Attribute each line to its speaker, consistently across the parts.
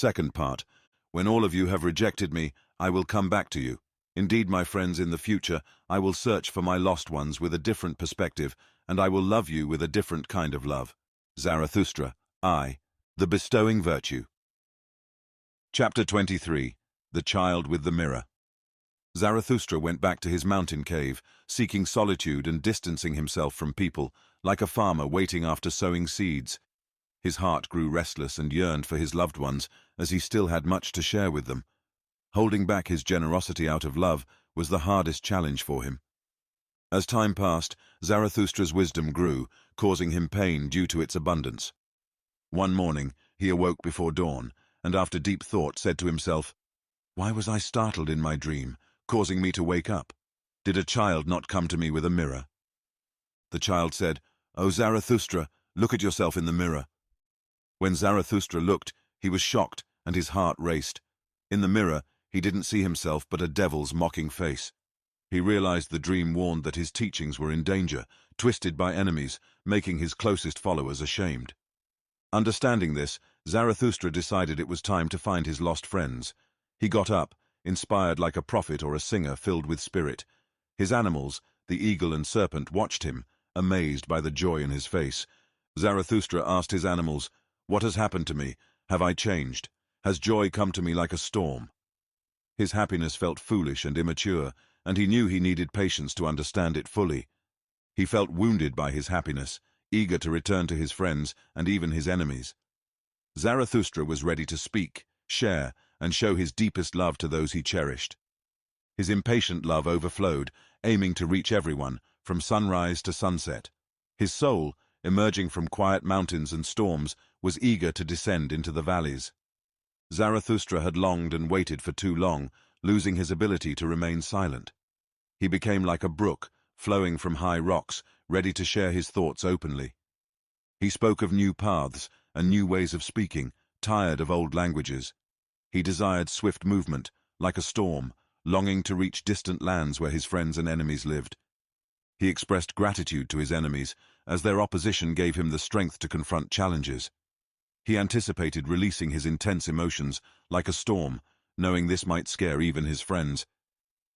Speaker 1: Second part. When all of you have rejected me, I will come back to you. Indeed, my friends, in the future, I will search for my lost ones with a different perspective, and I will love you with a different kind of love. Zarathustra, I, the bestowing virtue. Chapter 23. The Child with the Mirror. Zarathustra went back to his mountain cave, seeking solitude and distancing himself from people, like a farmer waiting after sowing seeds. His heart grew restless and yearned for his loved ones, as he still had much to share with them. Holding back his generosity out of love was the hardest challenge for him. As time passed, Zarathustra's wisdom grew, causing him pain due to its abundance. One morning, he awoke before dawn, and after deep thought said to himself, "Why was I startled in my dream, causing me to wake up? Did a child not come to me with a mirror?" The child said, "O Zarathustra, look at yourself in the mirror." When Zarathustra looked, he was shocked, and his heart raced. In the mirror, he didn't see himself but a devil's mocking face. He realized the dream warned that his teachings were in danger, twisted by enemies, making his closest followers ashamed. Understanding this, Zarathustra decided it was time to find his lost friends. He got up, inspired like a prophet or a singer filled with spirit. His animals, the eagle and serpent, watched him, amazed by the joy in his face. Zarathustra asked his animals, "What has happened to me? Have I changed? Has joy come to me like a storm?" His happiness felt foolish and immature, and he knew he needed patience to understand it fully. He felt wounded by his happiness, eager to return to his friends and even his enemies. Zarathustra was ready to speak, share, and show his deepest love to those he cherished. His impatient love overflowed, aiming to reach everyone, from sunrise to sunset. His soul, emerging from quiet mountains and storms, was eager to descend into the valleys. Zarathustra had longed and waited for too long, losing his ability to remain silent. He became like a brook, flowing from high rocks, ready to share his thoughts openly. He spoke of new paths and new ways of speaking, tired of old languages. He desired swift movement, like a storm, longing to reach distant lands where his friends and enemies lived. He expressed gratitude to his enemies, as their opposition gave him the strength to confront challenges. He anticipated releasing his intense emotions, like a storm, knowing this might scare even his friends.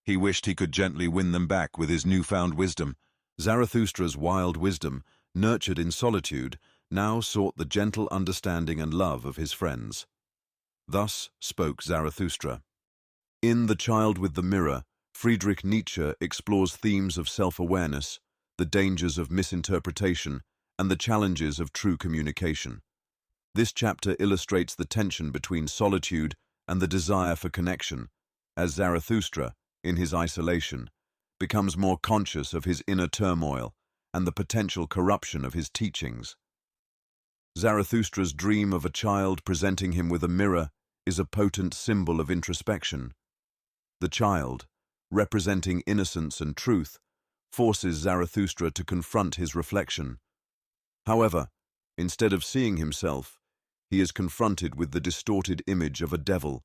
Speaker 1: He wished he could gently win them back with his newfound wisdom. Zarathustra's wild wisdom, nurtured in solitude, now sought the gentle understanding and love of his friends. Thus spoke Zarathustra. In The Child with the Mirror, Friedrich Nietzsche explores themes of self-awareness, the dangers of misinterpretation, and the challenges of true communication. This chapter illustrates the tension between solitude and the desire for connection, as Zarathustra, in his isolation, becomes more conscious of his inner turmoil and the potential corruption of his teachings. Zarathustra's dream of a child presenting him with a mirror is a potent symbol of introspection. The child, representing innocence and truth, forces Zarathustra to confront his reflection. However, instead of seeing himself, he is confronted with the distorted image of a devil,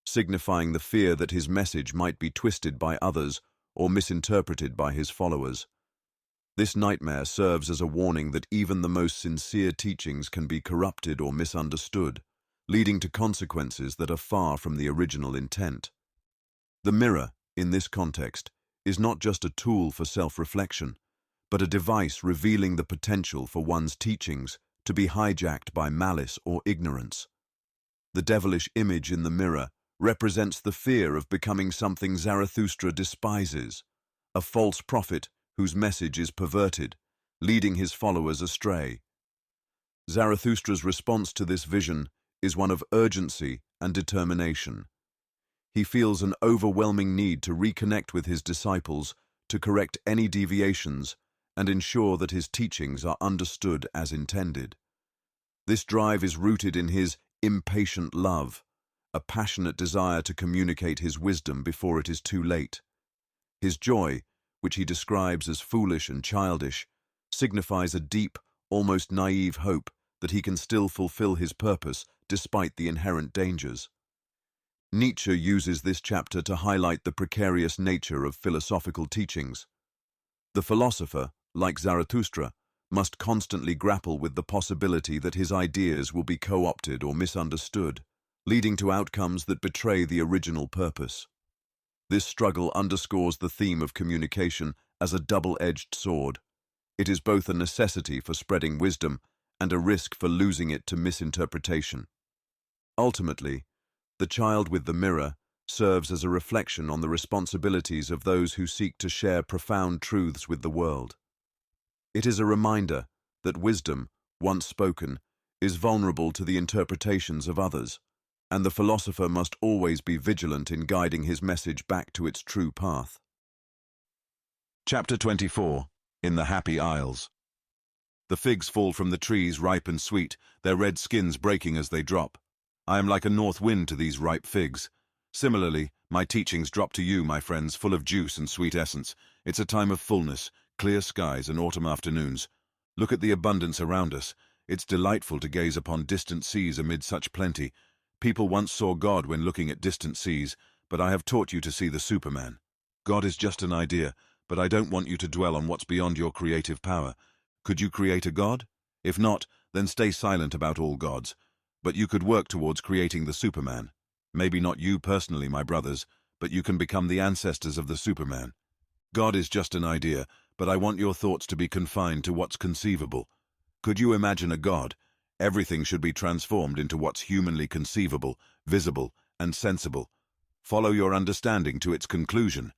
Speaker 1: signifying the fear that his message might be twisted by others or misinterpreted by his followers. This nightmare serves as a warning that even the most sincere teachings can be corrupted or misunderstood, leading to consequences that are far from the original intent. The mirror, in this context, is not just a tool for self-reflection, but a device revealing the potential for one's teachings to be hijacked by malice or ignorance. The devilish image in the mirror represents the fear of becoming something Zarathustra despises, a false prophet whose message is perverted, leading his followers astray. Zarathustra's response to this vision is one of urgency and determination. He feels an overwhelming need to reconnect with his disciples, to correct any deviations, and ensure that his teachings are understood as intended. This drive is rooted in his impatient love, a passionate desire to communicate his wisdom before it is too late. His joy, which he describes as foolish and childish, signifies a deep, almost naive hope that he can still fulfill his purpose despite the inherent dangers. Nietzsche uses this chapter to highlight the precarious nature of philosophical teachings. The philosopher, like Zarathustra, must constantly grapple with the possibility that his ideas will be co-opted or misunderstood, leading to outcomes that betray the original purpose. This struggle underscores the theme of communication as a double-edged sword. It is both a necessity for spreading wisdom and a risk for losing it to misinterpretation. Ultimately, the child with the mirror serves as a reflection on the responsibilities of those who seek to share profound truths with the world. It is a reminder that wisdom, once spoken, is vulnerable to the interpretations of others, and the philosopher must always be vigilant in guiding his message back to its true path. Chapter 24. In the Happy Isles. The figs fall from the trees ripe and sweet, their red skins breaking as they drop. I am like a north wind to these ripe figs. Similarly, my teachings drop to you, my friends, full of juice and sweet essence. It's a time of fullness, clear skies and autumn afternoons. Look at the abundance around us. It's delightful to gaze upon distant seas amid such plenty. People once saw God when looking at distant seas, but I have taught you to see the Superman. God is just an idea, but I don't want you to dwell on what's beyond your creative power. Could you create a God? If not, then stay silent about all gods. But you could work towards creating the Superman. Maybe not you personally, my brothers, but you can become the ancestors of the Superman. God is just an idea, but I want your thoughts to be confined to what's conceivable. Could you imagine a God? Everything should be transformed into what's humanly conceivable, visible, and sensible. Follow your understanding to its conclusion.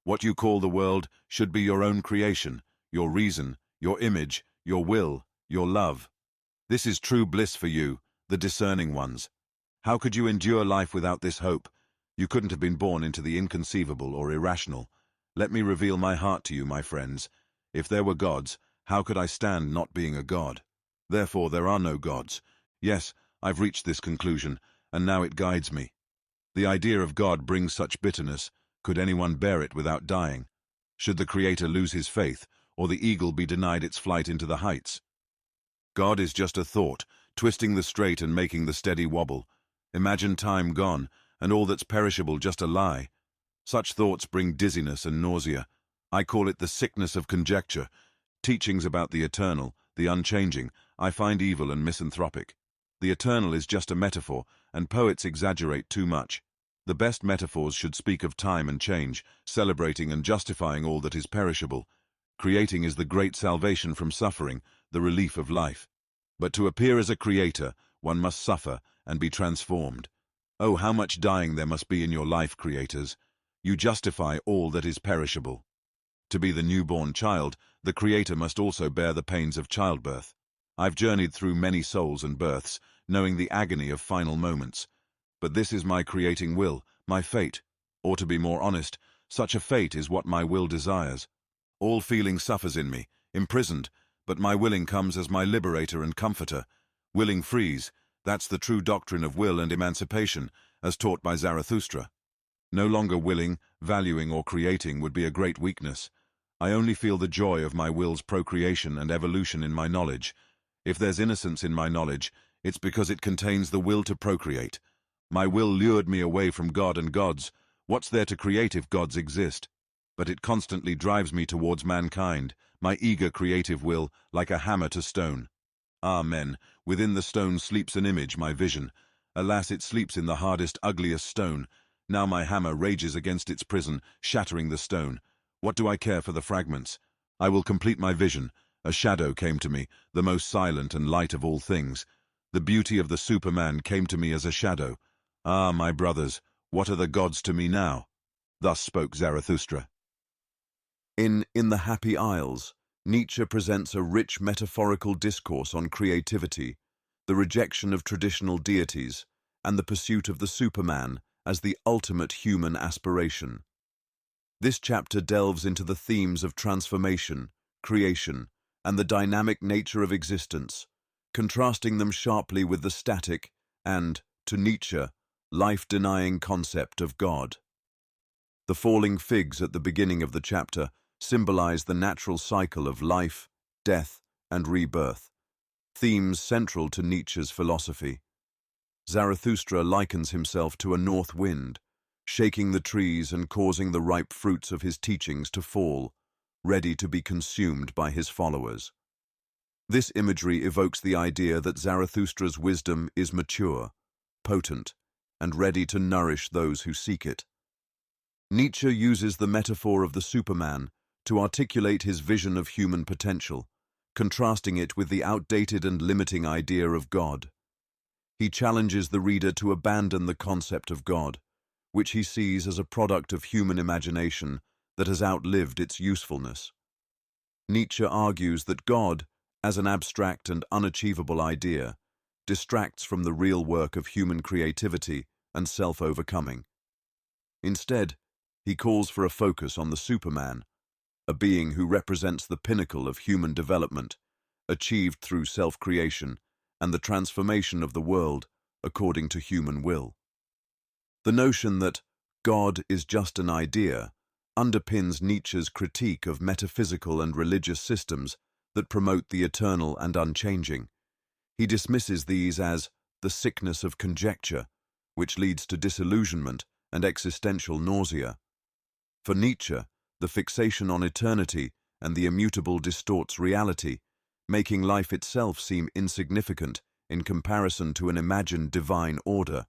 Speaker 1: What you call the world should be your own creation, your reason, your image, your will, your love. This is true bliss for you, the discerning ones. How could you endure life without this hope? You couldn't have been born into the inconceivable or irrational. Let me reveal my heart to you, my friends. If there were gods, how could I stand not being a god? Therefore, there are no gods. Yes, I've reached this conclusion, and now it guides me. The idea of God brings such bitterness. Could anyone bear it without dying? Should the Creator lose his faith, or the eagle be denied its flight into the heights? God is just a thought, twisting the straight and making the steady wobble. Imagine time gone, and all that's perishable just a lie. Such thoughts bring dizziness and nausea. I call it the sickness of conjecture. Teachings about the eternal, the unchanging, I find evil and misanthropic. The eternal is just a metaphor, and poets exaggerate too much. The best metaphors should speak of time and change, celebrating and justifying all that is perishable. Creating is the great salvation from suffering, the relief of life. But to appear as a creator, one must suffer and be transformed. Oh, how much dying there must be in your life, creators. You justify all that is perishable. To be the newborn child, the Creator must also bear the pains of childbirth. I've journeyed through many souls and births, knowing the agony of final moments. But this is my creating will, my fate. Or to be more honest, such a fate is what my will desires. All feeling suffers in me, imprisoned, but my willing comes as my liberator and comforter. Willing frees, that's the true doctrine of will and emancipation, as taught by Zarathustra. No longer willing, valuing, or creating would be a great weakness. I only feel the joy of my will's procreation and evolution in my knowledge. If there's innocence in my knowledge, it's because it contains the will to procreate. My will lured me away from God and gods. What's there to create if gods exist? But it constantly drives me towards mankind, my eager creative will, like a hammer to stone. Amen. Within the stone sleeps an image, my vision. Alas, it sleeps in the hardest, ugliest stone. Now my hammer rages against its prison, shattering the stone. What do I care for the fragments? I will complete my vision. A shadow came to me, the most silent and light of all things. The beauty of the Superman came to me as a shadow. Ah, my brothers, what are the gods to me now? Thus spoke Zarathustra. In the Happy Isles, Nietzsche presents a rich metaphorical discourse on creativity, the rejection of traditional deities, and the pursuit of the Superman as the ultimate human aspiration. This chapter delves into the themes of transformation, creation, and the dynamic nature of existence, contrasting them sharply with the static and, to Nietzsche, life-denying concept of God. The falling figs at the beginning of the chapter symbolize the natural cycle of life, death, and rebirth, themes central to Nietzsche's philosophy. Zarathustra likens himself to a north wind, shaking the trees and causing the ripe fruits of his teachings to fall, ready to be consumed by his followers. This imagery evokes the idea that Zarathustra's wisdom is mature, potent, and ready to nourish those who seek it. Nietzsche uses the metaphor of the Superman to articulate his vision of human potential, contrasting it with the outdated and limiting idea of God. He challenges the reader to abandon the concept of God, which he sees as a product of human imagination that has outlived its usefulness. Nietzsche argues that God, as an abstract and unachievable idea, distracts from the real work of human creativity and self-overcoming. Instead, he calls for a focus on the Superman, a being who represents the pinnacle of human development, achieved through self-creation and the transformation of the world according to human will. The notion that God is just an idea underpins Nietzsche's critique of metaphysical and religious systems that promote the eternal and unchanging. He dismisses these as the sickness of conjecture, which leads to disillusionment and existential nausea. For Nietzsche, the fixation on eternity and the immutable distorts reality, making life itself seem insignificant in comparison to an imagined divine order.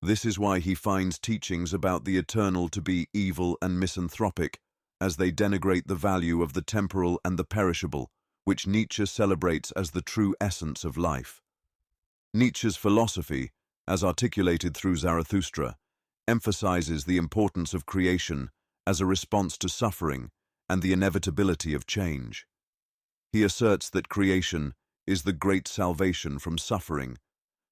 Speaker 1: This is why he finds teachings about the eternal to be evil and misanthropic, as they denigrate the value of the temporal and the perishable, which Nietzsche celebrates as the true essence of life. Nietzsche's philosophy, as articulated through Zarathustra, emphasizes the importance of creation as a response to suffering and the inevitability of change. He asserts that creation is the great salvation from suffering,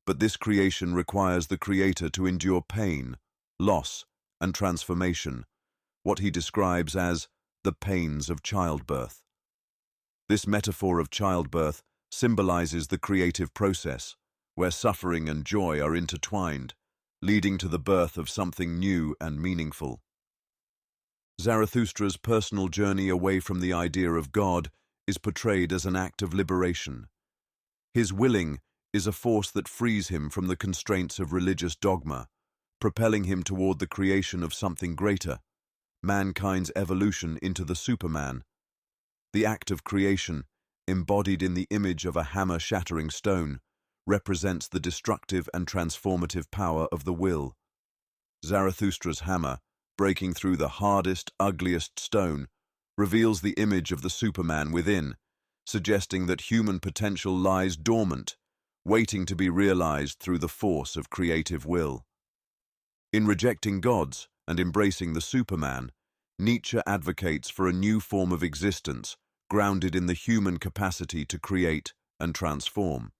Speaker 1: but this creation requires the creator to endure pain, loss, and transformation, what he describes as the pains of childbirth. This metaphor of childbirth symbolizes the creative process, where suffering and joy are intertwined, leading to the birth of something new and meaningful. Zarathustra's personal journey away from the idea of God is portrayed as an act of liberation. His willing is a force that frees him from the constraints of religious dogma, propelling him toward the creation of something greater, mankind's evolution into the Superman. The act of creation, embodied in the image of a hammer-shattering stone, represents the destructive and transformative power of the will. Zarathustra's hammer, breaking through the hardest, ugliest stone, reveals the image of the Superman within, suggesting that human potential lies dormant, waiting to be realized through the force of creative will. In rejecting gods and embracing the Superman, Nietzsche advocates for a new form of existence grounded in the human capacity to create and transform.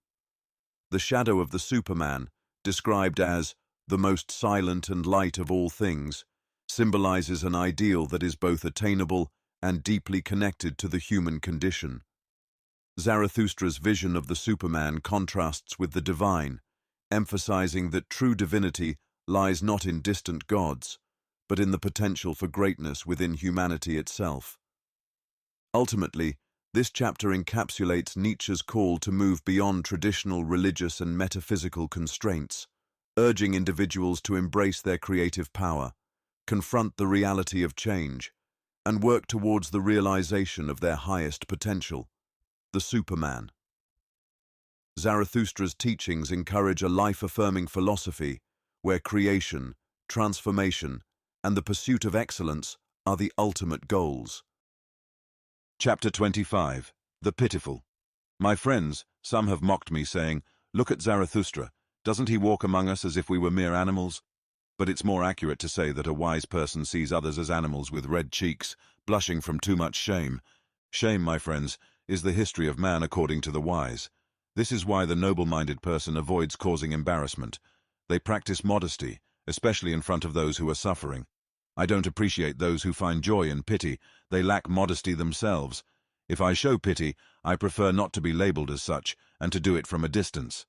Speaker 1: The shadow of the Superman, described as the most silent and light of all things, symbolizes an ideal that is both attainable and deeply connected to the human condition. Zarathustra's vision of the Superman contrasts with the divine, emphasizing that true divinity lies not in distant gods, but in the potential for greatness within humanity itself. Ultimately, this chapter encapsulates Nietzsche's call to move beyond traditional religious and metaphysical constraints, urging individuals to embrace their creative power, confront the reality of change, and work towards the realization of their highest potential, the Superman. Zarathustra's teachings encourage a life-affirming philosophy where creation, transformation, and the pursuit of excellence are the ultimate goals. Chapter 25. The Pitiful. My friends, some have mocked me, saying, "Look at Zarathustra. Doesn't he walk among us as if we were mere animals?" But it's more accurate to say that a wise person sees others as animals with red cheeks, blushing from too much shame. Shame, my friends, is the history of man according to the wise. This is why the noble-minded person avoids causing embarrassment. They practice modesty, especially in front of those who are suffering. I don't appreciate those who find joy in pity. They lack modesty themselves. If I show pity, I prefer not to be labeled as such, and to do it from a distance.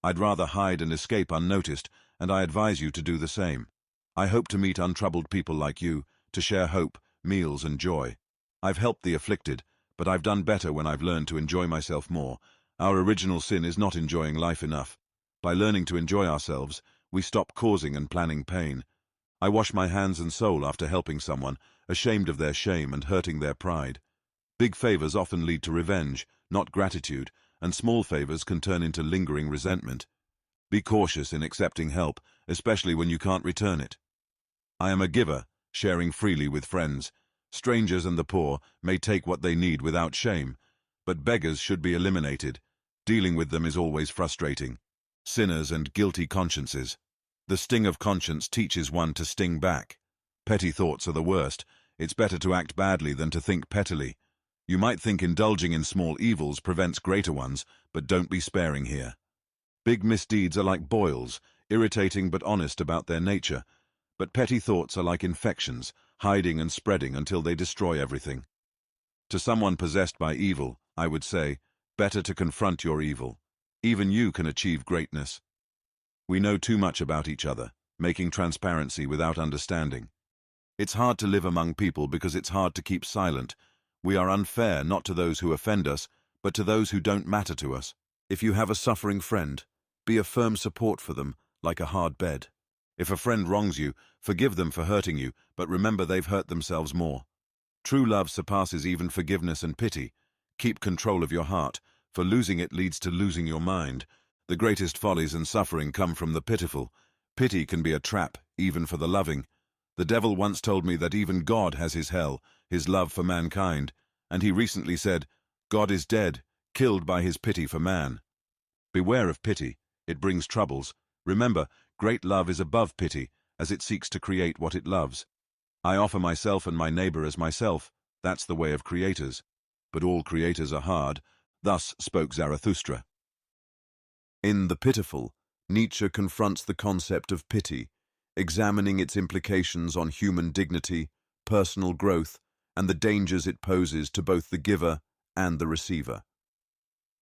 Speaker 1: I'd rather hide and escape unnoticed, and I advise you to do the same. I hope to meet untroubled people like you, to share hope, meals, and joy. I've helped the afflicted, but I've done better when I've learned to enjoy myself more. Our original sin is not enjoying life enough. By learning to enjoy ourselves, we stop causing and planning pain. I wash my hands and soul after helping someone, ashamed of their shame and hurting their pride. Big favors often lead to revenge, not gratitude, and small favors can turn into lingering resentment. Be cautious in accepting help, especially when you can't return it. I am a giver, sharing freely with friends. Strangers and the poor may take what they need without shame, but beggars should be eliminated. Dealing with them is always frustrating. Sinners and guilty consciences. The sting of conscience teaches one to sting back. Petty thoughts are the worst. It's better to act badly than to think pettily. You might think indulging in small evils prevents greater ones, but don't be sparing here. Big misdeeds are like boils, irritating but honest about their nature. But petty thoughts are like infections, hiding and spreading until they destroy everything. To someone possessed by evil, I would say, better to confront your evil. Even you can achieve greatness. We know too much about each other, making transparency without understanding. It's hard to live among people because it's hard to keep silent. We are unfair not to those who offend us, but to those who don't matter to us. If you have a suffering friend, be a firm support for them, like a hard bed. If a friend wrongs you, forgive them for hurting you, but remember they've hurt themselves more. True love surpasses even forgiveness and pity. Keep control of your heart, for losing it leads to losing your mind. The greatest follies and suffering come from the pitiful. Pity can be a trap, even for the loving. The devil once told me that even God has his hell, his love for mankind, and he recently said, God is dead, killed by his pity for man. Beware of pity, it brings troubles. Remember, great love is above pity, as it seeks to create what it loves. I offer myself and my neighbor as myself, that's the way of creators. But all creators are hard, thus spoke Zarathustra. In The Pitiful, Nietzsche confronts the concept of pity, examining its implications on human dignity, personal growth, and the dangers it poses to both the giver and the receiver.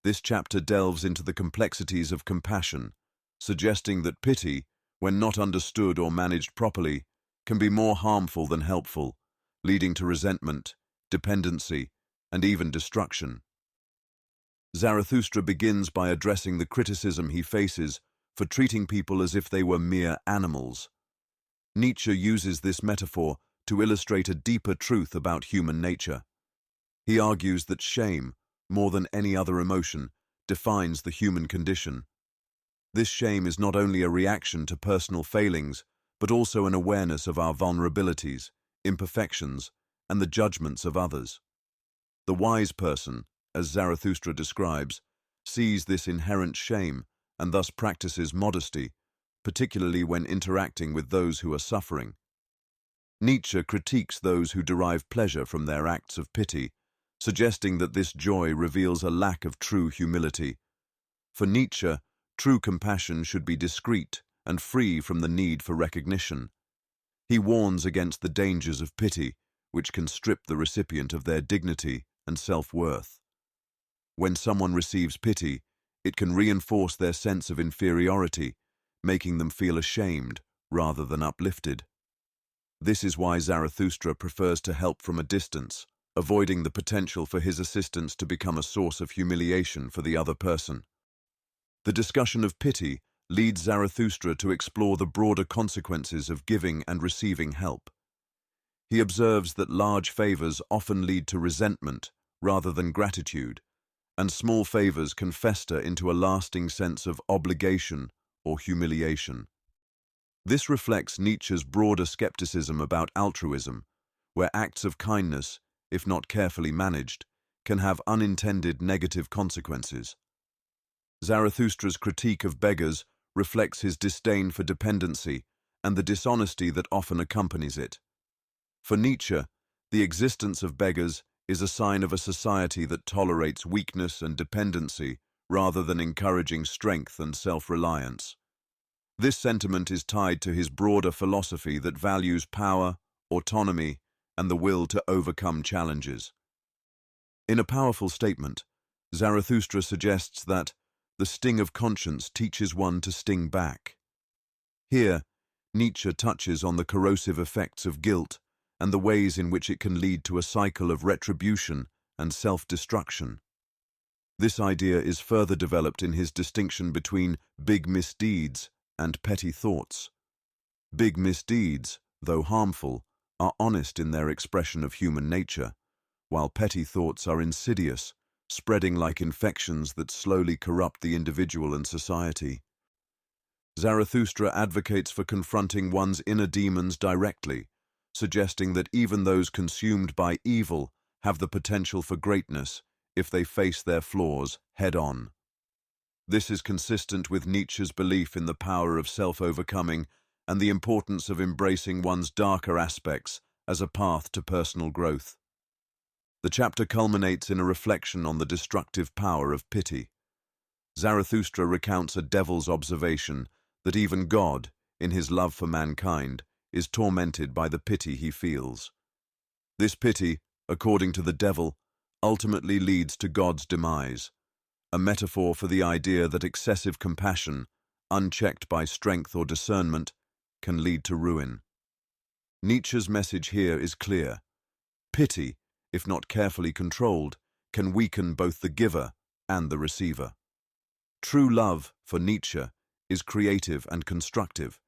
Speaker 1: This chapter delves into the complexities of compassion, suggesting that pity, when not understood or managed properly, can be more harmful than helpful, leading to resentment, dependency, and even destruction. Zarathustra begins by addressing the criticism he faces for treating people as if they were mere animals. Nietzsche uses this metaphor to illustrate a deeper truth about human nature. He argues that shame, more than any other emotion, defines the human condition. This shame is not only a reaction to personal failings, but also an awareness of our vulnerabilities, imperfections, and the judgments of others. The wise person, as Zarathustra describes, sees this inherent shame and thus practices modesty, particularly when interacting with those who are suffering. Nietzsche critiques those who derive pleasure from their acts of pity, suggesting that this joy reveals a lack of true humility. For Nietzsche, true compassion should be discreet and free from the need for recognition. He warns against the dangers of pity, which can strip the recipient of their dignity and self-worth. When someone receives pity, it can reinforce their sense of inferiority, making them feel ashamed rather than uplifted. This is why Zarathustra prefers to help from a distance, avoiding the potential for his assistance to become a source of humiliation for the other person. The discussion of pity leads Zarathustra to explore the broader consequences of giving and receiving help. He observes that large favors often lead to resentment rather than gratitude, and small favors can fester into a lasting sense of obligation or humiliation. This reflects Nietzsche's broader skepticism about altruism, where acts of kindness, if not carefully managed, can have unintended negative consequences. Zarathustra's critique of beggars reflects his disdain for dependency and the dishonesty that often accompanies it. For Nietzsche, the existence of beggars is a sign of a society that tolerates weakness and dependency rather than encouraging strength and self-reliance. This sentiment is tied to his broader philosophy that values power, autonomy, and the will to overcome challenges. In a powerful statement, Zarathustra suggests that the sting of conscience teaches one to sting back. Here, Nietzsche touches on the corrosive effects of guilt and the ways in which it can lead to a cycle of retribution and self-destruction. This idea is further developed in his distinction between big misdeeds and petty thoughts. Big misdeeds, though harmful, are honest in their expression of human nature, while petty thoughts are insidious, spreading like infections that slowly corrupt the individual and society. Zarathustra advocates for confronting one's inner demons directly, suggesting that even those consumed by evil have the potential for greatness if they face their flaws head-on. This is consistent with Nietzsche's belief in the power of self-overcoming and the importance of embracing one's darker aspects as a path to personal growth. The chapter culminates in a reflection on the destructive power of pity. Zarathustra recounts a devil's observation that even God, in his love for mankind, is tormented by the pity he feels. This pity, according to the devil, ultimately leads to God's demise, a metaphor for the idea that excessive compassion, unchecked by strength or discernment, can lead to ruin. Nietzsche's message here is clear. Pity, if not carefully controlled, can weaken both the giver and the receiver. True love, for Nietzsche, is creative and constructive.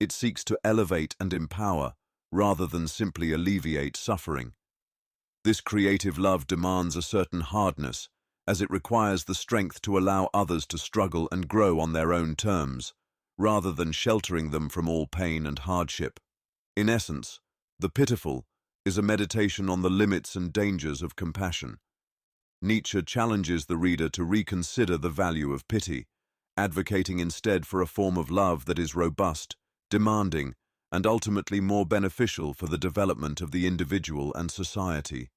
Speaker 1: It seeks to elevate and empower, rather than simply alleviate suffering. This creative love demands a certain hardness, as it requires the strength to allow others to struggle and grow on their own terms, rather than sheltering them from all pain and hardship. In essence, The Pitiful is a meditation on the limits and dangers of compassion. Nietzsche challenges the reader to reconsider the value of pity, advocating instead for a form of love that is robust, demanding, and ultimately more beneficial for the development of the individual and society.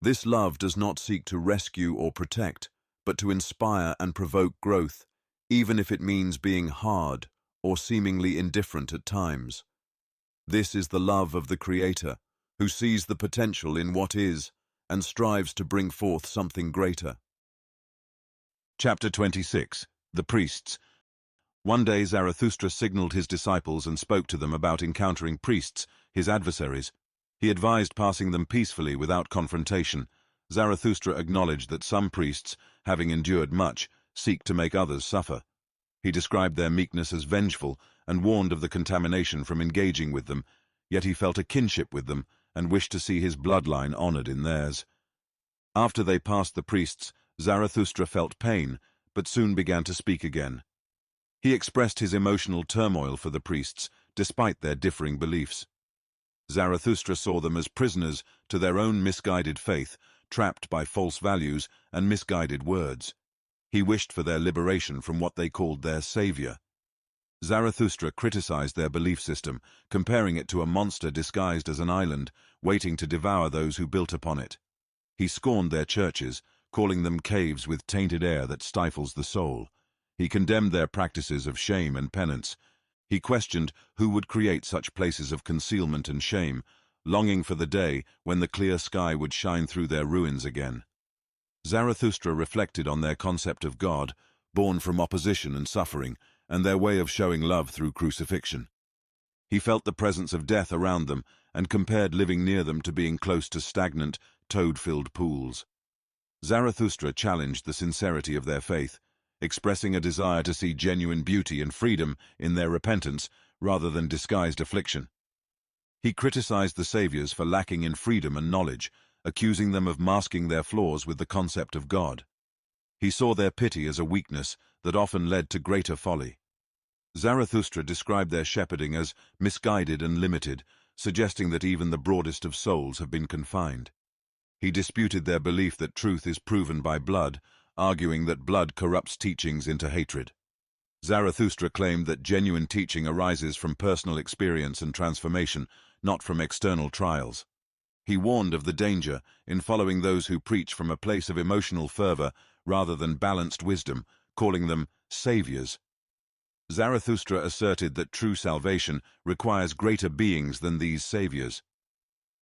Speaker 1: This love does not seek to rescue or protect, but to inspire and provoke growth, even if it means being hard or seemingly indifferent at times. This is the love of the Creator, who sees the potential in what is and strives to bring forth something greater. Chapter 26. The Priests. One day Zarathustra signaled his disciples and spoke to them about encountering priests, his adversaries. He advised passing them peacefully without confrontation. Zarathustra acknowledged that some priests, having endured much, seek to make others suffer. He described their meekness as vengeful and warned of the contamination from engaging with them, yet he felt a kinship with them and wished to see his bloodline honored in theirs. After they passed the priests, Zarathustra felt pain, but soon began to speak again. He expressed his emotional turmoil for the priests, despite their differing beliefs. Zarathustra saw them as prisoners to their own misguided faith, trapped by false values and misguided words. He wished for their liberation from what they called their savior. Zarathustra criticized their belief system, comparing it to a monster disguised as an island, waiting to devour those who built upon it. He scorned their churches, calling them caves with tainted air that stifles the soul. He condemned their practices of shame and penance. He questioned who would create such places of concealment and shame, longing for the day when the clear sky would shine through their ruins again. Zarathustra reflected on their concept of God, born from opposition and suffering, and their way of showing love through crucifixion. He felt the presence of death around them and compared living near them to being close to stagnant, toad-filled pools. Zarathustra challenged the sincerity of their faith, expressing a desire to see genuine beauty and freedom in their repentance rather than disguised affliction. He criticized the saviors for lacking in freedom and knowledge, accusing them of masking their flaws with the concept of God. He saw their pity as a weakness that often led to greater folly. Zarathustra described their shepherding as misguided and limited, suggesting that even the broadest of souls have been confined. He disputed their belief that truth is proven by blood, arguing that blood corrupts teachings into hatred. Zarathustra claimed that genuine teaching arises from personal experience and transformation, not from external trials. He warned of the danger in following those who preach from a place of emotional fervor rather than balanced wisdom, calling them saviors. Zarathustra asserted that true salvation requires greater beings than these saviors.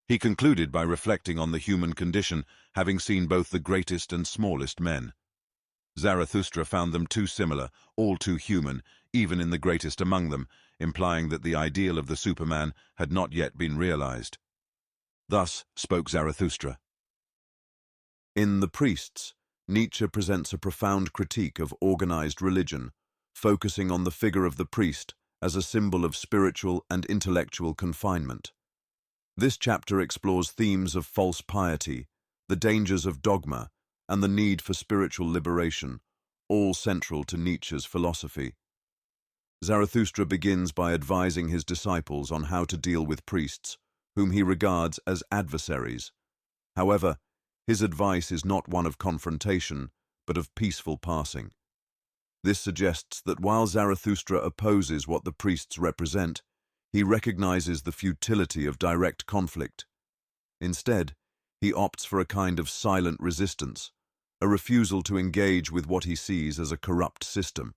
Speaker 1: He concluded by reflecting on the human condition, having seen both the greatest and smallest men. Zarathustra found them too similar, all too human, even in the greatest among them, implying that the ideal of the Superman had not yet been realized. Thus spoke Zarathustra. In The Priests, Nietzsche presents a profound critique of organized religion, focusing on the figure of the priest as a symbol of spiritual and intellectual confinement. This chapter explores themes of false piety, the dangers of dogma, and the need for spiritual liberation, all central to Nietzsche's philosophy. Zarathustra begins by advising his disciples on how to deal with priests, whom he regards as adversaries. However, his advice is not one of confrontation, but of peaceful passing. This suggests that while Zarathustra opposes what the priests represent, he recognizes the futility of direct conflict. Instead, he opts for a kind of silent resistance, a refusal to engage with what he sees as a corrupt system.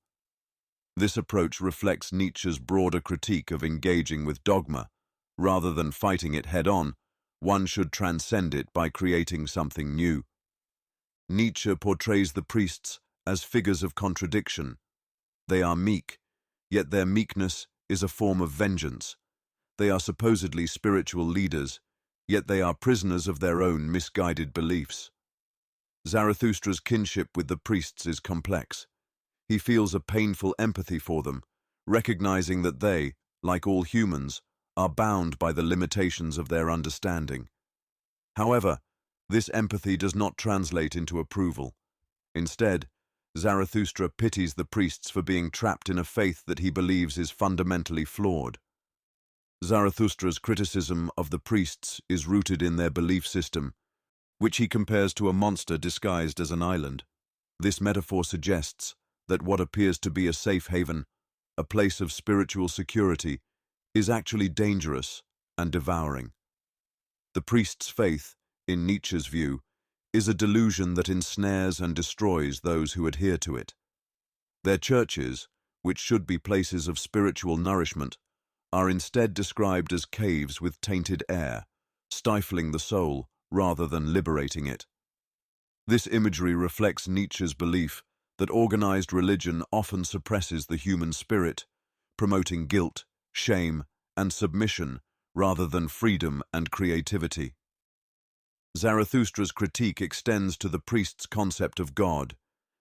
Speaker 1: This approach reflects Nietzsche's broader critique of engaging with dogma. Rather than fighting it head-on, one should transcend it by creating something new. Nietzsche portrays the priests as figures of contradiction. They are meek, yet their meekness is a form of vengeance. They are supposedly spiritual leaders, yet they are prisoners of their own misguided beliefs. Zarathustra's kinship with the priests is complex. He feels a painful empathy for them, recognizing that they, like all humans, are bound by the limitations of their understanding. However, this empathy does not translate into approval. Instead, Zarathustra pities the priests for being trapped in a faith that he believes is fundamentally flawed. Zarathustra's criticism of the priests is rooted in their belief system, which he compares to a monster disguised as an island. This metaphor suggests that what appears to be a safe haven, a place of spiritual security, is actually dangerous and devouring. The priest's faith, in Nietzsche's view, is a delusion that ensnares and destroys those who adhere to it. Their churches, which should be places of spiritual nourishment, are instead described as caves with tainted air, stifling the soul rather than liberating it. This imagery reflects Nietzsche's belief that organized religion often suppresses the human spirit, promoting guilt, shame, and submission rather than freedom and creativity. Zarathustra's critique extends to the priest's concept of God,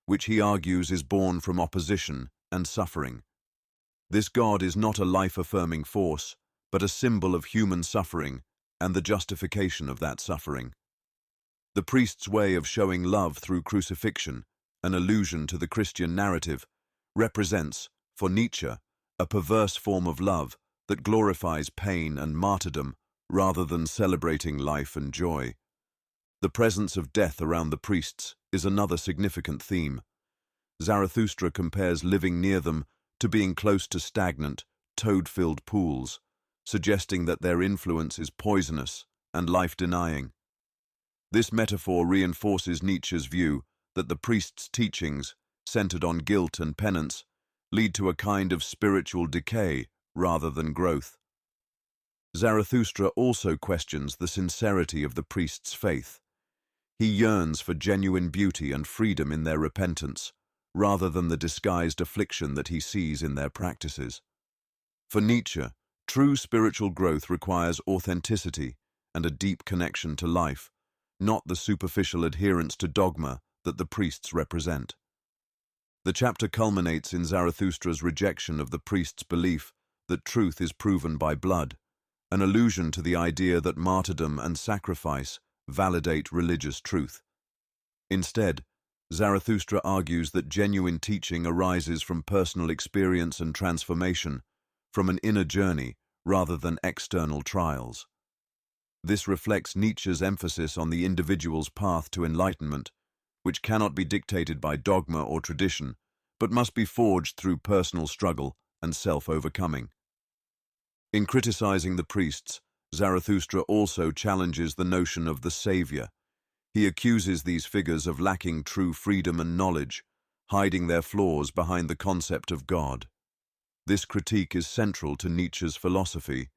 Speaker 1: which he argues is born from opposition and suffering. This God is not a life-affirming force, but a symbol of human suffering and the justification of that suffering. The priest's way of showing love through crucifixion, an allusion to the Christian narrative, represents, for Nietzsche, a perverse form of love that glorifies pain and martyrdom rather than celebrating life and joy. The presence of death around the priests is another significant theme. Zarathustra compares living near them to being close to stagnant, toad-filled pools, suggesting that their influence is poisonous and life-denying. This metaphor reinforces Nietzsche's view that the priest's teachings, centered on guilt and penance, lead to a kind of spiritual decay rather than growth. Zarathustra also questions the sincerity of the priest's faith. He yearns for genuine beauty and freedom in their repentance, rather than the disguised affliction that he sees in their practices. For Nietzsche, true spiritual growth requires authenticity and a deep connection to life, not the superficial adherence to dogma that the priests represent. The chapter culminates in Zarathustra's rejection of the priest's belief that truth is proven by blood, an allusion to the idea that martyrdom and sacrifice validate religious truth. Instead, Zarathustra argues that genuine teaching arises from personal experience and transformation, from an inner journey rather than external trials. This reflects Nietzsche's emphasis on the individual's path to enlightenment, which cannot be dictated by dogma or tradition, but must be forged through personal struggle and self-overcoming. In criticizing the priests, Zarathustra also challenges the notion of the savior. He accuses these figures of lacking true freedom and knowledge, hiding their flaws behind the concept of God. This critique is central to Nietzsche's philosophy.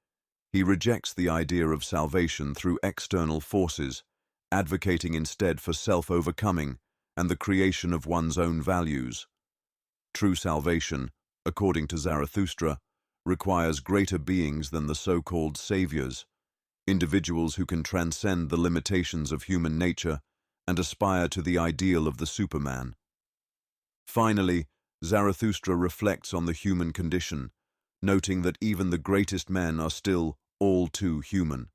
Speaker 1: He rejects the idea of salvation through external forces, advocating instead for self-overcoming and the creation of one's own values. True salvation, according to Zarathustra, requires greater beings than the so-called saviors, individuals who can transcend the limitations of human nature and aspire to the ideal of the Superman. Finally, Zarathustra reflects on the human condition, noting that even the greatest men are still all too human.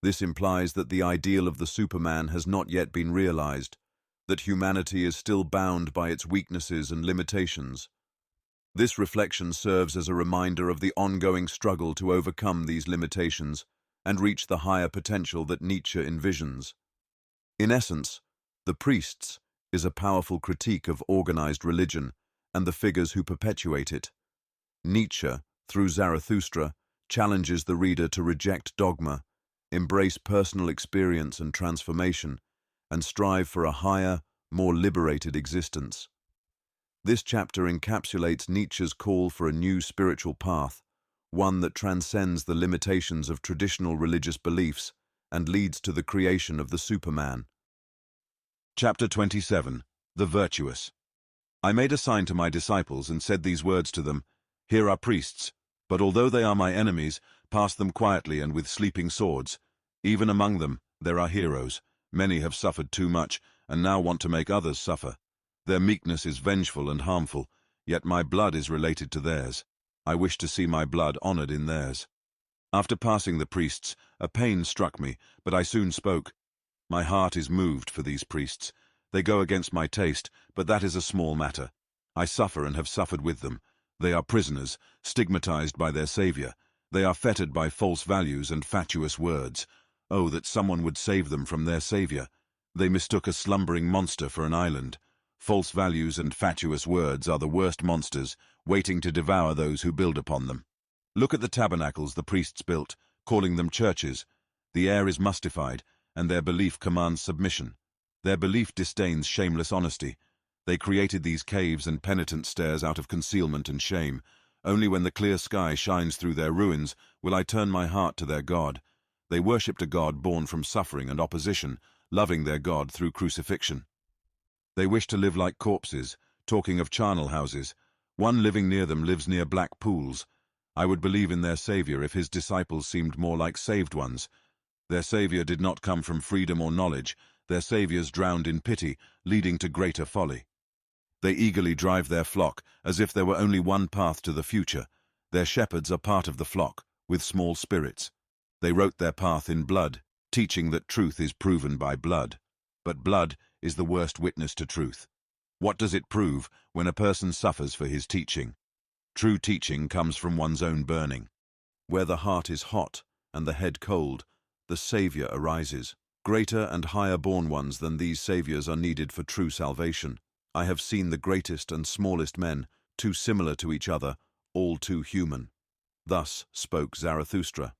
Speaker 1: This implies that the ideal of the Superman has not yet been realized, that humanity is still bound by its weaknesses and limitations. This reflection serves as a reminder of the ongoing struggle to overcome these limitations and reach the higher potential that Nietzsche envisions. In essence, The Priests is a powerful critique of organized religion and the figures who perpetuate it. Nietzsche, through Zarathustra, challenges the reader to reject dogma, embrace personal experience and transformation, and strive for a higher, more liberated existence. This chapter encapsulates Nietzsche's call for a new spiritual path, one that transcends the limitations of traditional religious beliefs and leads to the creation of the Superman. Chapter 27. The Virtuous. I made a sign to my disciples and said these words to them, "Here are priests, but although they are my enemies, pass them quietly and with sleeping swords. Even among them there are heroes. Many have suffered too much, and now want to make others suffer. Their meekness is vengeful and harmful, yet my blood is related to theirs. I wish to see my blood honored in theirs." After passing the priests, a pain struck me, but I soon spoke. My heart is moved for these priests. They go against my taste, but that is a small matter. I suffer and have suffered with them. They are prisoners, stigmatized by their savior. They are fettered by false values and fatuous words. Oh, that someone would save them from their savior. They mistook a slumbering monster for an island. False values and fatuous words are the worst monsters, waiting to devour those who build upon them. Look at the tabernacles the priests built, calling them churches. The air is mustified, and their belief commands submission. Their belief disdains shameless honesty. They created these caves and penitent stairs out of concealment and shame. Only when the clear sky shines through their ruins will I turn my heart to their God. They worshipped a God born from suffering and opposition, loving their God through crucifixion. They wish to live like corpses, talking of charnel houses. One living near them lives near black pools. I would believe in their Savior if his disciples seemed more like saved ones. Their Savior did not come from freedom or knowledge. Their Saviors drowned in pity, leading to greater folly. They eagerly drive their flock, as if there were only one path to the future. Their shepherds are part of the flock, with small spirits. They wrote their path in blood, teaching that truth is proven by blood. But blood is the worst witness to truth. What does it prove when a person suffers for his teaching? True teaching comes from one's own burning. Where the heart is hot and the head cold, the Savior arises. Greater and higher-born ones than these saviors are needed for true salvation. I have seen the greatest and smallest men, too similar to each other, all too human. Thus spoke Zarathustra.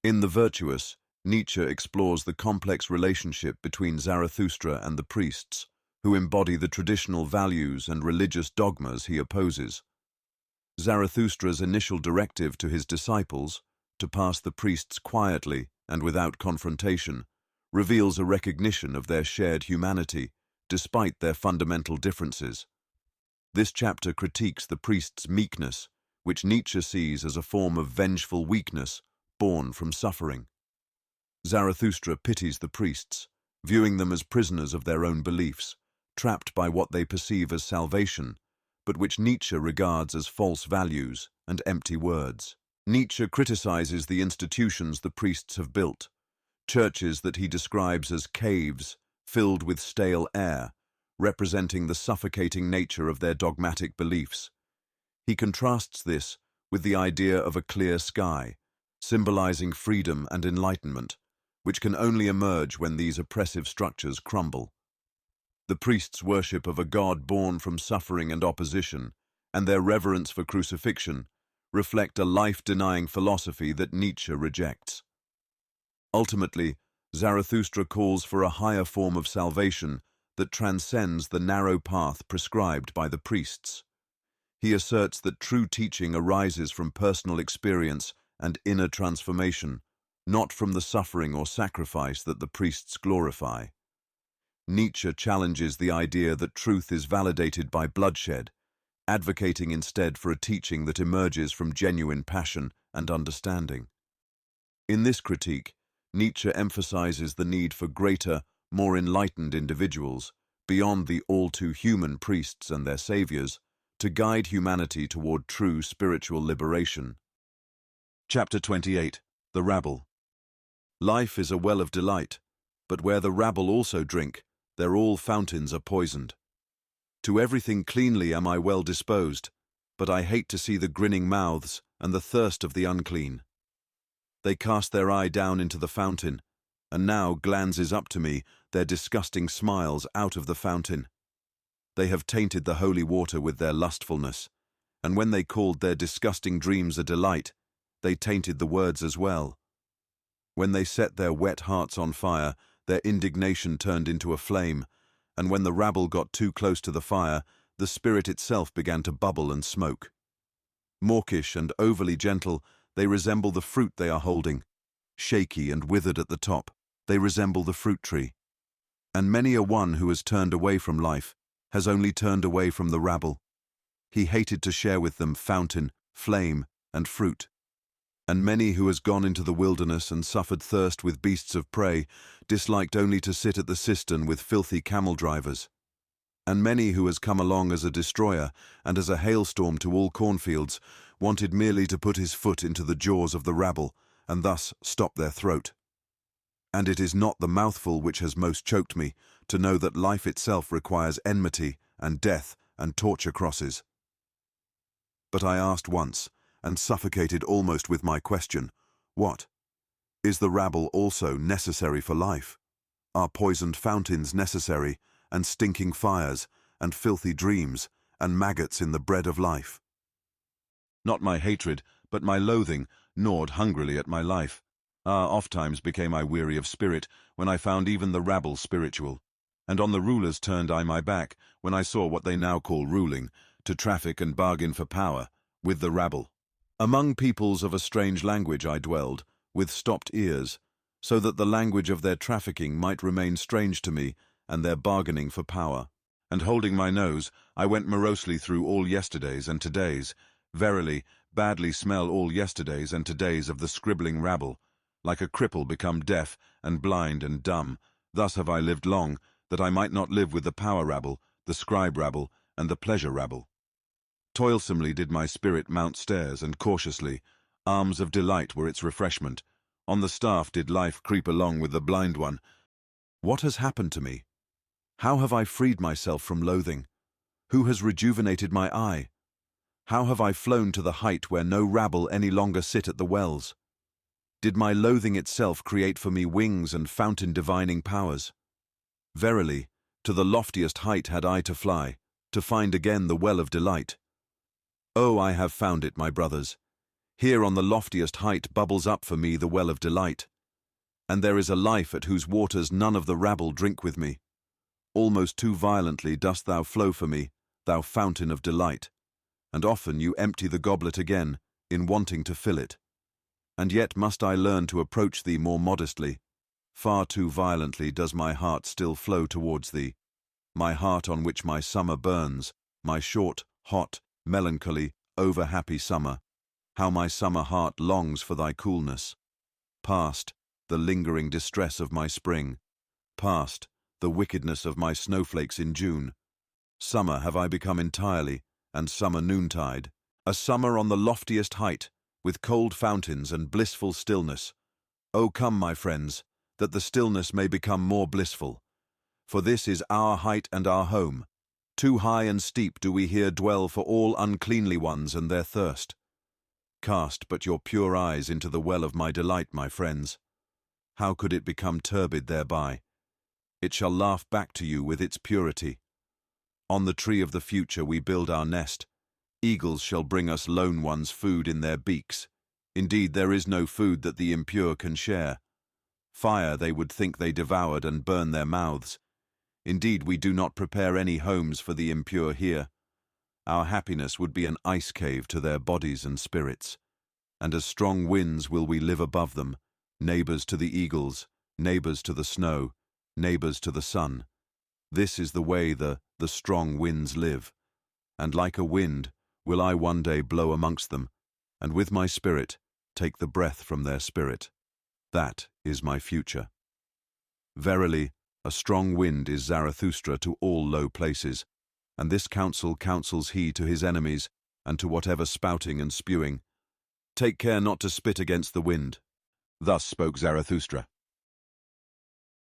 Speaker 1: In The Virtuous, Nietzsche explores the complex relationship between Zarathustra and the priests, who embody the traditional values and religious dogmas he opposes. Zarathustra's initial directive to his disciples, to pass the priests quietly and without confrontation, reveals a recognition of their shared humanity, despite their fundamental differences. This chapter critiques the priest's meekness, which Nietzsche sees as a form of vengeful weakness born from suffering. Zarathustra pities the priests, viewing them as prisoners of their own beliefs, trapped by what they perceive as salvation, but which Nietzsche regards as false values and empty words. Nietzsche criticizes the institutions the priests have built, churches that he describes as caves filled with stale air, representing the suffocating nature of their dogmatic beliefs. He contrasts this with the idea of a clear sky, symbolizing freedom and enlightenment, which can only emerge when these oppressive structures crumble. The priests' worship of a God born from suffering and opposition, and their reverence for crucifixion, reflect a life-denying philosophy that Nietzsche rejects. Ultimately, Zarathustra calls for a higher form of salvation that transcends the narrow path prescribed by the priests. He asserts that true teaching arises from personal experience and inner transformation, not from the suffering or sacrifice that the priests glorify. Nietzsche challenges the idea that truth is validated by bloodshed, advocating instead for a teaching that emerges from genuine passion and understanding. In this critique, Nietzsche emphasizes the need for greater, more enlightened individuals, beyond the all-too-human priests and their saviors, to guide humanity toward true spiritual liberation. Chapter 28. The Rabble. Life is a well of delight, but where the rabble also drink, there all fountains are poisoned. To everything cleanly am I well disposed, but I hate to see the grinning mouths and the thirst of the unclean. They cast their eye down into the fountain, and now glances up to me their disgusting smiles out of the fountain. They have tainted the holy water with their lustfulness, and when they called their disgusting dreams a delight, they tainted the words as well. When they set their wet hearts on fire, their indignation turned into a flame, and when the rabble got too close to the fire, the spirit itself began to bubble and smoke. Mawkish and overly gentle, they resemble the fruit they are holding. Shaky and withered at the top, they resemble the fruit tree. And many a one who has turned away from life has only turned away from the rabble. He hated to share with them fountain, flame, and fruit. And many who has gone into the wilderness and suffered thirst with beasts of prey disliked only to sit at the cistern with filthy camel drivers. And many who has come along as a destroyer and as a hailstorm to all cornfields wanted merely to put his foot into the jaws of the rabble and thus stop their throat. And it is not the mouthful which has most choked me to know that life itself requires enmity and death and torture crosses. But I asked once, and suffocated almost with my question, what? Is the rabble also necessary for life? Are poisoned fountains necessary, and stinking fires, and filthy dreams, and maggots in the bread of life? Not my hatred, but my loathing, gnawed hungrily at my life. Ofttimes became I weary of spirit, when I found even the rabble spiritual. And on the rulers turned I my back, when I saw what they now call ruling, to traffic and bargain for power, with the rabble. Among peoples of a strange language I dwelled, with stopped ears, so that the language of their trafficking might remain strange to me, and their bargaining for power. And holding my nose, I went morosely through all yesterdays and todays, verily, badly smell all yesterdays and todays of the scribbling rabble, like a cripple become deaf and blind and dumb. Thus have I lived long, that I might not live with the power rabble, the scribe rabble, and the pleasure rabble. Toilsomely did my spirit mount stairs, and cautiously, arms of delight were its refreshment. On the staff did life creep along with the blind one. What has happened to me? How have I freed myself from loathing? Who has rejuvenated my eye? How have I flown to the height where no rabble any longer sit at the wells? Did my loathing itself create for me wings and fountain-divining powers? Verily, to the loftiest height had I to fly, to find again the well of delight. Oh, I have found it, my brothers. Here on the loftiest height bubbles up for me the well of delight. And there is a life at whose waters none of the rabble drink with me. Almost too violently dost thou flow for me, thou fountain of delight. And often you empty the goblet again, in wanting to fill it. And yet must I learn to approach thee more modestly. Far too violently does my heart still flow towards thee, my heart on which my summer burns, my short, hot, melancholy, over-happy summer. How my summer heart longs for thy coolness. Past, the lingering distress of my spring. Past, the wickedness of my snowflakes in June. Summer have I become entirely, and summer noontide. A summer on the loftiest height, with cold fountains and blissful stillness. O come, my friends, that the stillness may become more blissful. For this is our height and our home. Too high and steep do we here dwell for all uncleanly ones and their thirst. Cast but your pure eyes into the well of my delight, my friends. How could it become turbid thereby? It shall laugh back to you with its purity. On the tree of the future we build our nest. Eagles shall bring us lone ones food in their beaks. Indeed, there is no food that the impure can share. Fire they would think they devoured and burn their mouths. Indeed, we do not prepare any homes for the impure here. Our happiness would be an ice cave to their bodies and spirits. And as strong winds will we live above them, neighbors to the eagles, neighbors to the snow, neighbors to the sun. This is the way the strong winds live. And like a wind will I one day blow amongst them, and with my spirit take the breath from their spirit. That is my future. Verily, a strong wind is Zarathustra to all low places, and this counsel counsels he to his enemies, and to whatever spouting and spewing. Take care not to spit against the wind. Thus spoke Zarathustra.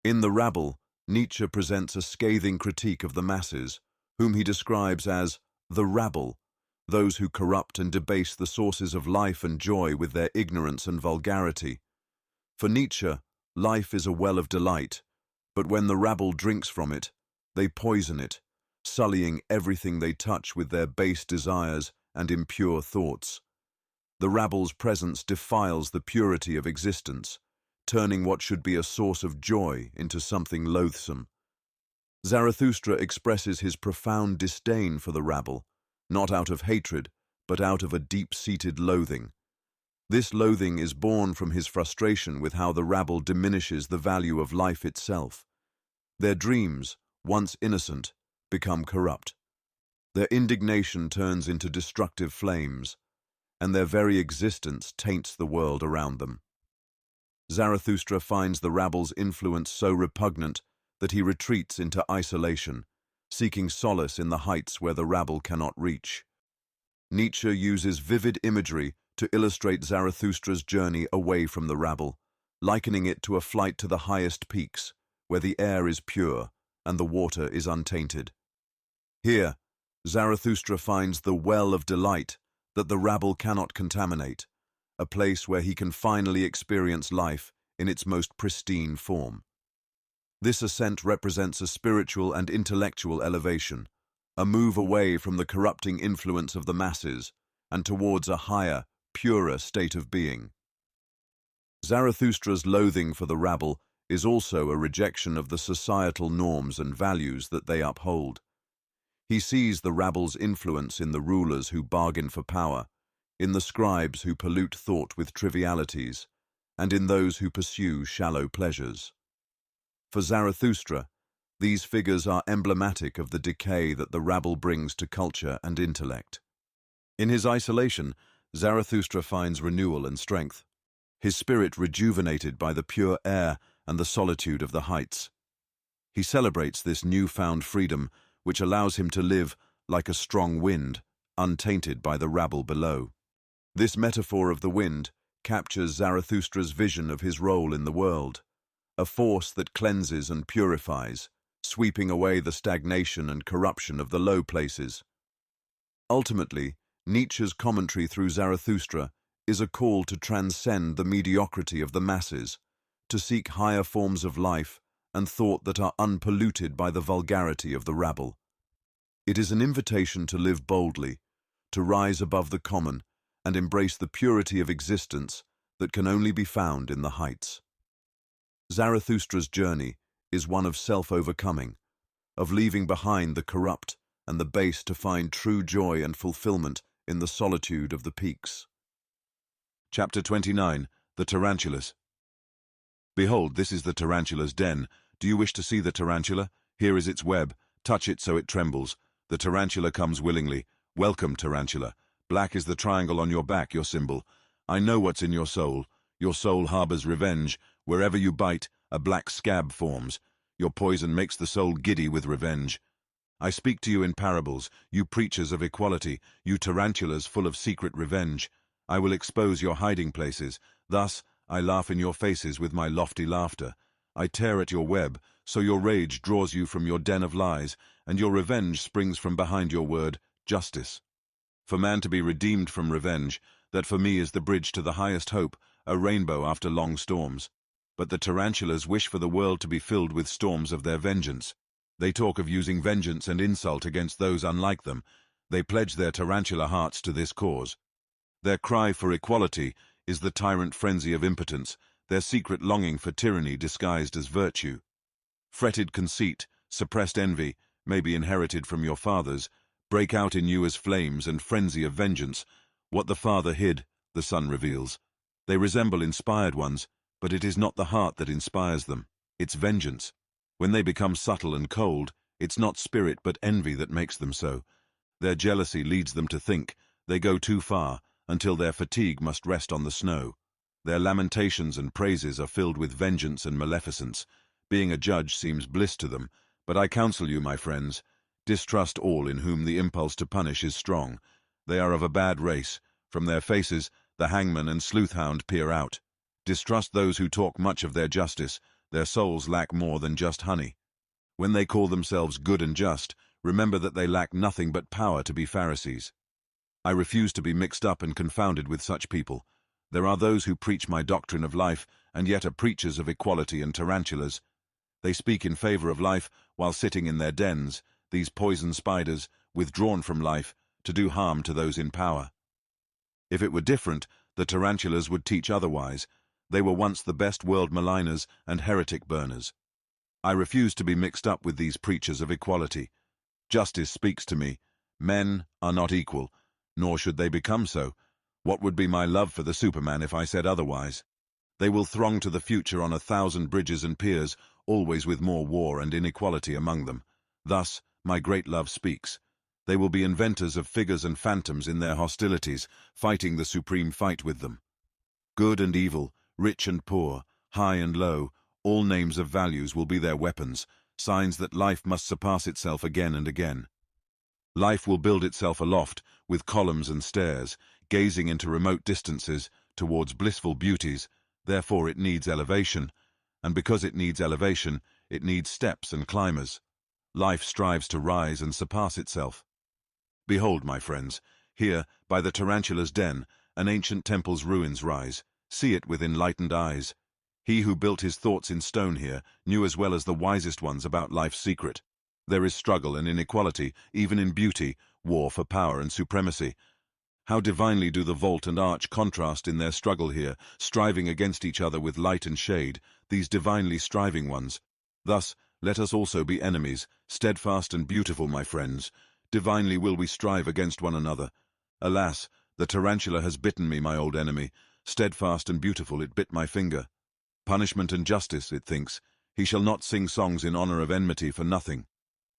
Speaker 1: In the Rabble, Nietzsche presents a scathing critique of the masses, whom he describes as the rabble, those who corrupt and debase the sources of life and joy with their ignorance and vulgarity. For Nietzsche, life is a well of delight, but when the rabble drinks from it, they poison it, sullying everything they touch with their base desires and impure thoughts. The rabble's presence defiles the purity of existence, turning what should be a source of joy into something loathsome. Zarathustra expresses his profound disdain for the rabble, not out of hatred, but out of a deep-seated loathing. This loathing is born from his frustration with how the rabble diminishes the value of life itself. Their dreams, once innocent, become corrupt. Their indignation turns into destructive flames, and their very existence taints the world around them. Zarathustra finds the rabble's influence so repugnant that he retreats into isolation, seeking solace in the heights where the rabble cannot reach. Nietzsche uses vivid imagery to illustrate Zarathustra's journey away from the rabble, likening it to a flight to the highest peaks, where the air is pure and the water is untainted. Here, Zarathustra finds the well of delight that the rabble cannot contaminate, a place where he can finally experience life in its most pristine form. This ascent represents a spiritual and intellectual elevation, a move away from the corrupting influence of the masses and towards a higher, purer state of being. Zarathustra's loathing for the rabble is also a rejection of the societal norms and values that they uphold. He sees the rabble's influence in the rulers who bargain for power, in the scribes who pollute thought with trivialities, and in those who pursue shallow pleasures. For Zarathustra, these figures are emblematic of the decay that the rabble brings to culture and intellect. In his isolation, Zarathustra finds renewal and strength, his spirit rejuvenated by the pure air and the solitude of the heights. He celebrates this newfound freedom, which allows him to live like a strong wind, untainted by the rabble below. This metaphor of the wind captures Zarathustra's vision of his role in the world, a force that cleanses and purifies, sweeping away the stagnation and corruption of the low places. Ultimately, Nietzsche's commentary through Zarathustra is a call to transcend the mediocrity of the masses, to seek higher forms of life and thought that are unpolluted by the vulgarity of the rabble. It is an invitation to live boldly, to rise above the common, and embrace the purity of existence that can only be found in the heights. Zarathustra's journey is one of self-overcoming, of leaving behind the corrupt and the base to find true joy and fulfillment in the solitude of the peaks. Chapter 29. The Tarantulas. Behold, this is the tarantula's den. Do you wish to see the tarantula? Here is its web. Touch it so it trembles. The tarantula comes willingly. Welcome, tarantula. Black is the triangle on your back, your symbol. I know what's in your soul. Your soul harbors revenge. Wherever you bite, a black scab forms. Your poison makes the soul giddy with revenge. I speak to you in parables, you preachers of equality, you tarantulas full of secret revenge. I will expose your hiding places. Thus, I laugh in your faces with my lofty laughter. I tear at your web, so your rage draws you from your den of lies, and your revenge springs from behind your word, justice. For man to be redeemed from revenge, that for me is the bridge to the highest hope, a rainbow after long storms. But the tarantulas wish for the world to be filled with storms of their vengeance. They talk of using vengeance and insult against those unlike them. They pledge their tarantula hearts to this cause. Their cry for equality is the tyrant frenzy of impotence, their secret longing for tyranny disguised as virtue. Fretted conceit, suppressed envy, may be inherited from your fathers, break out in you as flames and frenzy of vengeance. What the father hid, the son reveals. They resemble inspired ones, but it is not the heart that inspires them, it's vengeance. When they become subtle and cold, it's not spirit but envy that makes them so. Their jealousy leads them to think, they go too far, until their fatigue must rest on the snow. Their lamentations and praises are filled with vengeance and maleficence. Being a judge seems bliss to them, but I counsel you, my friends, distrust all in whom the impulse to punish is strong. They are of a bad race. From their faces, the hangman and sleuth-hound peer out. Distrust those who talk much of their justice. Their souls lack more than just honey. When they call themselves good and just, remember that they lack nothing but power to be Pharisees. I refuse to be mixed up and confounded with such people. There are those who preach my doctrine of life, and yet are preachers of equality and tarantulas. They speak in favor of life while sitting in their dens, these poison spiders, withdrawn from life, to do harm to those in power. If it were different, the tarantulas would teach otherwise. They were once the best world maligners and heretic burners. I refuse to be mixed up with these preachers of equality. Justice speaks to me. Men are not equal, nor should they become so. What would be my love for the Superman if I said otherwise? They will throng to the future on 1,000 bridges and piers, always with more war and inequality among them. Thus, my great love speaks. They will be inventors of figures and phantoms in their hostilities, fighting the supreme fight with them. Good and evil, rich and poor, high and low, all names of values will be their weapons, signs that life must surpass itself again and again. Life will build itself aloft, with columns and stairs, gazing into remote distances, towards blissful beauties. Therefore it needs elevation, and because it needs elevation, it needs steps and climbers. Life strives to rise and surpass itself. Behold, my friends, here, by the tarantula's den, an ancient temple's ruins rise. See it with enlightened eyes. He who built his thoughts in stone here knew as well as the wisest ones about life's secret. There is struggle and inequality, even in beauty, war for power and supremacy. How divinely do the vault and arch contrast in their struggle here, striving against each other with light and shade, these divinely striving ones. Thus, let us also be enemies, steadfast and beautiful, my friends. Divinely will we strive against one another. Alas, the tarantula has bitten me, my old enemy. Steadfast and beautiful, it bit my finger. Punishment and justice, it thinks. He shall not sing songs in honor of enmity for nothing.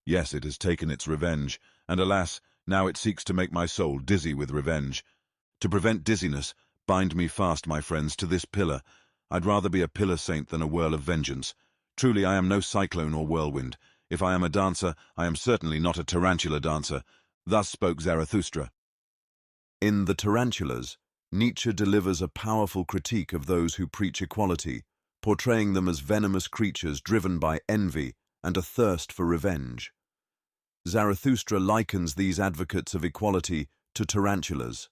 Speaker 1: Yes, it has taken its revenge, and alas, now it seeks to make my soul dizzy with revenge. To prevent dizziness, bind me fast, my friends, to this pillar. I'd rather be a pillar saint than a whirl of vengeance. Truly, I am no cyclone or whirlwind. If I am a dancer, I am certainly not a tarantula dancer. Thus spoke Zarathustra. In The Tarantulas, Nietzsche delivers a powerful critique of those who preach equality, portraying them as venomous creatures driven by envy and a thirst for revenge. Zarathustra likens these advocates of equality to tarantulas,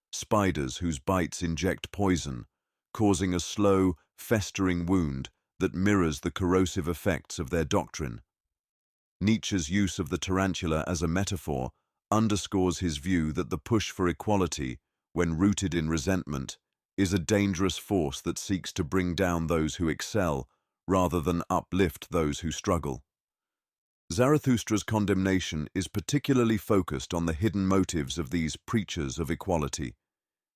Speaker 1: spiders whose bites inject poison, causing a slow, festering wound that mirrors the corrosive effects of their doctrine. Nietzsche's use of the tarantula as a metaphor underscores his view that the push for equality, when rooted in resentment, is a dangerous force that seeks to bring down those who excel rather than uplift those who struggle. Zarathustra's condemnation is particularly focused on the hidden motives of these preachers of equality.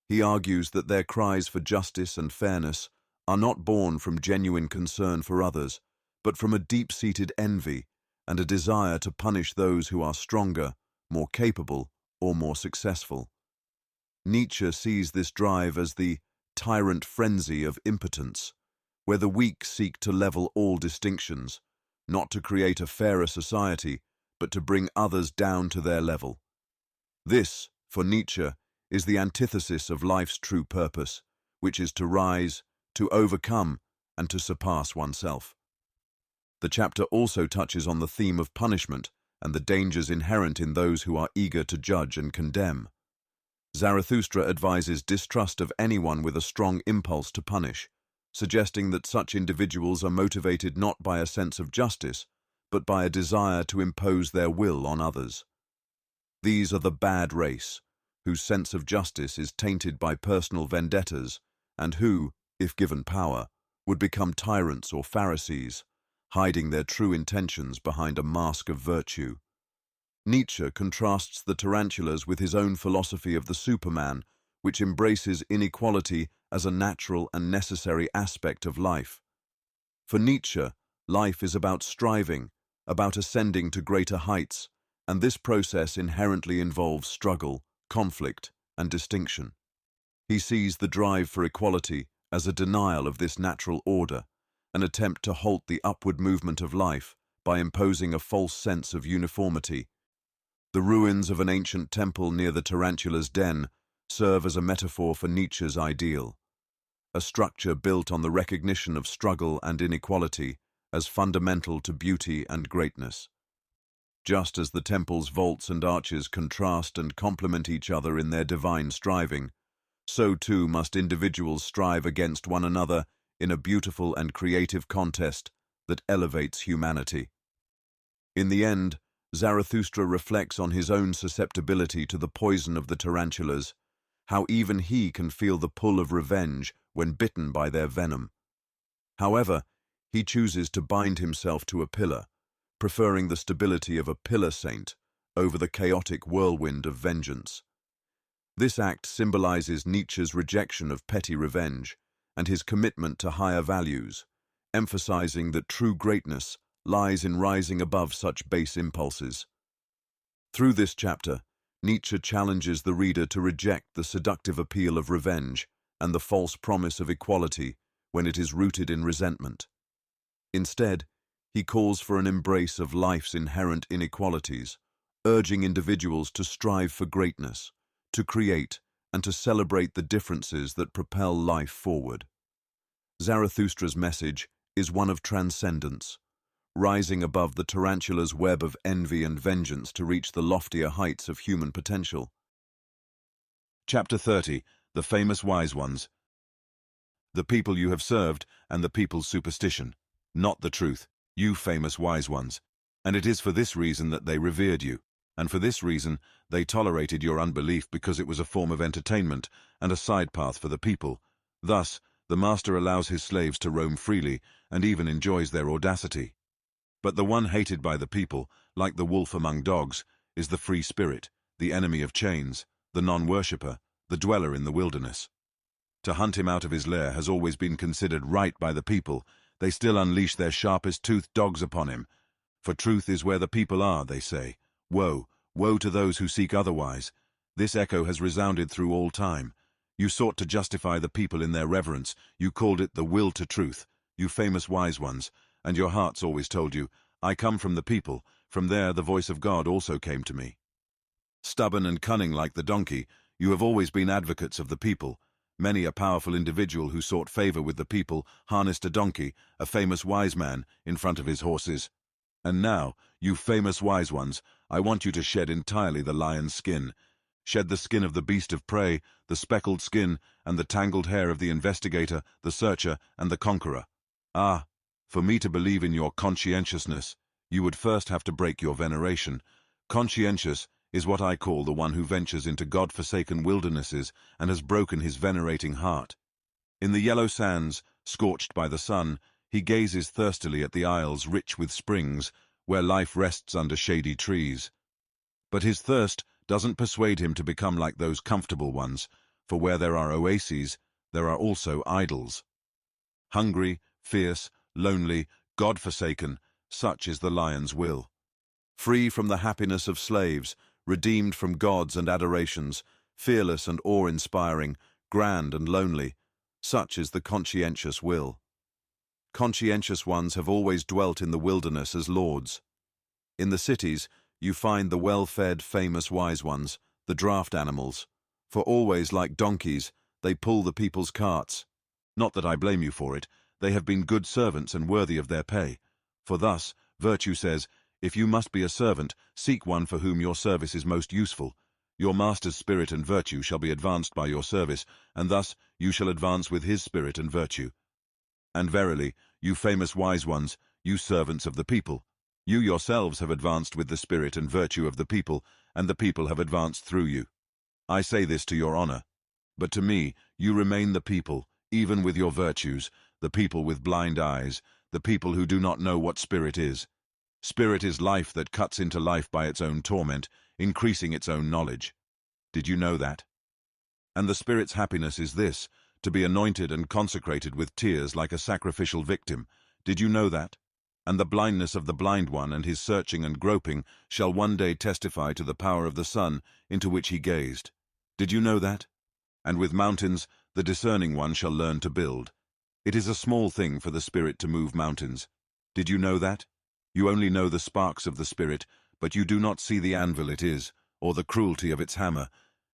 Speaker 1: He argues that their cries for justice and fairness are not born from genuine concern for others, but from a deep-seated envy and a desire to punish those who are stronger, more capable, or more successful. Nietzsche sees this drive as the tyrant frenzy of impotence, where the weak seek to level all distinctions, not to create a fairer society, but to bring others down to their level. This, for Nietzsche, is the antithesis of life's true purpose, which is to rise, to overcome, and to surpass oneself. The chapter also touches on the theme of punishment and the dangers inherent in those who are eager to judge and condemn. Zarathustra advises distrust of anyone with a strong impulse to punish, suggesting that such individuals are motivated not by a sense of justice, but by a desire to impose their will on others. These are the bad race, whose sense of justice is tainted by personal vendettas, and who, if given power, would become tyrants or Pharisees, hiding their true intentions behind a mask of virtue. Nietzsche contrasts the tarantulas with his own philosophy of the Superman, which embraces inequality as a natural and necessary aspect of life. For Nietzsche, life is about striving, about ascending to greater heights, and this process inherently involves struggle, conflict, and distinction. He sees the drive for equality as a denial of this natural order, an attempt to halt the upward movement of life by imposing a false sense of uniformity. The ruins of an ancient temple near the tarantula's den serve as a metaphor for Nietzsche's ideal, a structure built on the recognition of struggle and inequality as fundamental to beauty and greatness. Just as the temple's vaults and arches contrast and complement each other in their divine striving, so too must individuals strive against one another in a beautiful and creative contest that elevates humanity. In the end, Zarathustra reflects on his own susceptibility to the poison of the tarantulas, how even he can feel the pull of revenge when bitten by their venom. However, he chooses to bind himself to a pillar, preferring the stability of a pillar saint over the chaotic whirlwind of vengeance. This act symbolizes Nietzsche's rejection of petty revenge and his commitment to higher values, emphasizing that true greatness lies in rising above such base impulses. Through this chapter, Nietzsche challenges the reader to reject the seductive appeal of revenge and the false promise of equality when it is rooted in resentment. Instead, he calls for an embrace of life's inherent inequalities, urging individuals to strive for greatness, to create, and to celebrate the differences that propel life forward. Zarathustra's message is one of transcendence, rising above the tarantula's web of envy and vengeance to reach the loftier heights of human potential. Chapter 30. The Famous Wise Ones. The people you have served and the people's superstition, not the truth, you famous wise ones. And it is for this reason that they revered you, and for this reason they tolerated your unbelief, because it was a form of entertainment and a side path for the people. Thus, the master allows his slaves to roam freely and even enjoys their audacity. But the one hated by the people, like the wolf among dogs, is the free spirit, the enemy of chains, the non-worshipper, the dweller in the wilderness. To hunt him out of his lair has always been considered right by the people. They still unleash their sharpest-toothed dogs upon him. For truth is where the people are, they say. Woe, woe to those who seek otherwise. This echo has resounded through all time. You sought to justify the people in their reverence. You called it the will to truth, you famous wise ones, and your hearts always told you, I come from the people. From there the voice of God also came to me. Stubborn and cunning like the donkey, you have always been advocates of the people. Many a powerful individual who sought favor with the people harnessed a donkey, a famous wise man, in front of his horses. And now, you famous wise ones, I want you to shed entirely the lion's skin. Shed the skin of the beast of prey, the speckled skin, and the tangled hair of the investigator, the searcher, and the conqueror. Ah, for me to believe in your conscientiousness, you would first have to break your veneration. Conscientious is what I call the one who ventures into God-forsaken wildernesses and has broken his venerating heart. In the yellow sands, scorched by the sun, he gazes thirstily at the isles rich with springs, where life rests under shady trees. But his thirst doesn't persuade him to become like those comfortable ones, for where there are oases, there are also idols. Hungry, fierce, lonely, God-forsaken, such is the lion's will. Free from the happiness of slaves, redeemed from gods and adorations, fearless and awe-inspiring, grand and lonely, such is the conscientious will. Conscientious ones have always dwelt in the wilderness as lords. In the cities, you find the well-fed, famous wise ones, the draft animals, for always, like donkeys, they pull the people's carts. Not that I blame you for it, they have been good servants and worthy of their pay. For thus, virtue says, if you must be a servant, seek one for whom your service is most useful. Your master's spirit and virtue shall be advanced by your service, and thus you shall advance with his spirit and virtue. And verily, you famous wise ones, you servants of the people, you yourselves have advanced with the spirit and virtue of the people, and the people have advanced through you. I say this to your honor. But to me, you remain the people, even with your virtues, the people with blind eyes, the people who do not know what spirit is. Spirit is life that cuts into life by its own torment, increasing its own knowledge. Did you know that? And the spirit's happiness is this, to be anointed and consecrated with tears like a sacrificial victim. Did you know that? And the blindness of the blind one and his searching and groping shall one day testify to the power of the sun into which he gazed. Did you know that? And with mountains the discerning one shall learn to build. It is a small thing for the spirit to move mountains. Did you know that? You only know the sparks of the spirit, but you do not see the anvil it is, or the cruelty of its hammer.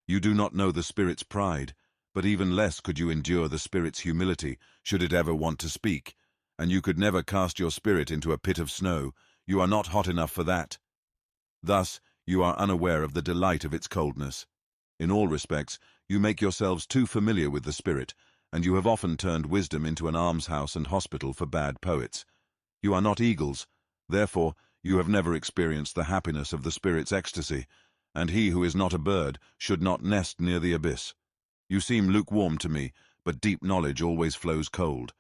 Speaker 1: You do not know the spirit's pride, but even less could you endure the spirit's humility, should it ever want to speak. And you could never cast your spirit into a pit of snow. You are not hot enough for that. Thus, you are unaware of the delight of its coldness. In all respects, you make yourselves too familiar with the spirit, and you have often turned wisdom into an almshouse and hospital for bad poets. You are not eagles, therefore you have never experienced the happiness of the spirit's ecstasy, and he who is not a bird should not nest near the abyss. You seem lukewarm to me, but deep knowledge always flows cold.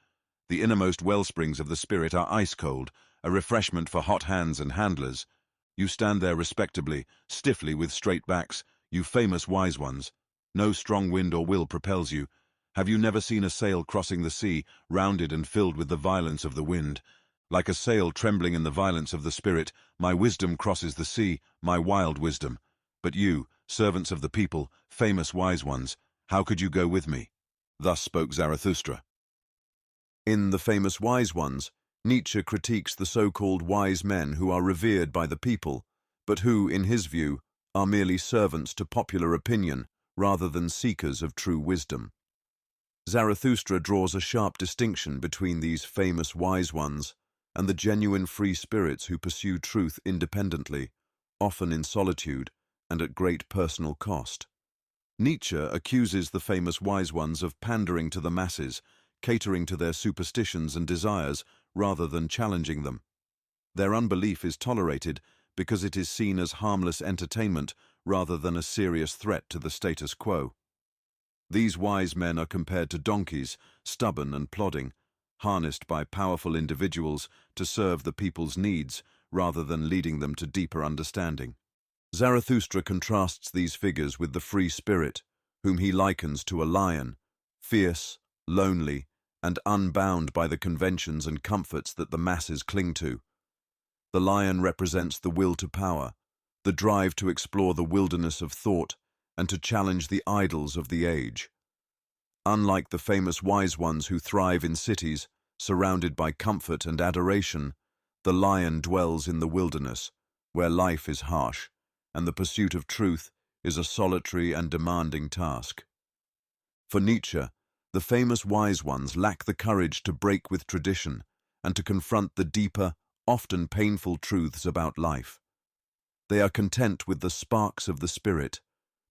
Speaker 1: The innermost wellsprings of the spirit are ice-cold, a refreshment for hot hands and handlers. You stand there respectably, stiffly with straight backs, you famous wise ones. No strong wind or will propels you. Have you never seen a sail crossing the sea, rounded and filled with the violence of the wind? Like a sail trembling in the violence of the spirit, my wisdom crosses the sea, my wild wisdom. But you, servants of the people, famous wise ones, how could you go with me? Thus spoke Zarathustra. In The Famous Wise Ones, Nietzsche critiques the so-called wise men who are revered by the people, but who, in his view, are merely servants to popular opinion rather than seekers of true wisdom. Zarathustra draws a sharp distinction between these famous wise ones and the genuine free spirits who pursue truth independently, often in solitude and at great personal cost. Nietzsche accuses the famous wise ones of pandering to the masses, catering to their superstitions and desires rather than challenging them. Their unbelief is tolerated because it is seen as harmless entertainment rather than a serious threat to the status quo. These wise men are compared to donkeys, stubborn and plodding, harnessed by powerful individuals to serve the people's needs rather than leading them to deeper understanding. Zarathustra contrasts these figures with the free spirit, whom he likens to a lion, fierce, lonely, and unbound by the conventions and comforts that the masses cling to. The lion represents the will to power, the drive to explore the wilderness of thought and to challenge the idols of the age. Unlike the famous wise ones who thrive in cities, surrounded by comfort and adoration, the lion dwells in the wilderness, where life is harsh, and the pursuit of truth is a solitary and demanding task. For Nietzsche, the famous wise ones lack the courage to break with tradition and to confront the deeper, often painful truths about life. They are content with the sparks of the spirit,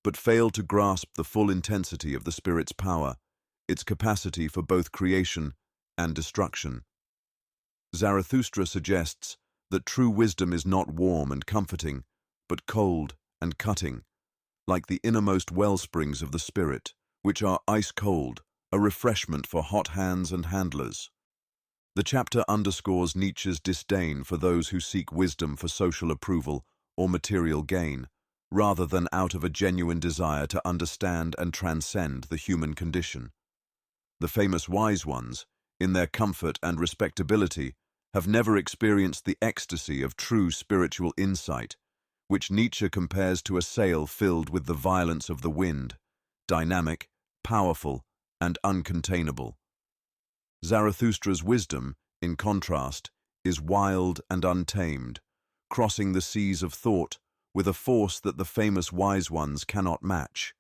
Speaker 1: but fail to grasp the full intensity of the spirit's power, its capacity for both creation and destruction. Zarathustra suggests that true wisdom is not warm and comforting, but cold and cutting, like the innermost wellsprings of the spirit, which are ice-cold, a refreshment for hot hands and handlers. The chapter underscores Nietzsche's disdain for those who seek wisdom for social approval or material gain, rather than out of a genuine desire to understand and transcend the human condition. The famous wise ones, in their comfort and respectability, have never experienced the ecstasy of true spiritual insight, which Nietzsche compares to a sail filled with the violence of the wind, dynamic, powerful, and uncontainable. Zarathustra's wisdom, in contrast, is wild and untamed, crossing the seas of thought with a force that the famous wise ones cannot match.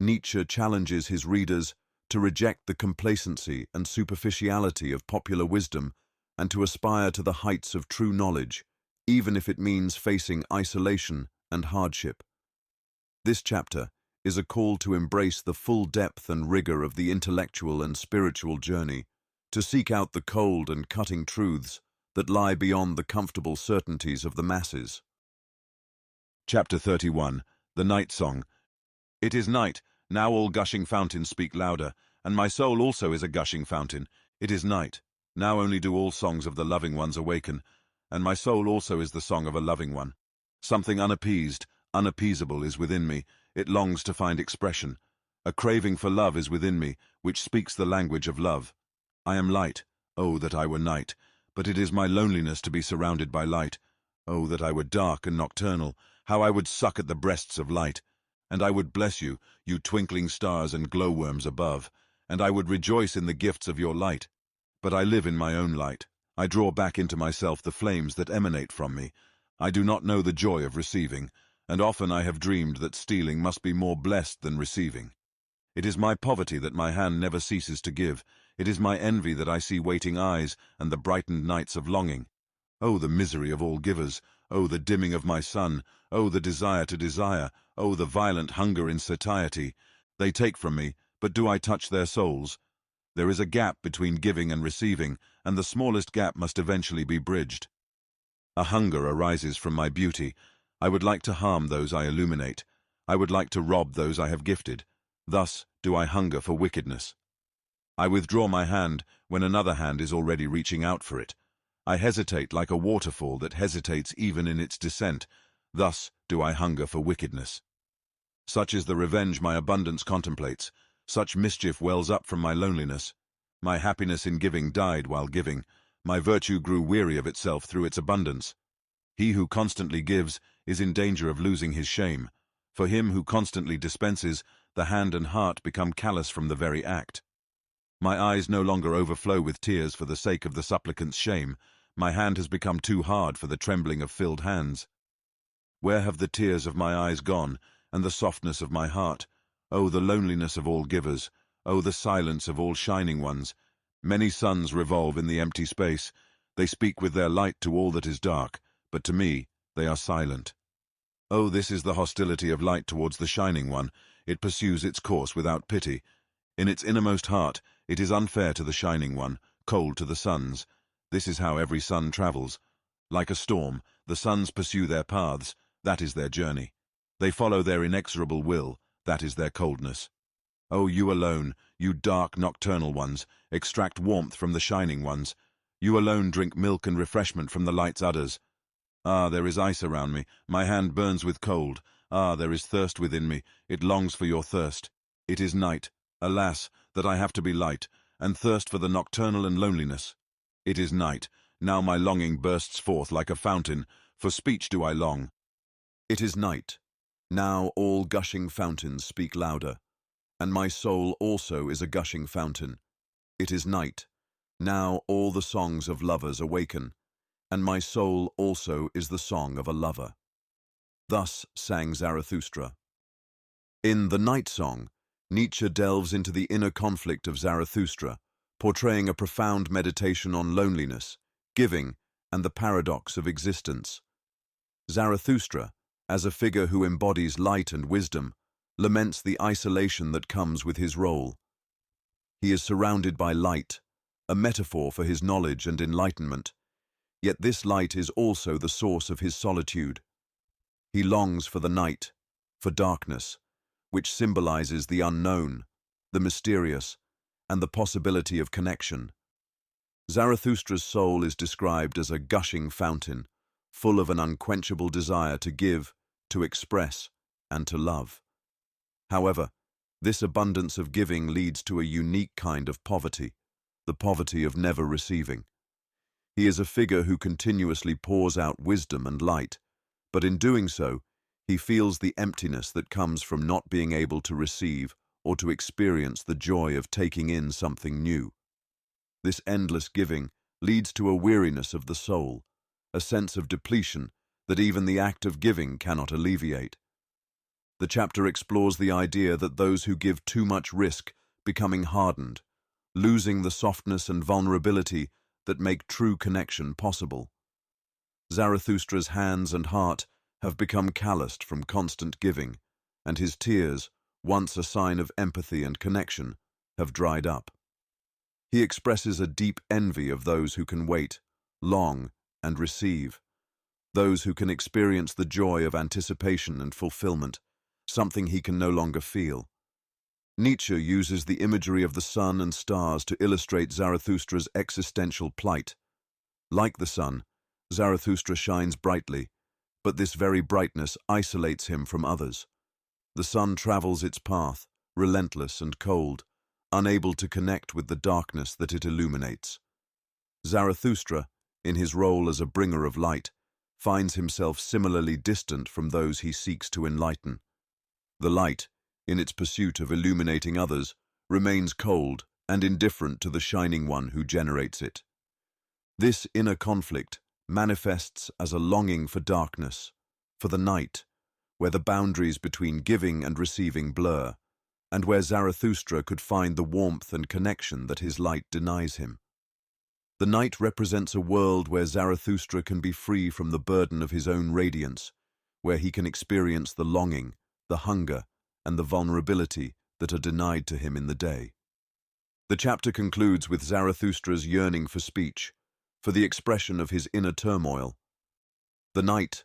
Speaker 1: Nietzsche challenges his readers to reject the complacency and superficiality of popular wisdom and to aspire to the heights of true knowledge, even if it means facing isolation and hardship. This chapter is a call to embrace the full depth and rigor of the intellectual and spiritual journey, to seek out the cold and cutting truths that lie beyond the comfortable certainties of the masses. Chapter 31. The Night Song. It is night, now all gushing fountains speak louder, and my soul also is a gushing fountain. It is night, now only do all songs of the loving ones awaken, and my soul also is the song of a loving one. Something unappeased, unappeasable is within me, it longs to find expression. A craving for love is within me, which speaks the language of love. I am light, oh that I were night, but it is my loneliness to be surrounded by light. Oh that I were dark and nocturnal, how I would suck at the breasts of light. And I would bless you, you twinkling stars and glowworms above, and I would rejoice in the gifts of your light. But I live in my own light. I draw back into myself the flames that emanate from me. I do not know the joy of receiving, and often I have dreamed that stealing must be more blessed than receiving. It is my poverty that my hand never ceases to give. It is my envy that I see waiting eyes and the brightened nights of longing. Oh, the misery of all givers! Oh, the dimming of my sun! Oh, the desire to desire! Oh, the violent hunger in satiety! They take from me, but do I touch their souls? There is a gap between giving and receiving, and the smallest gap must eventually be bridged. A hunger arises from my beauty. I would like to harm those I illuminate. I would like to rob those I have gifted. Thus do I hunger for wickedness. I withdraw my hand when another hand is already reaching out for it. I hesitate like a waterfall that hesitates even in its descent. Thus do I hunger for wickedness. Such is the revenge my abundance contemplates. Such mischief wells up from my loneliness. My happiness in giving died while giving. My virtue grew weary of itself through its abundance. He who constantly gives is in danger of losing his shame. For him who constantly dispenses, the hand and heart become callous from the very act. My eyes no longer overflow with tears for the sake of the supplicant's shame. My hand has become too hard for the trembling of filled hands. Where have the tears of my eyes gone, and the softness of my heart? Oh, the loneliness of all givers! Oh, the silence of all shining ones! Many suns revolve in the empty space. They speak with their light to all that is dark, but to me they are silent. Oh, this is the hostility of light towards the shining one. It pursues its course without pity. In its innermost heart, it is unfair to the shining one, cold to the suns. This is how every sun travels. Like a storm, the suns pursue their paths. That is their journey. They follow their inexorable will. That is their coldness. Oh, you alone, you dark nocturnal ones, extract warmth from the shining ones. You alone drink milk and refreshment from the light's udders. Ah, there is ice around me. My hand burns with cold. Ah, there is thirst within me. It longs for your thirst. It is night. Alas, that I have to be light, and thirst for the nocturnal and loneliness. It is night. Now my longing bursts forth like a fountain. For speech do I long. It is night. Now all gushing fountains speak louder, and my soul also is a gushing fountain. It is night. Now all the songs of lovers awaken, and my soul also is the song of a lover. Thus sang Zarathustra. In The Night Song, Nietzsche delves into the inner conflict of Zarathustra, portraying a profound meditation on loneliness, giving, and the paradox of existence. Zarathustra, as a figure who embodies light and wisdom, laments the isolation that comes with his role. He is surrounded by light, a metaphor for his knowledge and enlightenment, yet this light is also the source of his solitude. He longs for the night, for darkness, which symbolizes the unknown, the mysterious, and the possibility of connection. Zarathustra's soul is described as a gushing fountain, full of an unquenchable desire to give, to express, and to love. However, this abundance of giving leads to a unique kind of poverty, the poverty of never receiving. He is a figure who continuously pours out wisdom and light, but in doing so, he feels the emptiness that comes from not being able to receive or to experience the joy of taking in something new. This endless giving leads to a weariness of the soul, a sense of depletion that even the act of giving cannot alleviate. The chapter explores the idea that those who give too much risk becoming hardened, losing the softness and vulnerability that make true connection possible. Zarathustra's hands and heart have become calloused from constant giving, and his tears, once a sign of empathy and connection, have dried up. He expresses a deep envy of those who can wait, long, and receive, those who can experience the joy of anticipation and fulfillment, something he can no longer feel. Nietzsche uses the imagery of the sun and stars to illustrate Zarathustra's existential plight. Like the sun, Zarathustra shines brightly, but this very brightness isolates him from others. The sun travels its path, relentless and cold, unable to connect with the darkness that it illuminates. Zarathustra, in his role as a bringer of light, finds himself similarly distant from those he seeks to enlighten. The light, in its pursuit of illuminating others, remains cold and indifferent to the shining one who generates it. This inner conflict manifests as a longing for darkness, for the night, where the boundaries between giving and receiving blur, and where Zarathustra could find the warmth and connection that his light denies him. The night represents a world where Zarathustra can be free from the burden of his own radiance, where he can experience the longing, the hunger, and the vulnerability that are denied to him in the day. The chapter concludes with Zarathustra's yearning for speech, for the expression of his inner turmoil. The night,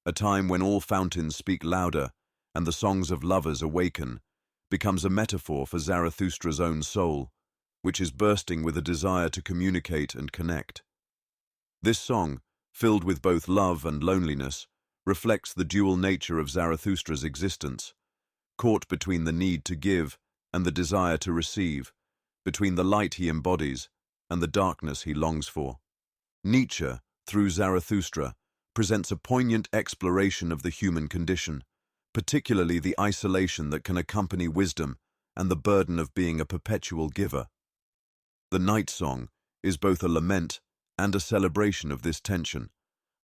Speaker 1: a time when all fountains speak louder and the songs of lovers awaken, becomes a metaphor for Zarathustra's own soul, which is bursting with a desire to communicate and connect. This song, filled with both love and loneliness, reflects the dual nature of Zarathustra's existence, caught between the need to give and the desire to receive, between the light he embodies and the darkness he longs for. Nietzsche, through Zarathustra, presents a poignant exploration of the human condition, particularly the isolation that can accompany wisdom and the burden of being a perpetual giver. The night song is both a lament and a celebration of this tension,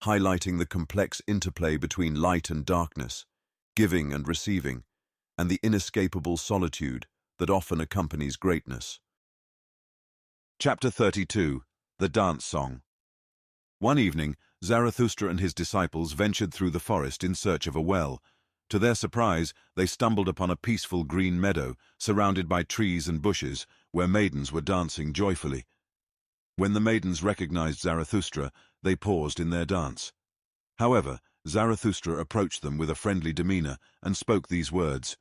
Speaker 1: highlighting the complex interplay between light and darkness, giving and receiving, and the inescapable solitude that often accompanies greatness. Chapter 32. The Dance Song. One evening, Zarathustra and his disciples ventured through the forest in search of a well. To their surprise, they stumbled upon a peaceful green meadow, surrounded by trees and bushes, where maidens were dancing joyfully. When the maidens recognized Zarathustra, they paused in their dance. However, Zarathustra approached them with a friendly demeanor and spoke these words: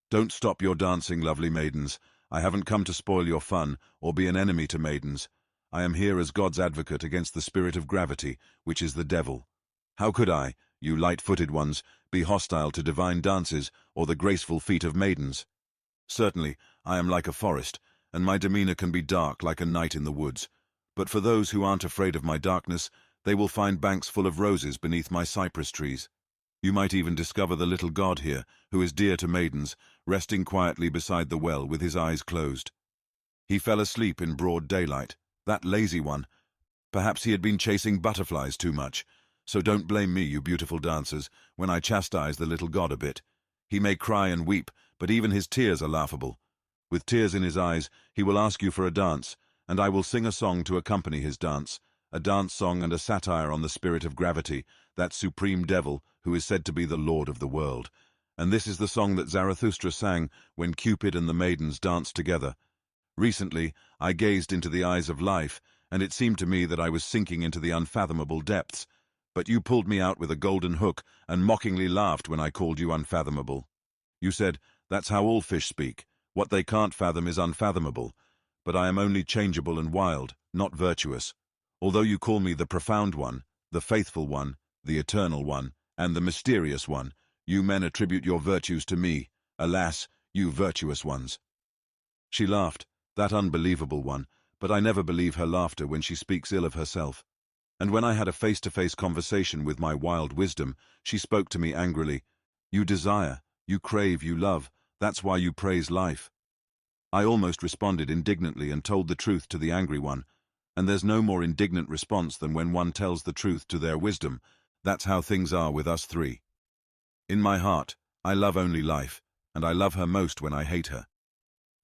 Speaker 1: "Don't stop your dancing, lovely maidens. I haven't come to spoil your fun or be an enemy to maidens. I am here as God's advocate against the spirit of gravity, which is the devil. How could I, you light-footed ones, be hostile to divine dances or the graceful feet of maidens? Certainly, I am like a forest, and my demeanor can be dark like a night in the woods. But for those who aren't afraid of my darkness, they will find banks full of roses beneath my cypress trees. You might even discover the little god here, who is dear to maidens, resting quietly beside the well with his eyes closed. He fell asleep in broad daylight, that lazy one. Perhaps he had been chasing butterflies too much. So don't blame me, you beautiful dancers, when I chastise the little god a bit. He may cry and weep, but even his tears are laughable. With tears in his eyes, he will ask you for a dance, and I will sing a song to accompany his dance, a dance song and a satire on the spirit of gravity, that supreme devil who is said to be the lord of the world. And this is the song that Zarathustra sang when Cupid and the maidens danced together. Recently, I gazed into the eyes of life, and it seemed to me that I was sinking into the unfathomable depths. But you pulled me out with a golden hook and mockingly laughed when I called you unfathomable. You said, that's how all fish speak. What they can't fathom is unfathomable. But I am only changeable and wild, not virtuous. Although you call me the profound one, the faithful one, the eternal one, and the mysterious one, you men attribute your virtues to me. Alas, you virtuous ones." She laughed, that unbelievable one, but I never believe her laughter when she speaks ill of herself. And when I had a face-to-face conversation with my wild wisdom, she spoke to me angrily. "You desire, you crave, you love, that's why you praise life." I almost responded indignantly and told the truth to the angry one, and there's no more indignant response than when one tells the truth to their wisdom. That's how things are with us three. In my heart, I love only life, and I love her most when I hate her.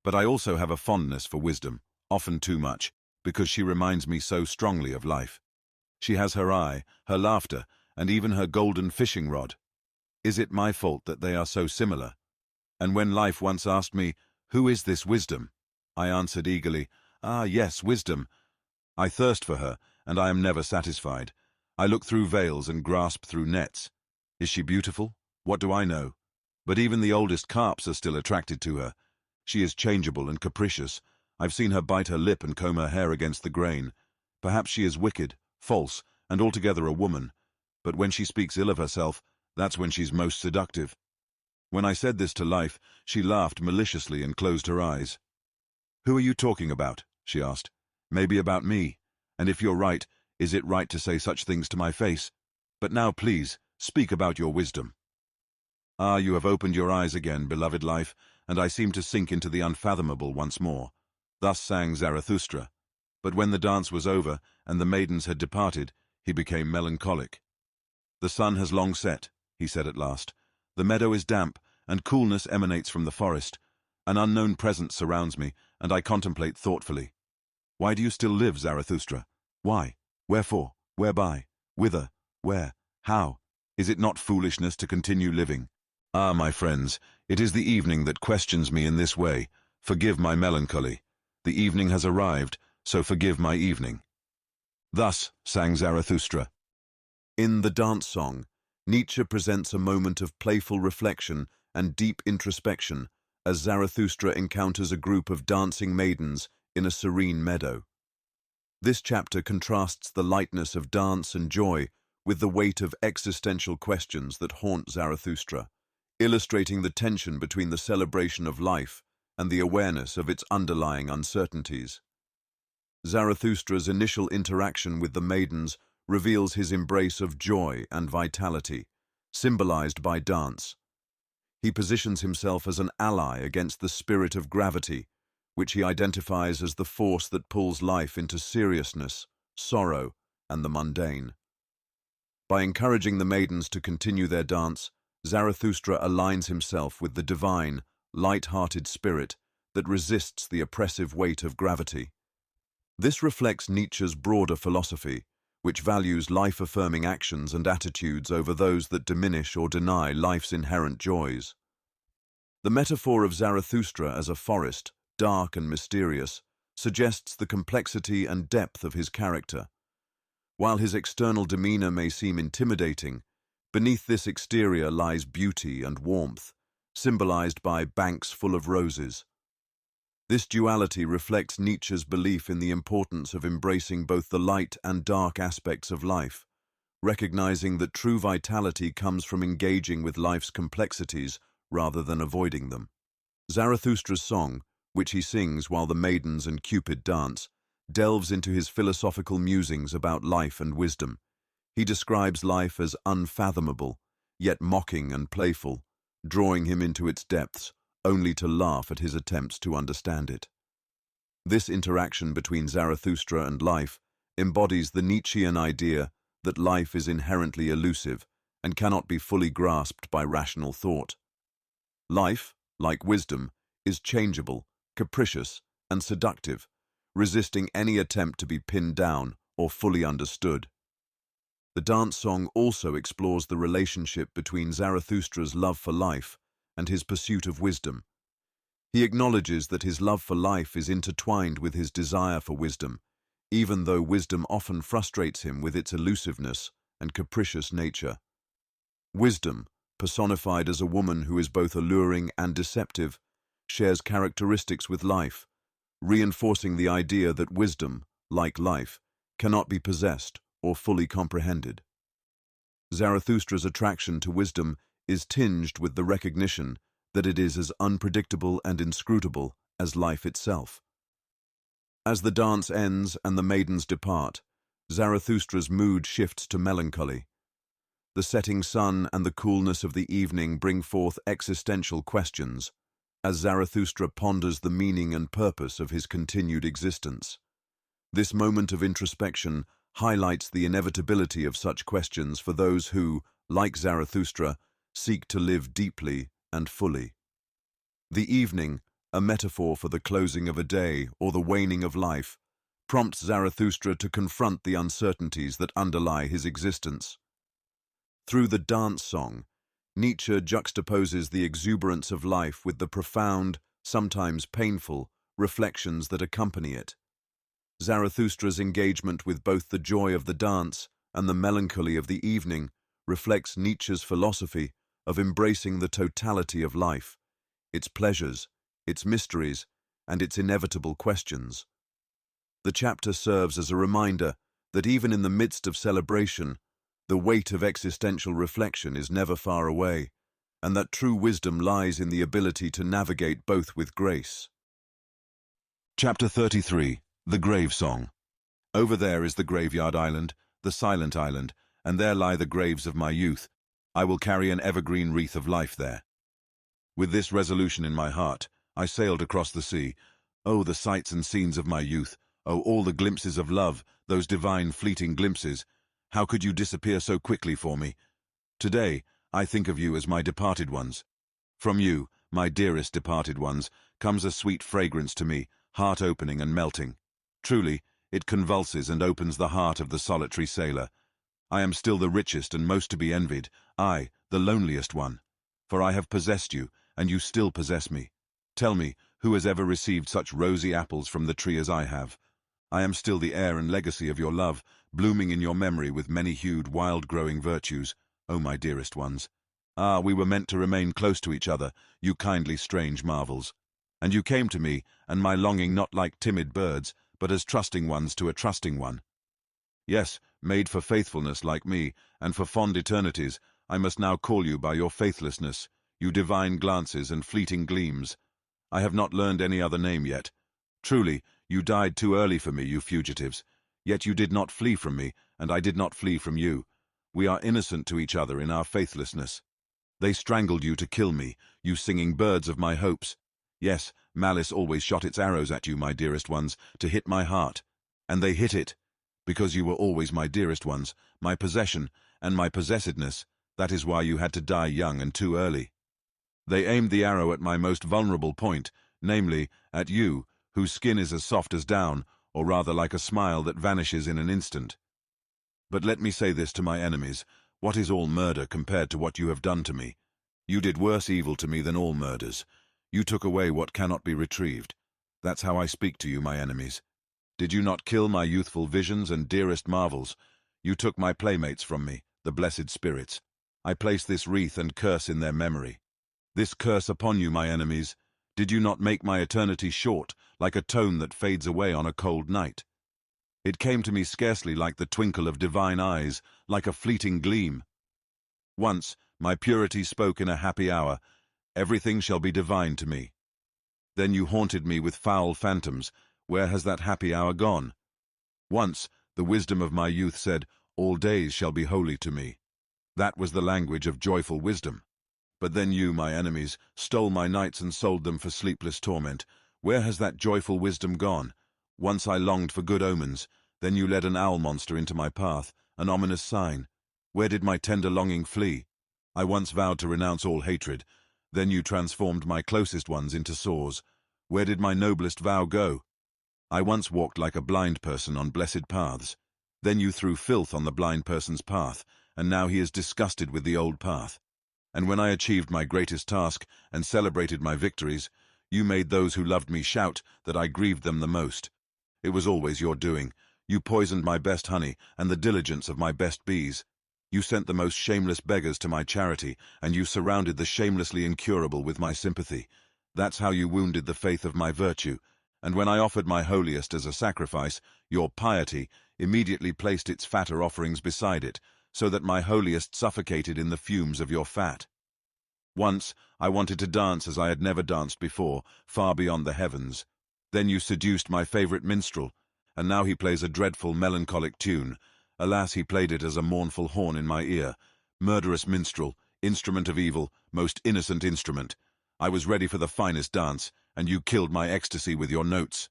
Speaker 1: But I also have a fondness for wisdom, often too much, because she reminds me so strongly of life. She has her eye, her laughter, and even her golden fishing rod. Is it my fault that they are so similar? And when life once asked me, "Who is this wisdom?" I answered eagerly, "Ah, yes, wisdom." I thirst for her, and I am never satisfied. I look through veils and grasp through nets. Is she beautiful? What do I know? But even the oldest carps are still attracted to her. She is changeable and capricious. I've seen her bite her lip and comb her hair against the grain. Perhaps she is wicked, false, and altogether a woman. But when she speaks ill of herself, that's when she's most seductive. When I said this to life, she laughed maliciously and closed her eyes. "Who are you talking about?" she asked. "Maybe about me. And if you're right, is it right to say such things to my face? But now, please, speak about your wisdom." "Ah, you have opened your eyes again, beloved life, and I seem to sink into the unfathomable once more." Thus sang Zarathustra. But when the dance was over and the maidens had departed, he became melancholic. "The sun has long set," he said at last. "The meadow is damp, and coolness emanates from the forest. An unknown presence surrounds me, and I contemplate thoughtfully. Why do you still live, Zarathustra? Why? Wherefore? Whereby? Whither? Where? How? Is it not foolishness to continue living? Ah, my friends, it is the evening that questions me in this way. Forgive my melancholy. The evening has arrived, so forgive my evening. Thus sang Zarathustra. In the dance song, Nietzsche presents a moment of playful reflection and deep introspection as Zarathustra encounters a group of dancing maidens in a serene meadow. This chapter contrasts the lightness of dance and joy with the weight of existential questions that haunt Zarathustra, illustrating the tension between the celebration of life and the awareness of its underlying uncertainties. Zarathustra's initial interaction with the maidens reveals his embrace of joy and vitality, symbolized by dance. He positions himself as an ally against the spirit of gravity, which he identifies as the force that pulls life into seriousness, sorrow, and the mundane. By encouraging the maidens to continue their dance, Zarathustra aligns himself with the divine, light-hearted spirit that resists the oppressive weight of gravity. This reflects Nietzsche's broader philosophy, which values life-affirming actions and attitudes over those that diminish or deny life's inherent joys. The metaphor of Zarathustra as a forest, dark and mysterious, suggests the complexity and depth of his character. While his external demeanor may seem intimidating, beneath this exterior lies beauty and warmth, symbolized by banks full of roses. This duality reflects Nietzsche's belief in the importance of embracing both the light and dark aspects of life, recognizing that true vitality comes from engaging with life's complexities rather than avoiding them. Zarathustra's song, which he sings while the maidens and Cupid dance, delves into his philosophical musings about life and wisdom. He describes life as unfathomable, yet mocking and playful, drawing him into its depths, only to laugh at his attempts to understand it. This interaction between Zarathustra and life embodies the Nietzschean idea that life is inherently elusive and cannot be fully grasped by rational thought. Life, like wisdom, is changeable, capricious, and seductive, resisting any attempt to be pinned down or fully understood. The dance song also explores the relationship between Zarathustra's love for life and his pursuit of wisdom. He acknowledges that his love for life is intertwined with his desire for wisdom, even though wisdom often frustrates him with its elusiveness and capricious nature. Wisdom, personified as a woman who is both alluring and deceptive, shares characteristics with life, reinforcing the idea that wisdom, like life, cannot be possessed or fully comprehended. Zarathustra's attraction to wisdom is tinged with the recognition that it is as unpredictable and inscrutable as life itself. As the dance ends and the maidens depart, Zarathustra's mood shifts to melancholy. The setting sun and the coolness of the evening bring forth existential questions, as Zarathustra ponders the meaning and purpose of his continued existence. This moment of introspection highlights the inevitability of such questions for those who, like Zarathustra, seek to live deeply and fully. The evening, a metaphor for the closing of a day or the waning of life, prompts Zarathustra to confront the uncertainties that underlie his existence. Through the dance song, Nietzsche juxtaposes the exuberance of life with the profound, sometimes painful, reflections that accompany it. Zarathustra's engagement with both the joy of the dance and the melancholy of the evening reflects Nietzsche's philosophy of embracing the totality of life, its pleasures, its mysteries, and its inevitable questions. The chapter serves as a reminder that even in the midst of celebration, the weight of existential reflection is never far away, and that true wisdom lies in the ability to navigate both with grace. Chapter 33. The Grave Song. Over there is the graveyard island, the silent island, and there lie the graves of my youth. I will carry an evergreen wreath of life there. With this resolution in my heart, I sailed across the sea. Oh, the sights and scenes of my youth! Oh, all the glimpses of love, those divine fleeting glimpses! How could you disappear so quickly for me? Today, I think of you as my departed ones. From you, my dearest departed ones, comes a sweet fragrance to me, heart-opening and melting. Truly, It convulses and opens the heart of the solitary sailor. I am still the richest and most to be envied, I, the loneliest one. For I have possessed you, and you still possess me. Tell me, who has ever received such rosy apples from the tree as I have? I am still the heir and legacy of your love, blooming in your memory with many-hued, wild-growing virtues, O my dearest ones. Ah, we were meant to remain close to each other, you kindly strange marvels. And you came to me, and my longing not like timid birds, but as trusting ones to a trusting one. Yes, made for faithfulness like me, and for fond eternities, I must now call you by your faithlessness, you divine glances and fleeting gleams. I have not learned any other name yet. Truly, you died too early for me, you fugitives. Yet you did not flee from me, and I did not flee from you. We are innocent to each other in our faithlessness. They strangled you to kill me, you singing birds of my hopes. Yes, malice always shot its arrows at you, my dearest ones, to hit my heart. And they hit it. Because you were always my dearest ones, my possession, and my possessedness, that is why you had to die young and too early. They aimed the arrow at my most vulnerable point, namely, at you, whose skin is as soft as down, or rather like a smile that vanishes in an instant. But let me say this to my enemies, what is all murder compared to what you have done to me? You did worse evil to me than all murders. You took away what cannot be retrieved. That's how I speak to you, my enemies. Did you not kill my youthful visions and dearest marvels? You took my playmates from me, the blessed spirits. I place this wreath and curse in their memory. This curse upon you, my enemies. Did you not make my eternity short, like a tone that fades away on a cold night? It came to me scarcely like the twinkle of divine eyes, like a fleeting gleam. Once, my purity spoke in a happy hour, everything shall be divine to me. Then you haunted me with foul phantoms. Where has that happy hour gone? Once, the wisdom of my youth said, all days shall be holy to me. That was the language of joyful wisdom. But then you, my enemies, stole my nights and sold them for sleepless torment. Where has that joyful wisdom gone? Once I longed for good omens, then you led an owl monster into my path, an ominous sign. Where did my tender longing flee? I once vowed to renounce all hatred, then you transformed my closest ones into sores. Where did my noblest vow go? I once walked like a blind person on blessed paths. Then you threw filth on the blind person's path, and now he is disgusted with the old path. And when I achieved my greatest task and celebrated my victories, you made those who loved me shout that I grieved them the most. It was always your doing. You poisoned my best honey and the diligence of my best bees. You sent the most shameless beggars to my charity, and you surrounded the shamelessly incurable with my sympathy. That's how you wounded the faith of my virtue. And when I offered my holiest as a sacrifice, your piety immediately placed its fatter offerings beside it, so that my holiest suffocated in the fumes of your fat. Once, I wanted to dance as I had never danced before, far beyond the heavens. Then you seduced my favorite minstrel, and now he plays a dreadful, melancholic tune. Alas, he played it as a mournful horn in my ear. Murderous minstrel, instrument of evil, most innocent instrument. I was ready for the finest dance, and you killed my ecstasy with your notes.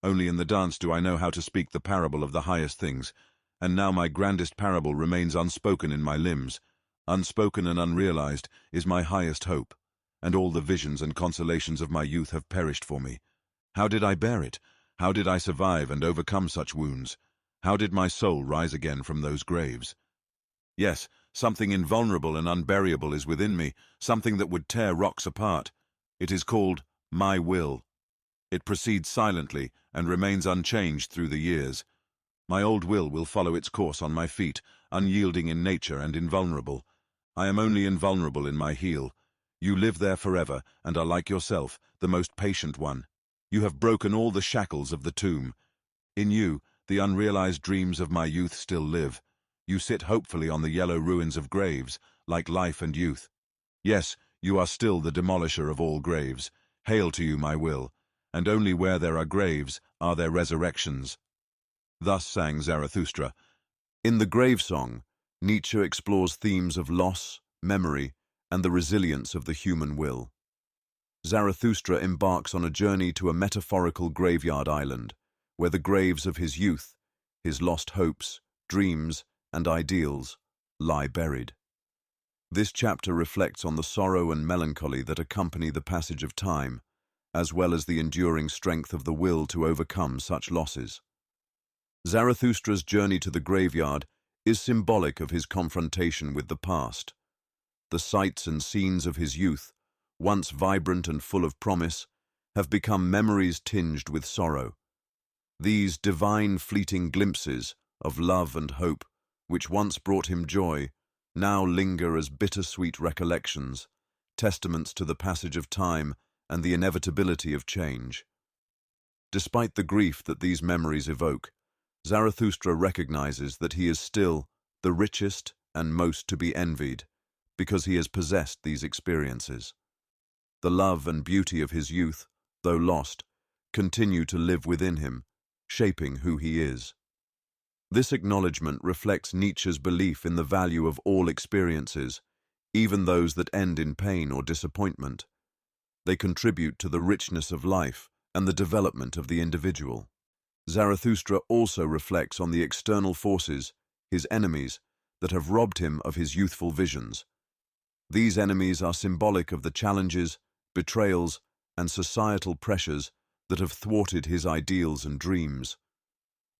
Speaker 1: Only in the dance do I know how to speak the parable of the highest things, and now my grandest parable remains unspoken in my limbs. Unspoken and unrealized is my highest hope, and all the visions and consolations of my youth have perished for me. How did I bear it? How did I survive and overcome such wounds? How did my soul rise again from those graves? Yes, something invulnerable and unburyable is within me, something that would tear rocks apart. It is called my will. It proceeds silently and remains unchanged through the years. My old will follow its course on my feet, unyielding in nature and invulnerable. I am only invulnerable in my heel. You live there forever, and are like yourself, the most patient one. You have broken all the shackles of the tomb. In you, the unrealized dreams of my youth still live. You sit hopefully on the yellow ruins of graves, like life and youth. Yes, you are still the demolisher of all graves. Hail to you, my will, and only where there are graves are there resurrections. Thus sang Zarathustra. In the Grave Song, Nietzsche explores themes of loss, memory, and the resilience of the human will. Zarathustra embarks on a journey to a metaphorical graveyard island, where the graves of his youth, his lost hopes, dreams, and ideals lie buried. This chapter reflects on the sorrow and melancholy that accompany the passage of time, as well as the enduring strength of the will to overcome such losses. Zarathustra's journey to the graveyard is symbolic of his confrontation with the past. The sights and scenes of his youth, once vibrant and full of promise, have become memories tinged with sorrow. These divine fleeting glimpses of love and hope, which once brought him joy, now linger as bittersweet recollections, testaments to the passage of time and the inevitability of change. Despite the grief that these memories evoke, Zarathustra recognizes that he is still the richest and most to be envied, because he has possessed these experiences. The love and beauty of his youth, though lost, continue to live within him, shaping who he is. This acknowledgement reflects Nietzsche's belief in the value of all experiences, even those that end in pain or disappointment. They contribute to the richness of life and the development of the individual. Zarathustra also reflects on the external forces, his enemies, that have robbed him of his youthful visions. These enemies are symbolic of the challenges, betrayals, and societal pressures that have thwarted his ideals and dreams.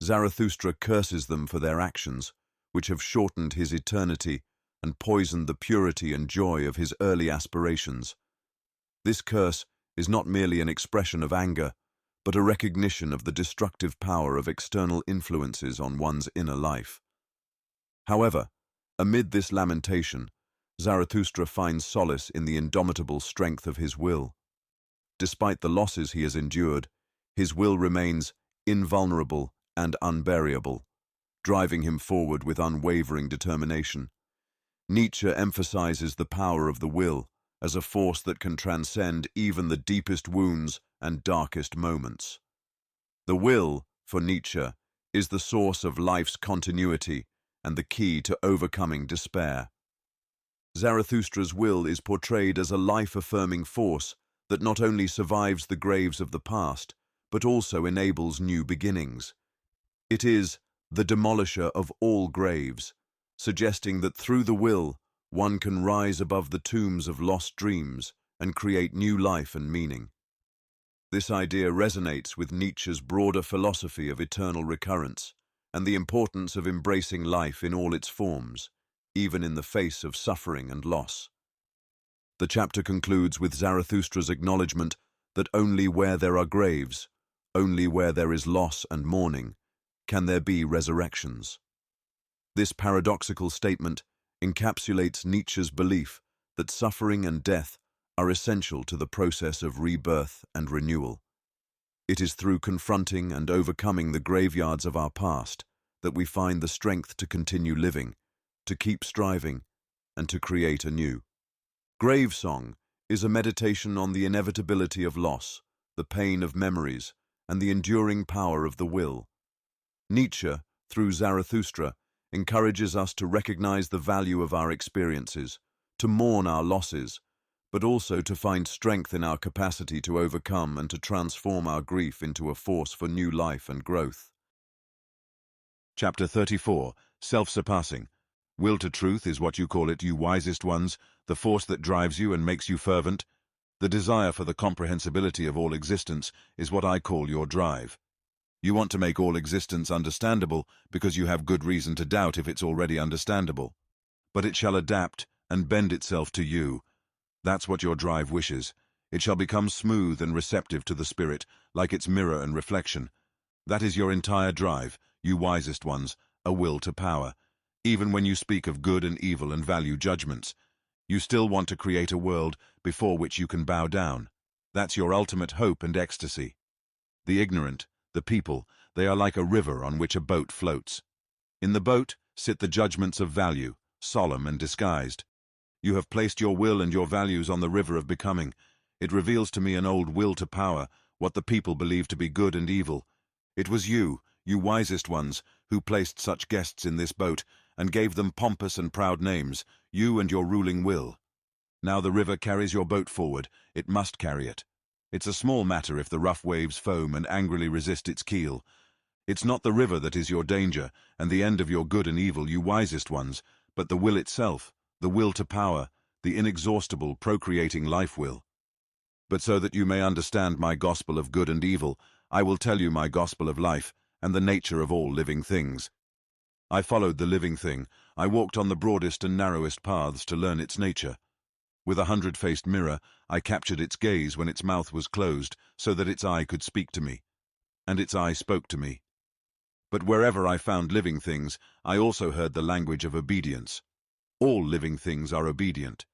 Speaker 1: Zarathustra curses them for their actions, which have shortened his eternity and poisoned the purity and joy of his early aspirations. This curse is not merely an expression of anger, but a recognition of the destructive power of external influences on one's inner life. However, amid this lamentation, Zarathustra finds solace in the indomitable strength of his will. Despite the losses he has endured, his will remains invulnerable and unburiable, driving him forward with unwavering determination. Nietzsche emphasizes the power of the will as a force that can transcend even the deepest wounds and darkest moments. The will, for Nietzsche, is the source of life's continuity and the key to overcoming despair. Zarathustra's will is portrayed as a life-affirming force that not only survives the graves of the past, but also enables new beginnings. It is the demolisher of all graves, suggesting that through the will, one can rise above the tombs of lost dreams and create new life and meaning. This idea resonates with Nietzsche's broader philosophy of eternal recurrence and the importance of embracing life in all its forms, even in the face of suffering and loss. The chapter concludes with Zarathustra's acknowledgement that only where there are graves, only where there is loss and mourning, can there be resurrections. This paradoxical statement encapsulates Nietzsche's belief that suffering and death are essential to the process of rebirth and renewal. It is through confronting and overcoming the graveyards of our past that we find the strength to continue living, to keep striving, and to create anew. Grave Song is a meditation on the inevitability of loss, the pain of memories, and the enduring power of the will. Nietzsche, through Zarathustra, encourages us to recognize the value of our experiences, to mourn our losses, but also to find strength in our capacity to overcome and to transform our grief into a force for new life and growth. Chapter 34, Self-Surpassing. Will to truth is what you call it, you wisest ones, the force that drives you and makes you fervent. The desire for the comprehensibility of all existence is what I call your drive. You want to make all existence understandable because you have good reason to doubt if it's already understandable. But it shall adapt and bend itself to you. That's what your drive wishes. It shall become smooth and receptive to the spirit, like its mirror and reflection. That is your entire drive, you wisest ones, a will to power. Even when you speak of good and evil and value judgments, you still want to create a world before which you can bow down. That's your ultimate hope and ecstasy. The ignorant, the people, they are like a river on which a boat floats. In the boat sit the judgments of value, solemn and disguised. You have placed your will and your values on the river of becoming. It reveals to me an old will to power, what the people believe to be good and evil. It was you, you wisest ones, who placed such guests in this boat and gave them pompous and proud names, you and your ruling will. Now the river carries your boat forward, it must carry it. It's a small matter if the rough waves foam and angrily resist its keel. It's not the river that is your danger and the end of your good and evil, you wisest ones, but the will itself, the will to power, the inexhaustible, procreating life will. But so that you may understand my gospel of good and evil, I will tell you my gospel of life, and the nature of all living things. I followed the living thing. I walked on the broadest and narrowest paths to learn its nature. With a hundred-faced mirror, I captured its gaze when its mouth was closed so that its eye could speak to me. And its eye spoke to me. But wherever I found living things, I also heard the language of obedience. All living things are obedient.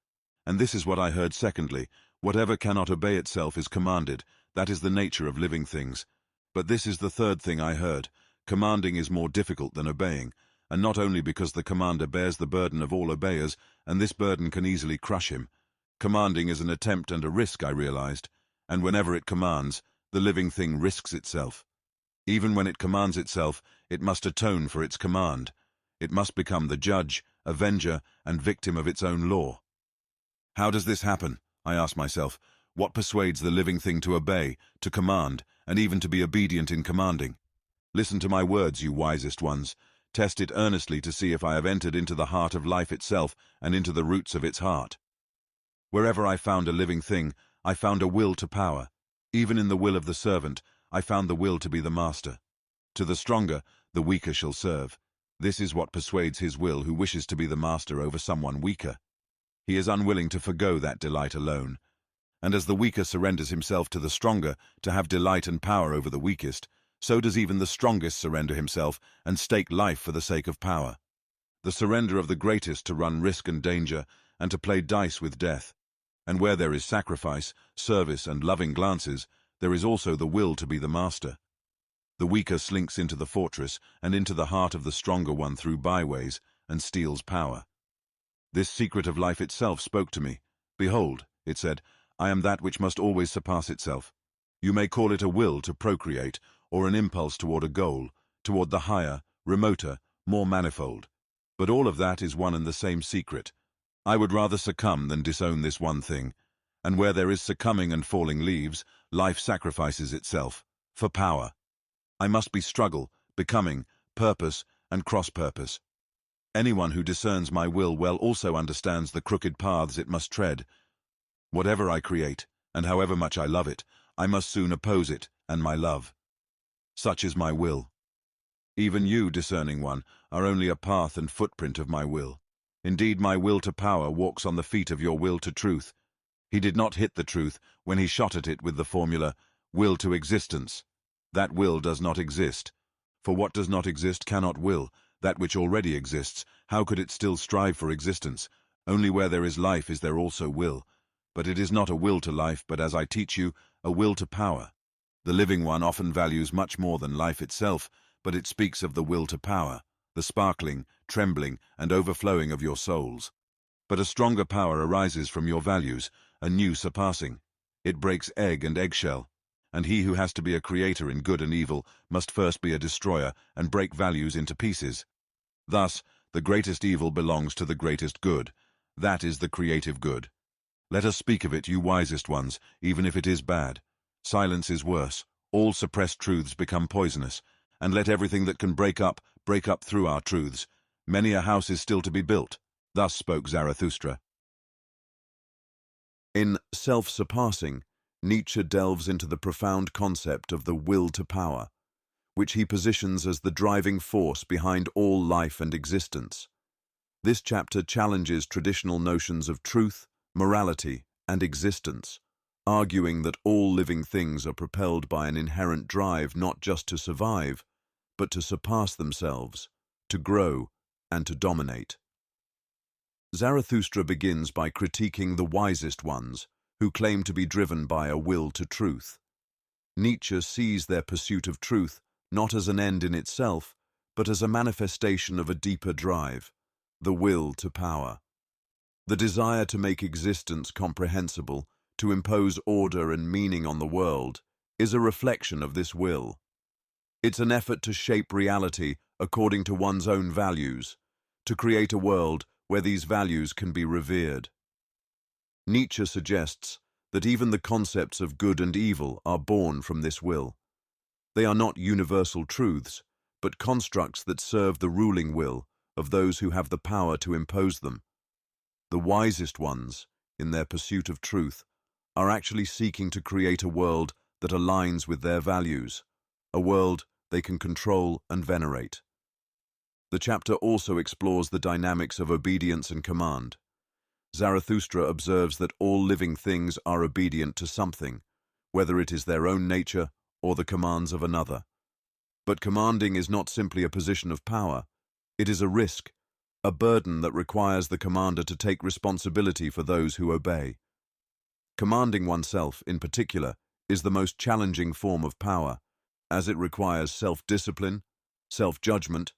Speaker 1: And this is what I heard secondly: whatever cannot obey itself is commanded. That is the nature of living things. But this is the third thing I heard: commanding is more difficult than obeying, and not only because the commander bears the burden of all obeyers, and this burden can easily crush him. Commanding is an attempt and a risk, I realized, and whenever it commands, the living thing risks itself. Even when it commands itself, it must atone for its command. It must become the judge, avenger, and victim of its own law. How does this happen? I asked myself. What persuades the living thing to obey, to command, and even to be obedient in commanding? Listen to my words, you wisest ones. Test it earnestly to see if I have entered into the heart of life itself and into the roots of its heart. Wherever I found a living thing, I found a will to power. Even in the will of the servant, I found the will to be the master. To the stronger, the weaker shall serve. This is what persuades his will who wishes to be the master over someone weaker. He is unwilling to forgo that delight alone. And as the weaker surrenders himself to the stronger to have delight and power over the weakest, so does even the strongest surrender himself and stake life for the sake of power. The surrender of the greatest to run risk and danger and to play dice with death. And where there is sacrifice, service, and loving glances, there is also the will to be the master. The weaker slinks into the fortress and into the heart of the stronger one through byways and steals power. This secret of life itself spoke to me. Behold, it said, I am that which must always surpass itself. You may call it a will to procreate, or an impulse toward a goal, toward the higher, remoter, more manifold. But all of that is one and the same secret. I would rather succumb than disown this one thing. And where there is succumbing and falling leaves, life sacrifices itself, for power. I must be struggle, becoming, purpose, and cross-purpose. Anyone who discerns my will well also understands the crooked paths it must tread. Whatever I create, and however much I love it, I must soon oppose it and my love. Such is my will. Even you, discerning one, are only a path and footprint of my will. Indeed, my will to power walks on the feet of your will to truth. He did not hit the truth when he shot at it with the formula, will to existence. That will does not exist. For what does not exist cannot will. That which already exists, how could it still strive for existence? Only where there is life is there also will. But it is not a will to life, but as I teach you, a will to power. The living one often values much more than life itself, but it speaks of the will to power, the sparkling, trembling, and overflowing of your souls. But a stronger power arises from your values, a new surpassing. It breaks egg and eggshell. And he who has to be a creator in good and evil must first be a destroyer and break values into pieces. Thus, the greatest evil belongs to the greatest good. That is the creative good. Let us speak of it, you wisest ones, even if it is bad. Silence is worse. All suppressed truths become poisonous. And let everything that can break up through our truths. Many a house is still to be built. Thus spoke Zarathustra. In Self-Surpassing, Nietzsche delves into the profound concept of the will to power, which he positions as the driving force behind all life and existence. This chapter challenges traditional notions of truth, morality, and existence, arguing that all living things are propelled by an inherent drive not just to survive, but to surpass themselves, to grow, and to dominate. Zarathustra begins by critiquing the wisest ones, who claim to be driven by a will to truth. Nietzsche sees their pursuit of truth not as an end in itself, but as a manifestation of a deeper drive, the will to power. The desire to make existence comprehensible, to impose order and meaning on the world, is a reflection of this will. It's an effort to shape reality according to one's own values, to create a world where these values can be revered. Nietzsche suggests that even the concepts of good and evil are born from this will. They are not universal truths, but constructs that serve the ruling will of those who have the power to impose them. The wisest ones, in their pursuit of truth, are actually seeking to create a world that aligns with their values, a world they can control and venerate. The chapter also explores the dynamics of obedience and command. Zarathustra observes that all living things are obedient to something, whether it is their own nature or the commands of another. But commanding is not simply a position of power. It is a risk, a burden that requires the commander to take responsibility for those who obey. Commanding oneself, in particular, is the most challenging form of power, as it requires self-discipline, self-judgment,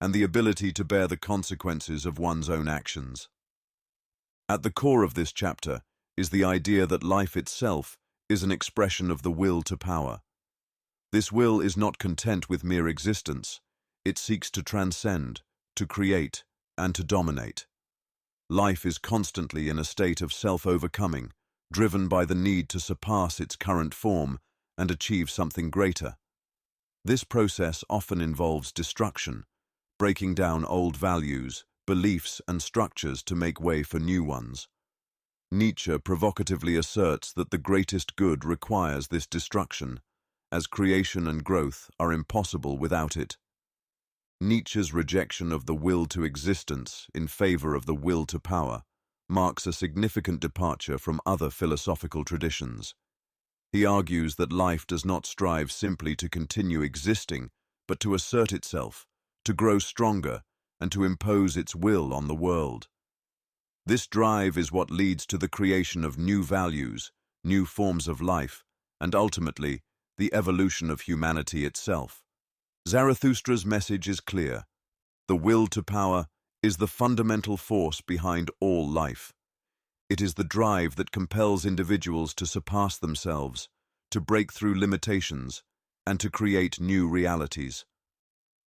Speaker 1: and the ability to bear the consequences of one's own actions. At the core of this chapter is the idea that life itself is an expression of the will to power. This will is not content with mere existence. It seeks to transcend, to create, and to dominate. Life is constantly in a state of self-overcoming, driven by the need to surpass its current form and achieve something greater. This process often involves destruction, breaking down old values, beliefs, and structures to make way for new ones. Nietzsche provocatively asserts that the greatest good requires this destruction, as creation and growth are impossible without it. Nietzsche's rejection of the will to existence in favor of the will to power marks a significant departure from other philosophical traditions. He argues that life does not strive simply to continue existing, but to assert itself, to grow stronger, and to impose its will on the world. This drive is what leads to the creation of new values, new forms of life, and ultimately, the evolution of humanity itself. Zarathustra's message is clear. The will to power is the fundamental force behind all life. It is the drive that compels individuals to surpass themselves, to break through limitations, and to create new realities.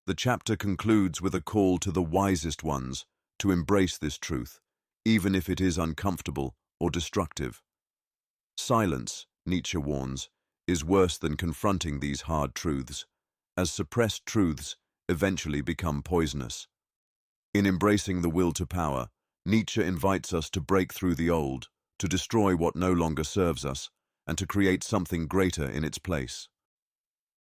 Speaker 1: The chapter concludes with a call to the wisest ones to embrace this truth, even if it is uncomfortable or destructive. Silence, Nietzsche warns, is worse than confronting these hard truths, as suppressed truths eventually become poisonous. In embracing the will to power, Nietzsche invites us to break through the old, to destroy what no longer serves us, and to create something greater in its place.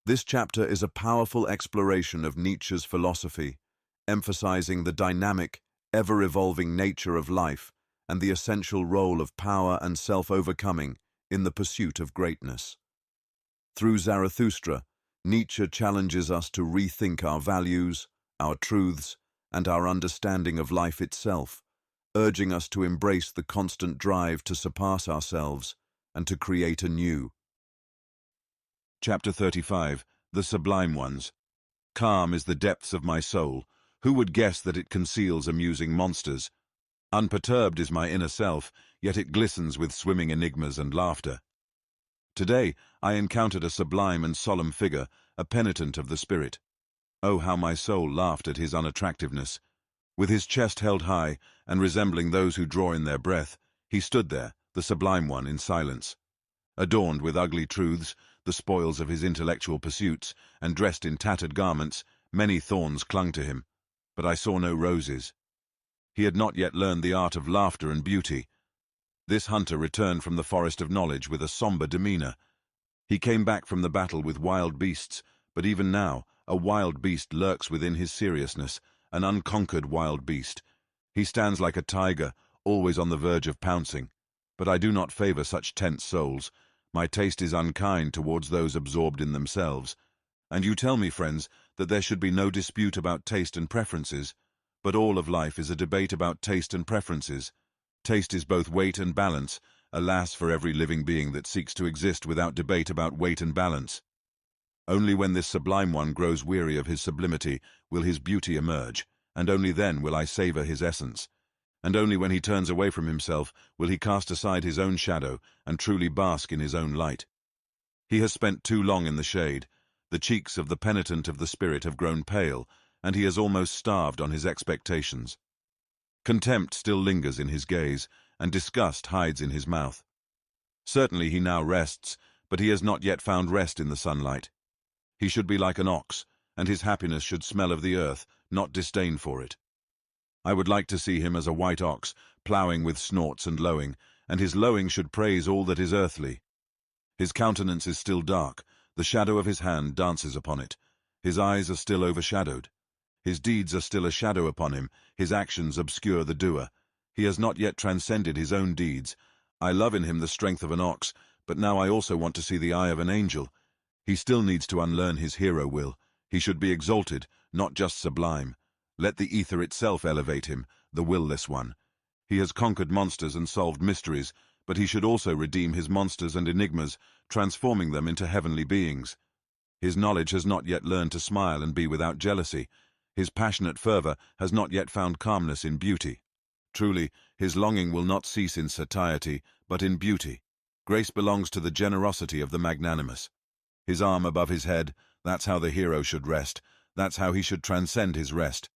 Speaker 1: This chapter is a powerful exploration of Nietzsche's philosophy, emphasizing the dynamic, ever-evolving nature of life and the essential role of power and self-overcoming in the pursuit of greatness. Through Zarathustra, Nietzsche challenges us to rethink our values, our truths, and our understanding of life itself, urging us to embrace the constant drive to surpass ourselves and to create anew. Chapter 35, The Sublime Ones. Calm is the depths of my soul. Who would guess that it conceals amusing monsters? Unperturbed is my inner self, yet it glistens with swimming enigmas and laughter. Today I encountered a sublime and solemn figure, a penitent of the spirit. Oh, how my soul laughed at his unattractiveness. With his chest held high, and resembling those who draw in their breath, he stood there, the sublime one, in silence. Adorned with ugly truths, the spoils of his intellectual pursuits, and dressed in tattered garments, many thorns clung to him, but I saw no roses. He had not yet learned the art of laughter and beauty. This hunter returned from the forest of knowledge with a somber demeanor. He came back from the battle with wild beasts, but even now, a wild beast lurks within his seriousness, an unconquered wild beast. He stands like a tiger, always on the verge of pouncing. But I do not favor such tense souls. My taste is unkind towards those absorbed in themselves. And you tell me, friends, that there should be no dispute about taste and preferences, but all of life is a debate about taste and preferences. Taste is both weight and balance. Alas for every living being that seeks to exist without debate about weight and balance. Only when this sublime one grows weary of his sublimity will his beauty emerge, and only then will I savor his essence. And only when he turns away from himself will he cast aside his own shadow and truly bask in his own light. He has spent too long in the shade. The cheeks of the penitent of the spirit have grown pale, and he has almost starved on his expectations. Contempt still lingers in his gaze, and disgust hides in his mouth. Certainly he now rests, but he has not yet found rest in the sunlight. He should be like an ox, and his happiness should smell of the earth, not disdain for it. I would like to see him as a white ox, ploughing with snorts and lowing, and his lowing should praise all that is earthly. His countenance is still dark, the shadow of his hand dances upon it, His eyes are still overshadowed. His deeds are still a shadow upon him, his actions obscure the doer. He has not yet transcended his own deeds. I love in him the strength of an ox, but now I also want to see the eye of an angel. He still needs to unlearn his hero will. He should be exalted, not just sublime. Let the ether itself elevate him, the will-less one. He has conquered monsters and solved mysteries, but he should also redeem his monsters and enigmas, transforming them into heavenly beings. His knowledge has not yet learned to smile and be without jealousy. His passionate fervor has not yet found calmness in beauty. Truly, his longing will not cease in satiety, but in beauty. Grace belongs to the generosity of the magnanimous. His arm above his head, that's how the hero should rest. That's how he should transcend his rest.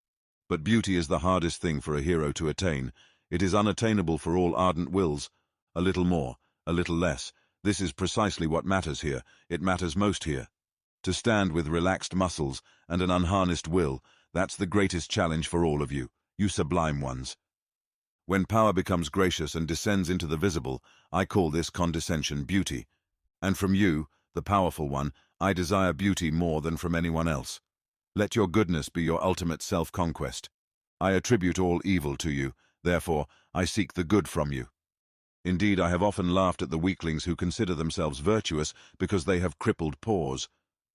Speaker 1: But beauty is the hardest thing for a hero to attain. It is unattainable for all ardent wills. A little more, a little less. This is precisely what matters here. It matters most here. To stand with relaxed muscles and an unharnessed will, that's the greatest challenge for all of you, you sublime ones. When power becomes gracious and descends into the visible, I call this condescension beauty. And from you, the powerful one, I desire beauty more than from anyone else. Let your goodness be your ultimate self-conquest. I attribute all evil to you, therefore I seek the good from you. Indeed, I have often laughed at the weaklings who consider themselves virtuous because they have crippled paws.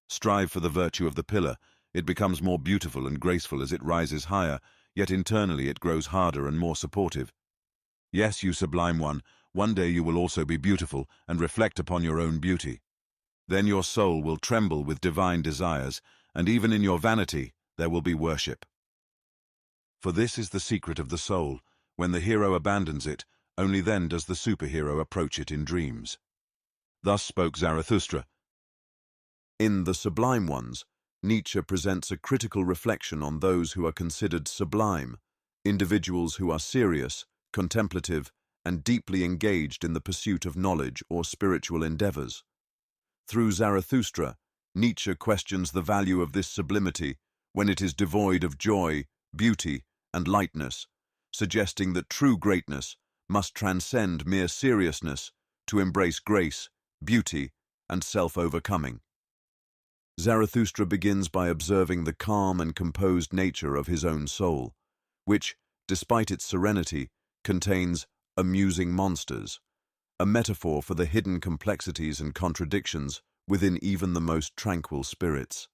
Speaker 1: Strive for the virtue of the pillar. It becomes more beautiful and graceful as it rises higher, yet internally it grows harder and more supportive. Yes, you sublime one day you will also be beautiful and reflect upon your own beauty. Then your soul will tremble with divine desires, and even in your vanity there will be worship. For this is the secret of the soul. When the hero abandons it, only then does the superhero approach it in dreams. Thus spoke Zarathustra. In The Sublime Ones, Nietzsche presents a critical reflection on those who are considered sublime, individuals who are serious, contemplative, and deeply engaged in the pursuit of knowledge or spiritual endeavors. Through Zarathustra, Nietzsche questions the value of this sublimity when it is devoid of joy, beauty, and lightness, suggesting that true greatness must transcend mere seriousness to embrace grace, beauty, and self-overcoming. Zarathustra begins by observing the calm and composed nature of his own soul, which, despite its serenity, contains amusing monsters, a metaphor for the hidden complexities and contradictions within even the most tranquil spirits.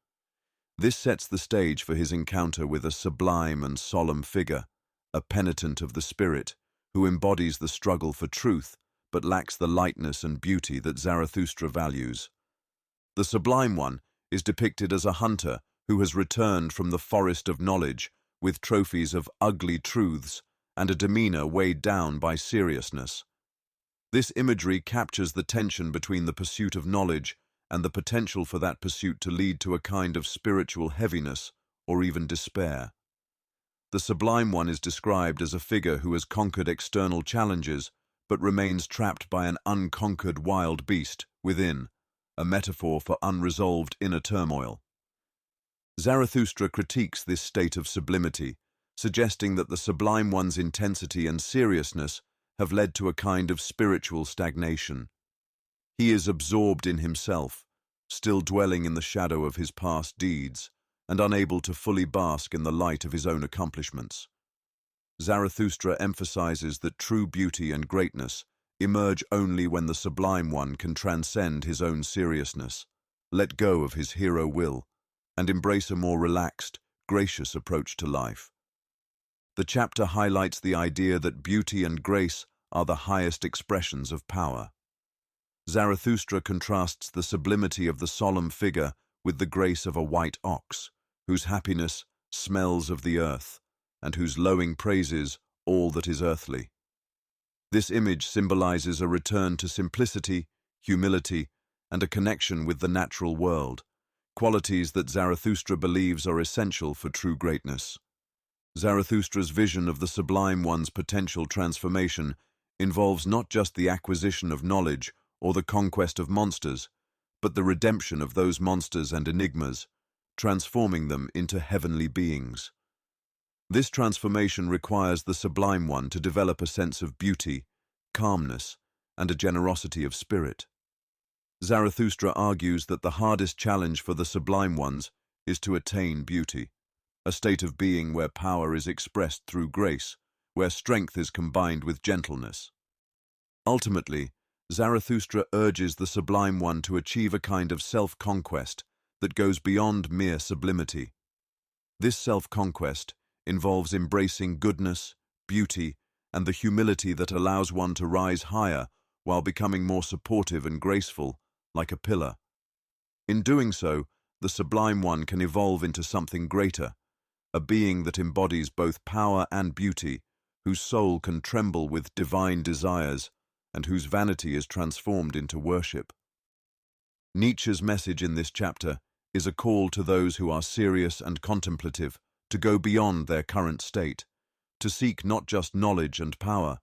Speaker 1: This sets the stage for his encounter with a sublime and solemn figure, a penitent of the spirit, who embodies the struggle for truth but lacks the lightness and beauty that Zarathustra values. The Sublime One is depicted as a hunter who has returned from the forest of knowledge with trophies of ugly truths and a demeanor weighed down by seriousness. This imagery captures the tension between the pursuit of knowledge and the potential for that pursuit to lead to a kind of spiritual heaviness or even despair. The Sublime One is described as a figure who has conquered external challenges but remains trapped by an unconquered wild beast within, a metaphor for unresolved inner turmoil. Zarathustra critiques this state of sublimity, suggesting that the Sublime One's intensity and seriousness have led to a kind of spiritual stagnation. He is absorbed in himself, still dwelling in the shadow of his past deeds, and unable to fully bask in the light of his own accomplishments. Zarathustra emphasizes that true beauty and greatness emerge only when the Sublime One can transcend his own seriousness, let go of his hero will, and embrace a more relaxed, gracious approach to life. The chapter highlights the idea that beauty and grace are the highest expressions of power. Zarathustra contrasts the sublimity of the solemn figure with the grace of a white ox, whose happiness smells of the earth, and whose lowing praises all that is earthly. This image symbolizes a return to simplicity, humility, and a connection with the natural world, qualities that Zarathustra believes are essential for true greatness. Zarathustra's vision of the Sublime One's potential transformation involves not just the acquisition of knowledge or the conquest of monsters, but the redemption of those monsters and enigmas, transforming them into heavenly beings. This transformation requires the Sublime One to develop a sense of beauty, calmness, and a generosity of spirit. Zarathustra argues that the hardest challenge for the Sublime Ones is to attain beauty, a state of being where power is expressed through grace, where strength is combined with gentleness. Ultimately, Zarathustra urges the Sublime One to achieve a kind of self-conquest that goes beyond mere sublimity. This self-conquest involves embracing goodness, beauty, and the humility that allows one to rise higher while becoming more supportive and graceful, like a pillar. In doing so, the Sublime One can evolve into something greater, a being that embodies both power and beauty, whose soul can tremble with divine desires, and whose vanity is transformed into worship. Nietzsche's message in this chapter is a call to those who are serious and contemplative to go beyond their current state, to seek not just knowledge and power,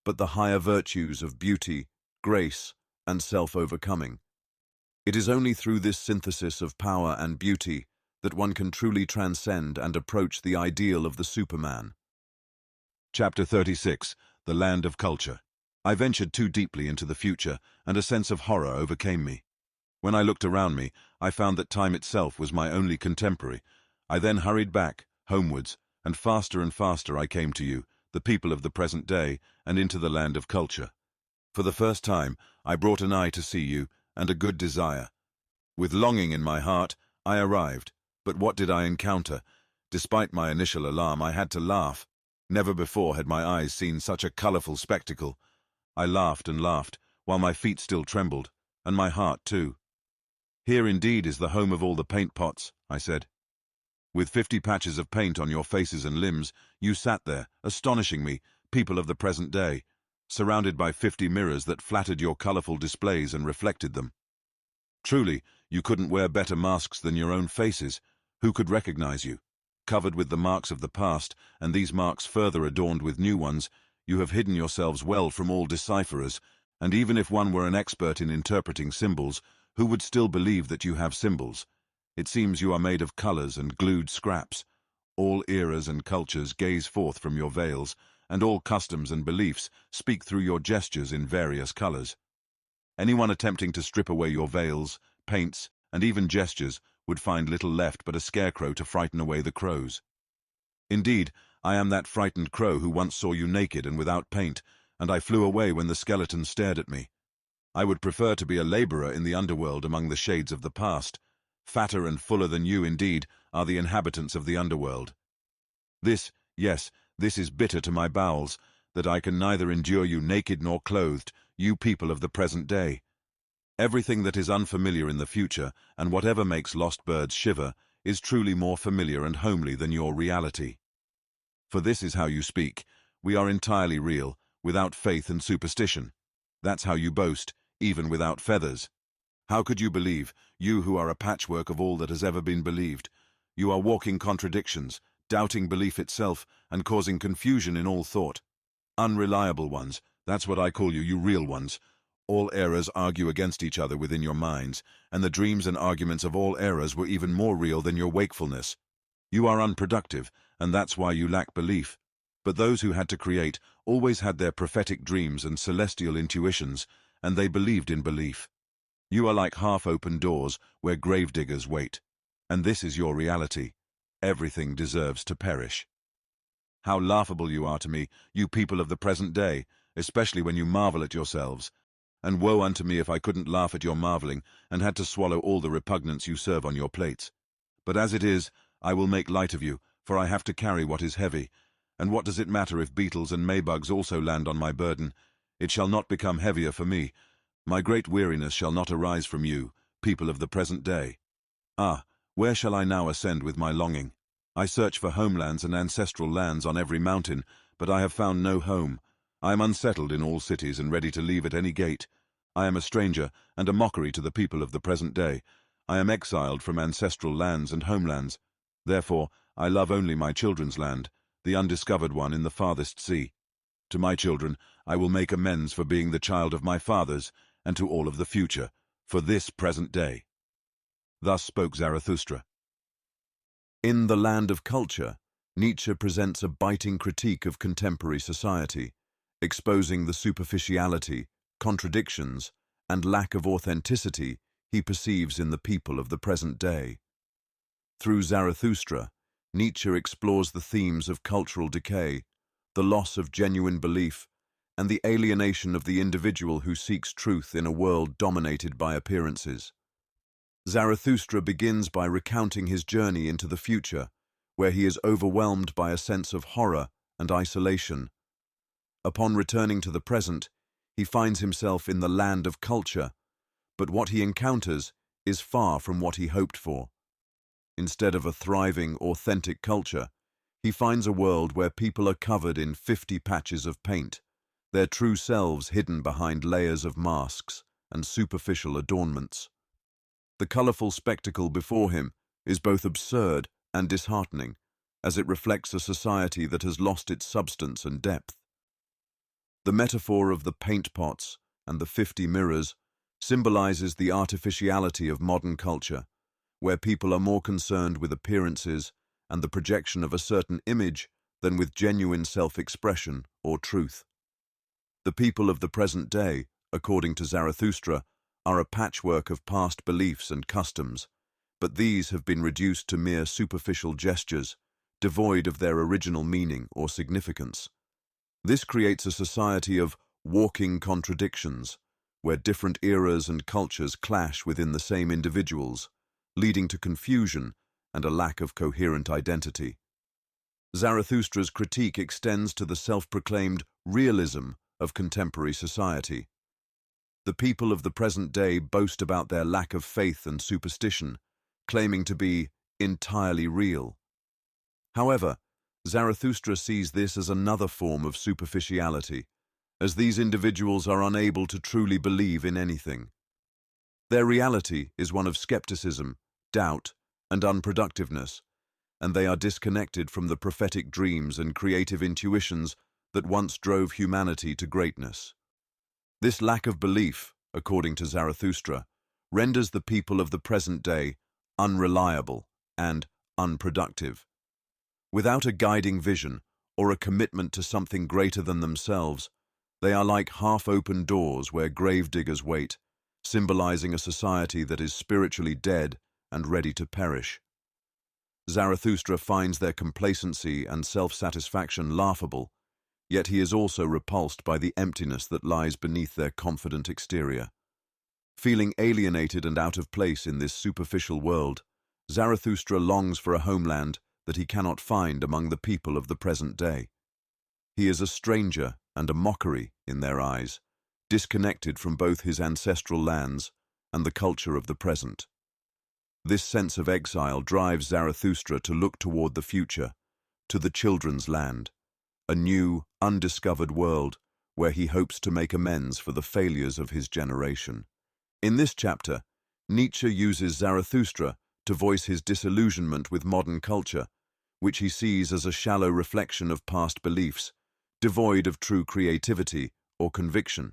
Speaker 1: but the higher virtues of beauty, grace, and self-overcoming. It is only through this synthesis of power and beauty that one can truly transcend and approach the ideal of the Superman. Chapter 36. The Land of Culture. I ventured too deeply into the future, and a sense of horror overcame me. When I looked around me, I found that time itself was my only contemporary. I then hurried back, homewards, and faster I came to you, the people of the present day, and into the land of culture. For the first time, I brought an eye to see you, and a good desire. With longing in my heart, I arrived, but what did I encounter? Despite my initial alarm, I had to laugh. Never before had my eyes seen such a colourful spectacle. I laughed and laughed, while my feet still trembled, and my heart too. Here indeed is the home of all the paint pots, I said. With 50 patches of paint on your faces and limbs, you sat there, astonishing me, people of the present day, surrounded by 50 mirrors that flattered your colourful displays and reflected them. Truly, you couldn't wear better masks than your own faces. Who could recognize you? Covered with the marks of the past, and these marks further adorned with new ones, you have hidden yourselves well from all decipherers, and even if one were an expert in interpreting symbols, who would still believe that you have symbols? It seems you are made of colours and glued scraps. All eras and cultures gaze forth from your veils, and all customs and beliefs speak through your gestures in various colours. Anyone attempting to strip away your veils, paints, and even gestures would find little left but a scarecrow to frighten away the crows. Indeed, I am that frightened crow who once saw you naked and without paint, and I flew away when the skeleton stared at me. I would prefer to be a labourer in the underworld among the shades of the past. Fatter and fuller than you, indeed, are the inhabitants of the underworld. This is bitter to my bowels, that I can neither endure you naked nor clothed, you people of the present day. Everything that is unfamiliar in the future, and whatever makes lost birds shiver, is truly more familiar and homely than your reality. For this is how you speak. We are entirely real, without faith and superstition. That's how you boast, even without feathers. How could you believe, you who are a patchwork of all that has ever been believed? You are walking contradictions, doubting belief itself, and causing confusion in all thought. Unreliable ones, that's what I call you, you real ones. All errors argue against each other within your minds, and the dreams and arguments of all errors were even more real than your wakefulness. You are unproductive, and that's why you lack belief. But those who had to create always had their prophetic dreams and celestial intuitions, and they believed in belief. You are like half-open doors where gravediggers wait. And this is your reality. Everything deserves to perish. How laughable you are to me, you people of the present day, especially when you marvel at yourselves. And woe unto me if I couldn't laugh at your marveling, and had to swallow all the repugnance you serve on your plates. But as it is, I will make light of you, for I have to carry what is heavy. And what does it matter if beetles and maybugs also land on my burden? It shall not become heavier for me. My great weariness shall not arise from you, people of the present day. Ah, where shall I now ascend with my longing? I search for homelands and ancestral lands on every mountain, but I have found no home. I am unsettled in all cities and ready to leave at any gate. I am a stranger and a mockery to the people of the present day. I am exiled from ancestral lands and homelands. Therefore, I love only my children's land, the undiscovered one in the farthest sea. To my children, I will make amends for being the child of my fathers, and to all of the future, for this present day. Thus spoke Zarathustra. In The Land of Culture, Nietzsche presents a biting critique of contemporary society, exposing the superficiality, contradictions, and lack of authenticity he perceives in the people of the present day. Through Zarathustra, Nietzsche explores the themes of cultural decay, the loss of genuine belief, and the alienation of the individual who seeks truth in a world dominated by appearances. Zarathustra begins by recounting his journey into the future, where he is overwhelmed by a sense of horror and isolation. Upon returning to the present, he finds himself in the land of culture, but what he encounters is far from what he hoped for. Instead of a thriving, authentic culture, he finds a world where people are covered in 50 patches of paint, their true selves hidden behind layers of masks and superficial adornments. The colorful spectacle before him is both absurd and disheartening, as it reflects a society that has lost its substance and depth. The metaphor of the paint pots and the 50 mirrors symbolizes the artificiality of modern culture, where people are more concerned with appearances and the projection of a certain image than with genuine self-expression or truth. The people of the present day, according to Zarathustra, are a patchwork of past beliefs and customs, but these have been reduced to mere superficial gestures, devoid of their original meaning or significance. This creates a society of walking contradictions, where different eras and cultures clash within the same individuals, leading to confusion and a lack of coherent identity. Zarathustra's critique extends to the self-proclaimed realism of contemporary society. The people of the present day boast about their lack of faith and superstition, claiming to be entirely real. However, Zarathustra sees this as another form of superficiality, as these individuals are unable to truly believe in anything. Their reality is one of skepticism, doubt, and unproductiveness, and they are disconnected from the prophetic dreams and creative intuitions that once drove humanity to greatness. This lack of belief, according to Zarathustra, renders the people of the present day unreliable and unproductive. Without a guiding vision or a commitment to something greater than themselves, they are like half-open doors where gravediggers wait, symbolizing a society that is spiritually dead and ready to perish. Zarathustra finds their complacency and self-satisfaction laughable, yet he is also repulsed by the emptiness that lies beneath their confident exterior. Feeling alienated and out of place in this superficial world, Zarathustra longs for a homeland that he cannot find among the people of the present day. He is a stranger and a mockery in their eyes, disconnected from both his ancestral lands and the culture of the present. This sense of exile drives Zarathustra to look toward the future, to the children's land, a new, undiscovered world where he hopes to make amends for the failures of his generation. In this chapter, Nietzsche uses Zarathustra to voice his disillusionment with modern culture, which he sees as a shallow reflection of past beliefs, devoid of true creativity or conviction.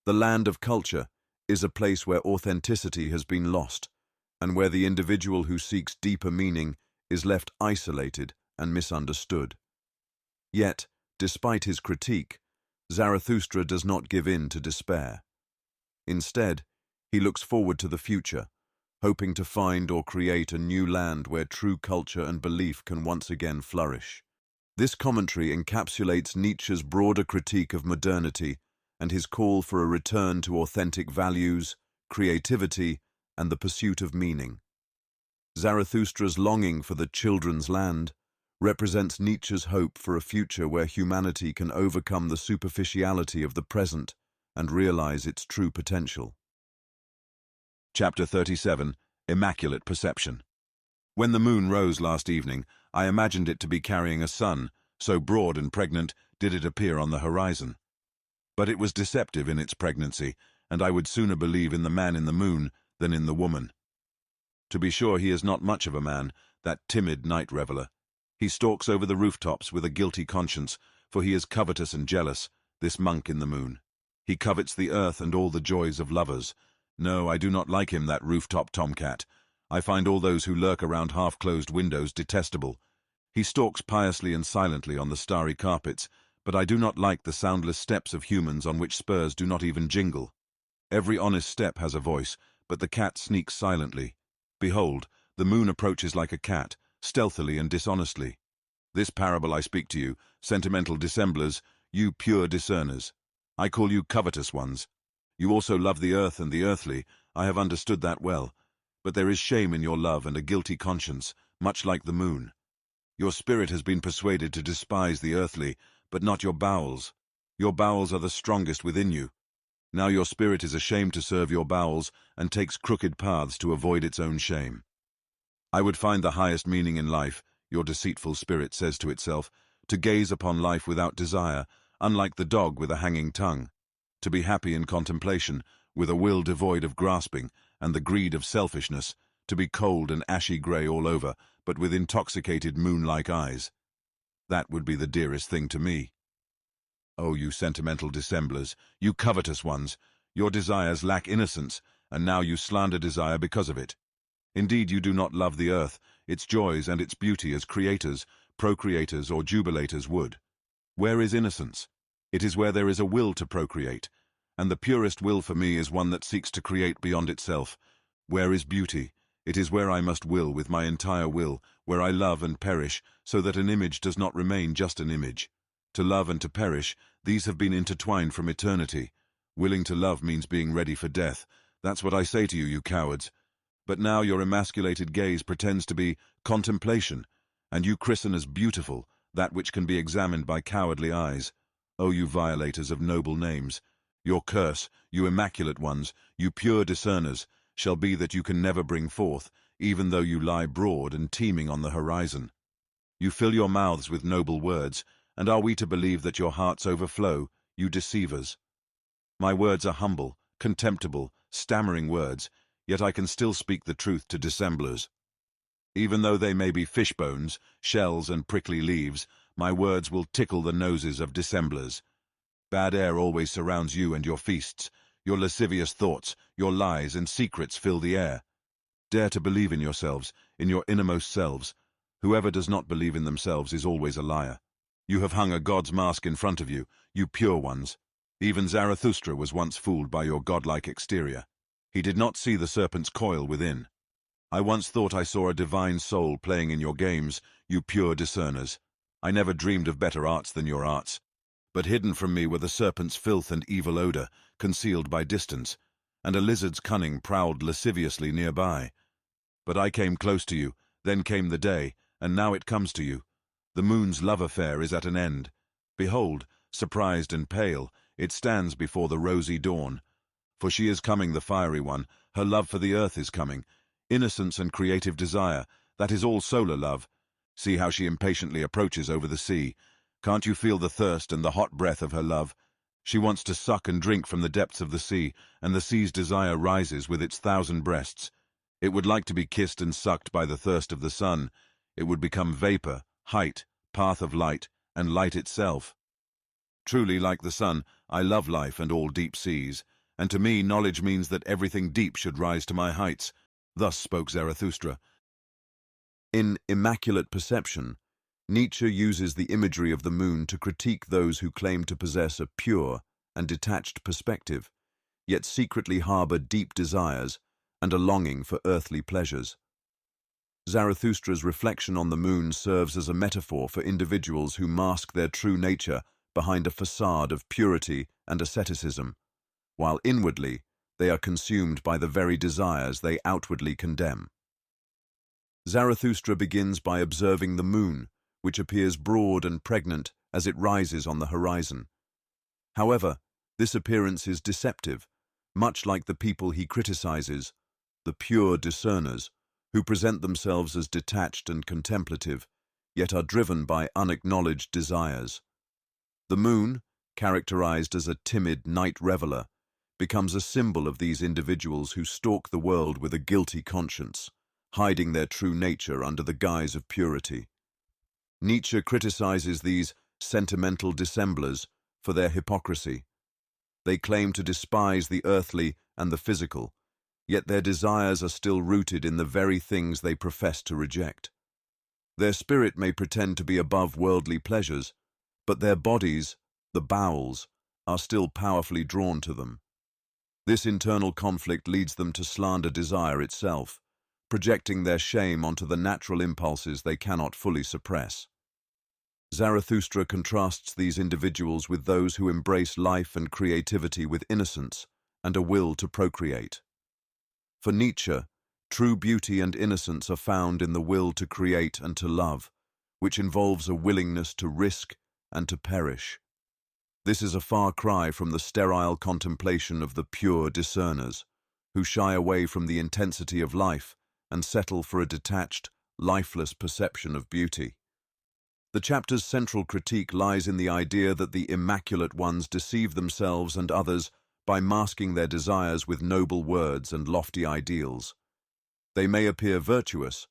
Speaker 1: The land of culture is a place where authenticity has been lost, and where the individual who seeks deeper meaning is left isolated and misunderstood. Yet, despite his critique, Zarathustra does not give in to despair. Instead, he looks forward to the future, hoping to find or create a new land where true culture and belief can once again flourish. This commentary encapsulates Nietzsche's broader critique of modernity and his call for a return to authentic values, creativity, and the pursuit of meaning. Zarathustra's longing for the children's land represents Nietzsche's hope for a future where humanity can overcome the superficiality of the present and realize its true potential. Chapter 37, Immaculate Perception. When the moon rose last evening, I imagined it to be carrying a sun, so broad and pregnant did it appear on the horizon. But it was deceptive in its pregnancy, and I would sooner believe in the man in the moon than in the woman. To be sure, he is not much of a man, that timid night reveller. He stalks over the rooftops with a guilty conscience, for he is covetous and jealous, this monk in the moon. He covets the earth and all the joys of lovers. No, I do not like him, that rooftop tomcat. I find all those who lurk around half-closed windows detestable. He stalks piously and silently on the starry carpets, but I do not like the soundless steps of humans on which spurs do not even jingle. Every honest step has a voice, but the cat sneaks silently. Behold, The moon approaches like a cat, stealthily and dishonestly. This parable I speak to you, sentimental dissemblers, you pure discerners. I call you covetous ones. You also love the earth and the earthly, I have understood that well. But there is shame in your love and a guilty conscience, much like the moon. Your spirit has been persuaded to despise the earthly, but not your bowels. Your bowels are the strongest within you. Now your spirit is ashamed to serve your bowels and takes crooked paths to avoid its own shame. I would find the highest meaning in life, your deceitful spirit says to itself, to gaze upon life without desire, unlike the dog with a hanging tongue. To be happy in contemplation, with a will devoid of grasping, and the greed of selfishness, to be cold and ashy grey all over, but with intoxicated moon-like eyes. That would be the dearest thing to me. Oh, you sentimental dissemblers, you covetous ones, your desires lack innocence, and now you slander desire because of it. Indeed, you do not love the earth, its joys and its beauty as creators, procreators or jubilators would. Where is innocence? It is where there is a will to procreate, and the purest will for me is one that seeks to create beyond itself. Where is beauty? It is where I must will with my entire will, where I love and perish, so that an image does not remain just an image. To love and to perish, these have been intertwined from eternity. Willing to love means being ready for death. That's what I say to you, you cowards. But now your emasculated gaze pretends to be contemplation, and you christen as beautiful that which can be examined by cowardly eyes. O you violators of noble names! Your curse, you immaculate ones, you pure discerners, shall be that you can never bring forth, even though you lie broad and teeming on the horizon. You fill your mouths with noble words, and are we to believe that your hearts overflow, you deceivers? My words are humble, contemptible, stammering words, yet I can still speak the truth to dissemblers. Even though they may be fish bones, shells, and prickly leaves, my words will tickle the noses of dissemblers. Bad air always surrounds you and your feasts. Your lascivious thoughts, your lies and secrets fill the air. Dare to believe in yourselves, in your innermost selves. Whoever does not believe in themselves is always a liar. You have hung a god's mask in front of you, you pure ones. Even Zarathustra was once fooled by your godlike exterior. He did not see the serpent's coil within. I once thought I saw a divine soul playing in your games, you pure discerners. I never dreamed of better arts than your arts. But hidden from me were the serpent's filth and evil odor, concealed by distance, and a lizard's cunning prowled lasciviously nearby. But I came close to you, then came the day, and now it comes to you. The moon's love affair is at an end. Behold, surprised and pale, it stands before the rosy dawn. For she is coming, the fiery one, her love for the earth is coming. Innocence and creative desire, that is all solar love. See how she impatiently approaches over the sea. Can't you feel the thirst and the hot breath of her love? She wants to suck and drink from the depths of the sea, and the sea's desire rises with its 1,000 breasts. It would like to be kissed and sucked by the thirst of the sun. It would become vapor, height, path of light, and light itself. Truly, like the sun, I love life and all deep seas, and to me knowledge means that everything deep should rise to my heights. Thus spoke Zarathustra. In Immaculate Perception, Nietzsche uses the imagery of the moon to critique those who claim to possess a pure and detached perspective, yet secretly harbor deep desires and a longing for earthly pleasures. Zarathustra's reflection on the moon serves as a metaphor for individuals who mask their true nature behind a facade of purity and asceticism, while inwardly they are consumed by the very desires they outwardly condemn. Zarathustra begins by observing the moon, which appears broad and pregnant as it rises on the horizon. However, this appearance is deceptive, much like the people he criticizes, the pure discerners, who present themselves as detached and contemplative, yet are driven by unacknowledged desires. The moon, characterized as a timid night reveler, becomes a symbol of these individuals who stalk the world with a guilty conscience, hiding their true nature under the guise of purity. Nietzsche criticizes these sentimental dissemblers for their hypocrisy. They claim to despise the earthly and the physical, yet their desires are still rooted in the very things they profess to reject. Their spirit may pretend to be above worldly pleasures, but their bodies, the bowels, are still powerfully drawn to them. This internal conflict leads them to slander desire itself, projecting their shame onto the natural impulses they cannot fully suppress. Zarathustra contrasts these individuals with those who embrace life and creativity with innocence and a will to procreate. For Nietzsche, true beauty and innocence are found in the will to create and to love, which involves a willingness to risk and to perish. This is a far cry from the sterile contemplation of the pure discerners, who shy away from the intensity of life and settle for a detached, lifeless perception of beauty. The chapter's central critique lies in the idea that the immaculate ones deceive themselves and others by masking their desires with noble words and lofty ideals. They may appear virtuous,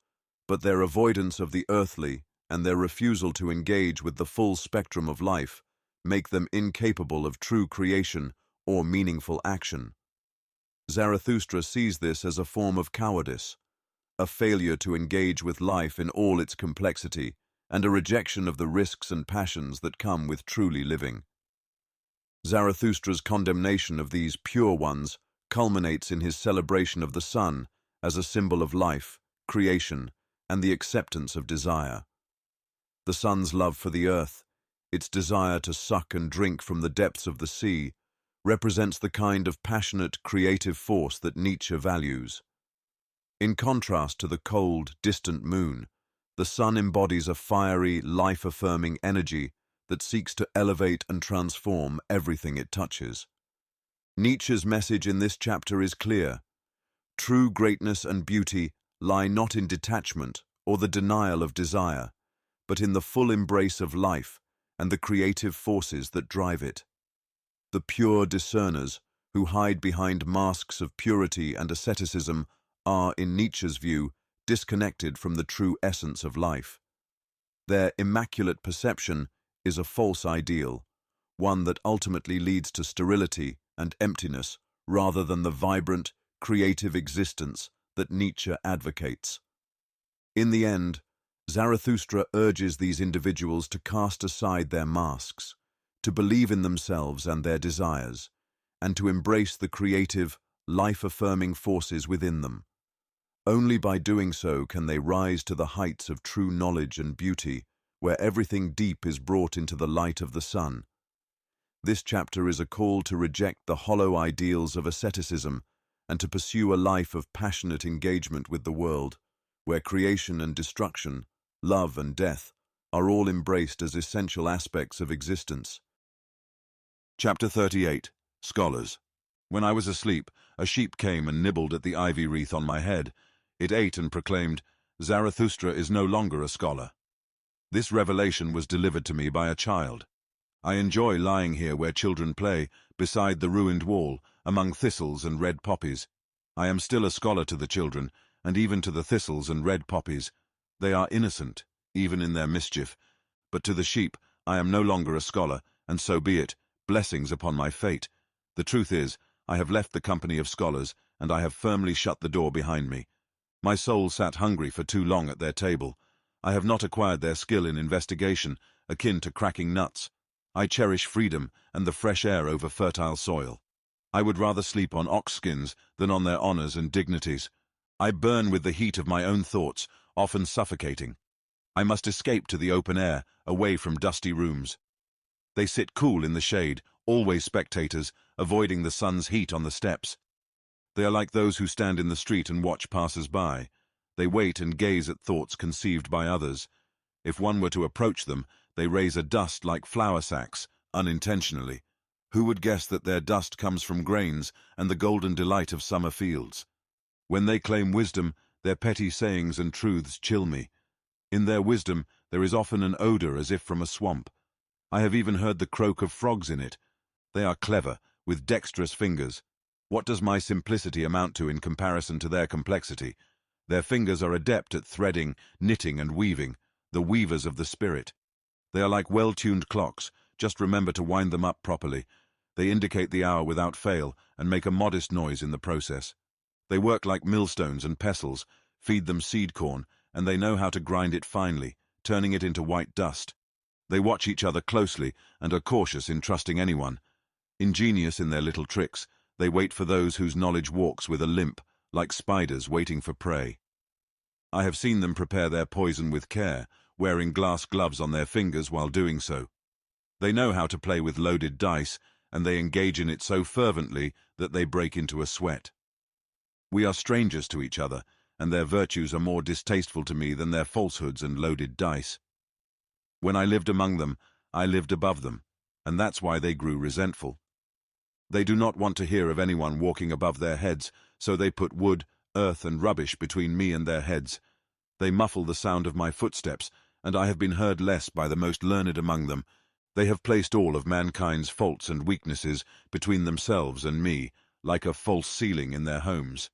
Speaker 1: but their avoidance of the earthly and their refusal to engage with the full spectrum of life make them incapable of true creation or meaningful action. Zarathustra sees this as a form of cowardice, a failure to engage with life in all its complexity, and a rejection of the risks and passions that come with truly living. Zarathustra's condemnation of these pure ones culminates in his celebration of the sun as a symbol of life, creation, and the acceptance of desire. The sun's love for the earth, its desire to suck and drink from the depths of the sea, represents the kind of passionate, creative force that Nietzsche values. In contrast to the cold, distant moon, the sun embodies a fiery, life-affirming energy that seeks to elevate and transform everything it touches. Nietzsche's message in this chapter is clear. True greatness and beauty lie not in detachment or the denial of desire, but in the full embrace of life and the creative forces that drive it. The pure discerners, who hide behind masks of purity and asceticism, are, in Nietzsche's view, disconnected from the true essence of life. Their immaculate perception is a false ideal, one that ultimately leads to sterility and emptiness rather than the vibrant, creative existence that Nietzsche advocates. In the end, Zarathustra urges these individuals to cast aside their masks, to believe in themselves and their desires, and to embrace the creative, life-affirming forces within them. Only by doing so can they rise to the heights of true knowledge and beauty, where everything deep is brought into the light of the sun. This chapter is a call to reject the hollow ideals of asceticism and to pursue a life of passionate engagement with the world, where creation and destruction, love and death, are all embraced as essential aspects of existence. Chapter 38. Scholars. When I was asleep, a sheep came and nibbled at the ivy wreath on my head. It ate and proclaimed, "Zarathustra is no longer a scholar." This revelation was delivered to me by a child. I enjoy lying here where children play, beside the ruined wall, among thistles and red poppies. I am still a scholar to the children, and even to the thistles and red poppies. They are innocent, even in their mischief. But to the sheep, I am no longer a scholar, and so be it. Blessings upon my fate. The truth is, I have left the company of scholars, and I have firmly shut the door behind me. My soul sat hungry for too long at their table. I have not acquired their skill in investigation, akin to cracking nuts. I cherish freedom and the fresh air over fertile soil. I would rather sleep on ox skins than on their honors and dignities. I burn with the heat of my own thoughts, often suffocating. I must escape to the open air, away from dusty rooms. They sit cool in the shade, always spectators, avoiding the sun's heat on the steps. They are like those who stand in the street and watch passers-by. They wait and gaze at thoughts conceived by others. If one were to approach them, they raise a dust like flour sacks, unintentionally. Who would guess that their dust comes from grains and the golden delight of summer fields? When they claim wisdom, their petty sayings and truths chill me. In their wisdom, there is often an odor as if from a swamp. I have even heard the croak of frogs in it. They are clever, with dexterous fingers. What does my simplicity amount to in comparison to their complexity? Their fingers are adept at threading, knitting, and weaving, the weavers of the spirit. They are like well-tuned clocks, just remember to wind them up properly. They indicate the hour without fail, and make a modest noise in the process. They work like millstones and pestles, feed them seed corn, and they know how to grind it finely, turning it into white dust. They watch each other closely, and are cautious in trusting anyone. Ingenious in their little tricks, they wait for those whose knowledge walks with a limp, like spiders waiting for prey. I have seen them prepare their poison with care, wearing glass gloves on their fingers while doing so. They know how to play with loaded dice, and they engage in it so fervently that they break into a sweat. We are strangers to each other, and their virtues are more distasteful to me than their falsehoods and loaded dice. When I lived among them, I lived above them, and that's why they grew resentful. They do not want to hear of anyone walking above their heads, so they put wood, earth, and rubbish between me and their heads. They muffle the sound of my footsteps, and I have been heard less by the most learned among them. They have placed all of mankind's faults and weaknesses between themselves and me, like a false ceiling in their homes.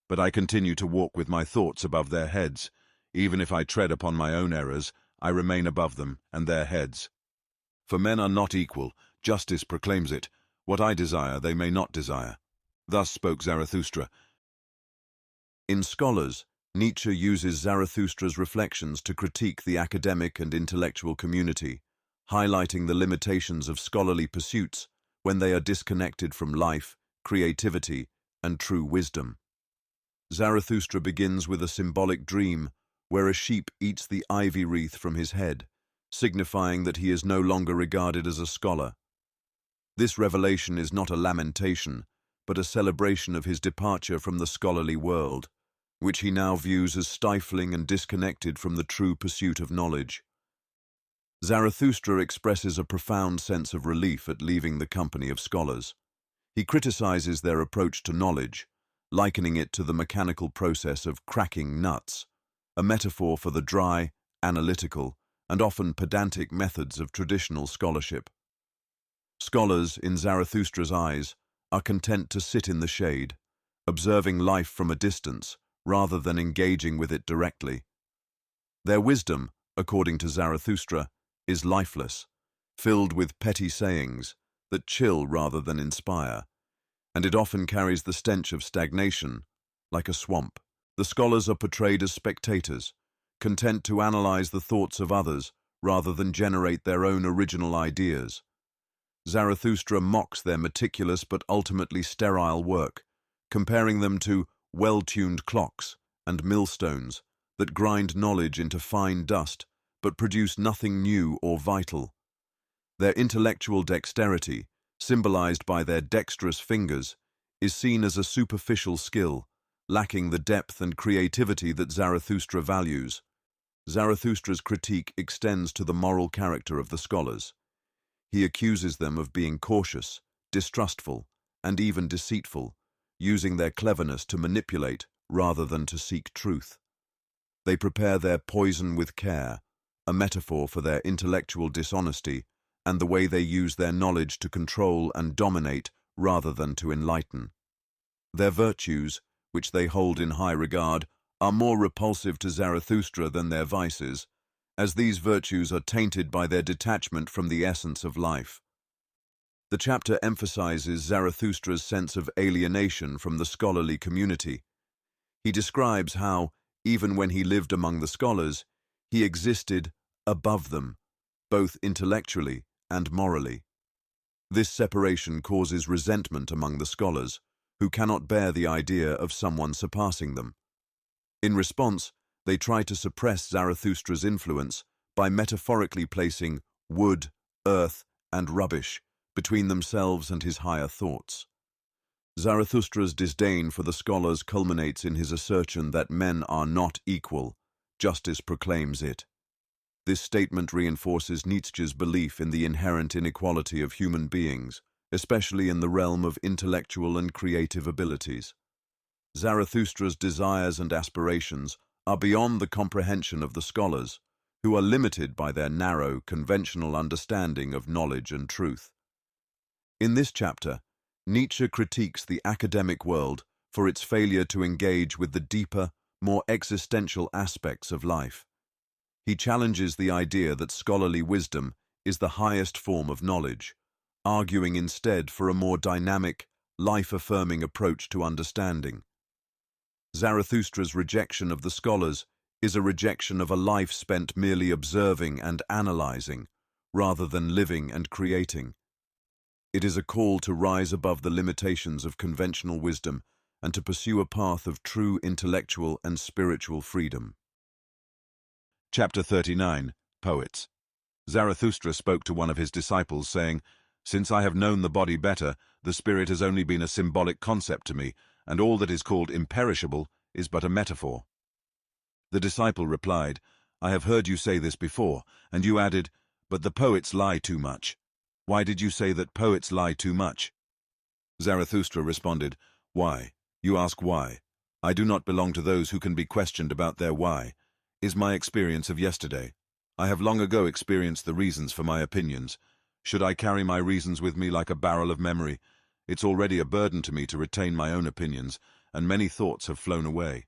Speaker 1: But I continue to walk with my thoughts above their heads. Even if I tread upon my own errors, I remain above them and their heads. For men are not equal, justice proclaims it. What I desire they may not desire. Thus spoke Zarathustra. In Scholars, Nietzsche uses Zarathustra's reflections to critique the academic and intellectual community, highlighting the limitations of scholarly pursuits when they are disconnected from life, creativity, and true wisdom. Zarathustra begins with a symbolic dream where a sheep eats the ivy wreath from his head, signifying that he is no longer regarded as a scholar. This revelation is not a lamentation, but a celebration of his departure from the scholarly world, which he now views as stifling and disconnected from the true pursuit of knowledge. Zarathustra expresses a profound sense of relief at leaving the company of scholars. He criticizes their approach to knowledge, likening it to the mechanical process of cracking nuts, a metaphor for the dry, analytical, and often pedantic methods of traditional scholarship. Scholars, in Zarathustra's eyes, are content to sit in the shade, observing life from a distance rather than engaging with it directly. Their wisdom, according to Zarathustra, is lifeless, filled with petty sayings that chill rather than inspire, and it often carries the stench of stagnation, like a swamp. The scholars are portrayed as spectators, content to analyze the thoughts of others rather than generate their own original ideas. Zarathustra mocks their meticulous but ultimately sterile work, comparing them to well-tuned clocks and millstones that grind knowledge into fine dust but produce nothing new or vital. Their intellectual dexterity, symbolized by their dexterous fingers, is seen as a superficial skill, lacking the depth and creativity that Zarathustra values. Zarathustra's critique extends to the moral character of the scholars. He accuses them of being cautious, distrustful, and even deceitful, using their cleverness to manipulate rather than to seek truth. They prepare their poison with care, a metaphor for their intellectual dishonesty and the way they use their knowledge to control and dominate rather than to enlighten. Their virtues, which they hold in high regard, are more repulsive to Zarathustra than their vices, as these virtues are tainted by their detachment from the essence of life. The chapter emphasizes Zarathustra's sense of alienation from the scholarly community. He describes how, even when he lived among the scholars, he existed above them, both intellectually and morally. This separation causes resentment among the scholars, who cannot bear the idea of someone surpassing them. In response, they try to suppress Zarathustra's influence by metaphorically placing wood, earth, and rubbish between themselves and his higher thoughts. Zarathustra's disdain for the scholars culminates in his assertion that men are not equal. Justice proclaims it. This statement reinforces Nietzsche's belief in the inherent inequality of human beings, especially in the realm of intellectual and creative abilities. Zarathustra's desires and aspirations are beyond the comprehension of the scholars, who are limited by their narrow, conventional understanding of knowledge and truth. In this chapter, Nietzsche critiques the academic world for its failure to engage with the deeper, more existential aspects of life. He challenges the idea that scholarly wisdom is the highest form of knowledge, arguing instead for a more dynamic, life-affirming approach to understanding. Zarathustra's rejection of the scholars is a rejection of a life spent merely observing and analyzing, rather than living and creating. It is a call to rise above the limitations of conventional wisdom and to pursue a path of true intellectual and spiritual freedom. Chapter 39, Poets. Zarathustra spoke to one of his disciples, saying, "Since I have known the body better, the spirit has only been a symbolic concept to me, and all that is called imperishable is but a metaphor." The disciple replied, "I have heard you say this before," and you added, "But the poets lie too much. Why did you say that poets lie too much?" Zarathustra responded, "Why? You ask why. I do not belong to those who can be questioned about their why. Is my experience of yesterday. I have long ago experienced the reasons for my opinions. Should I carry my reasons with me like a barrel of memory? It's already a burden to me to retain my own opinions, and many thoughts have flown away.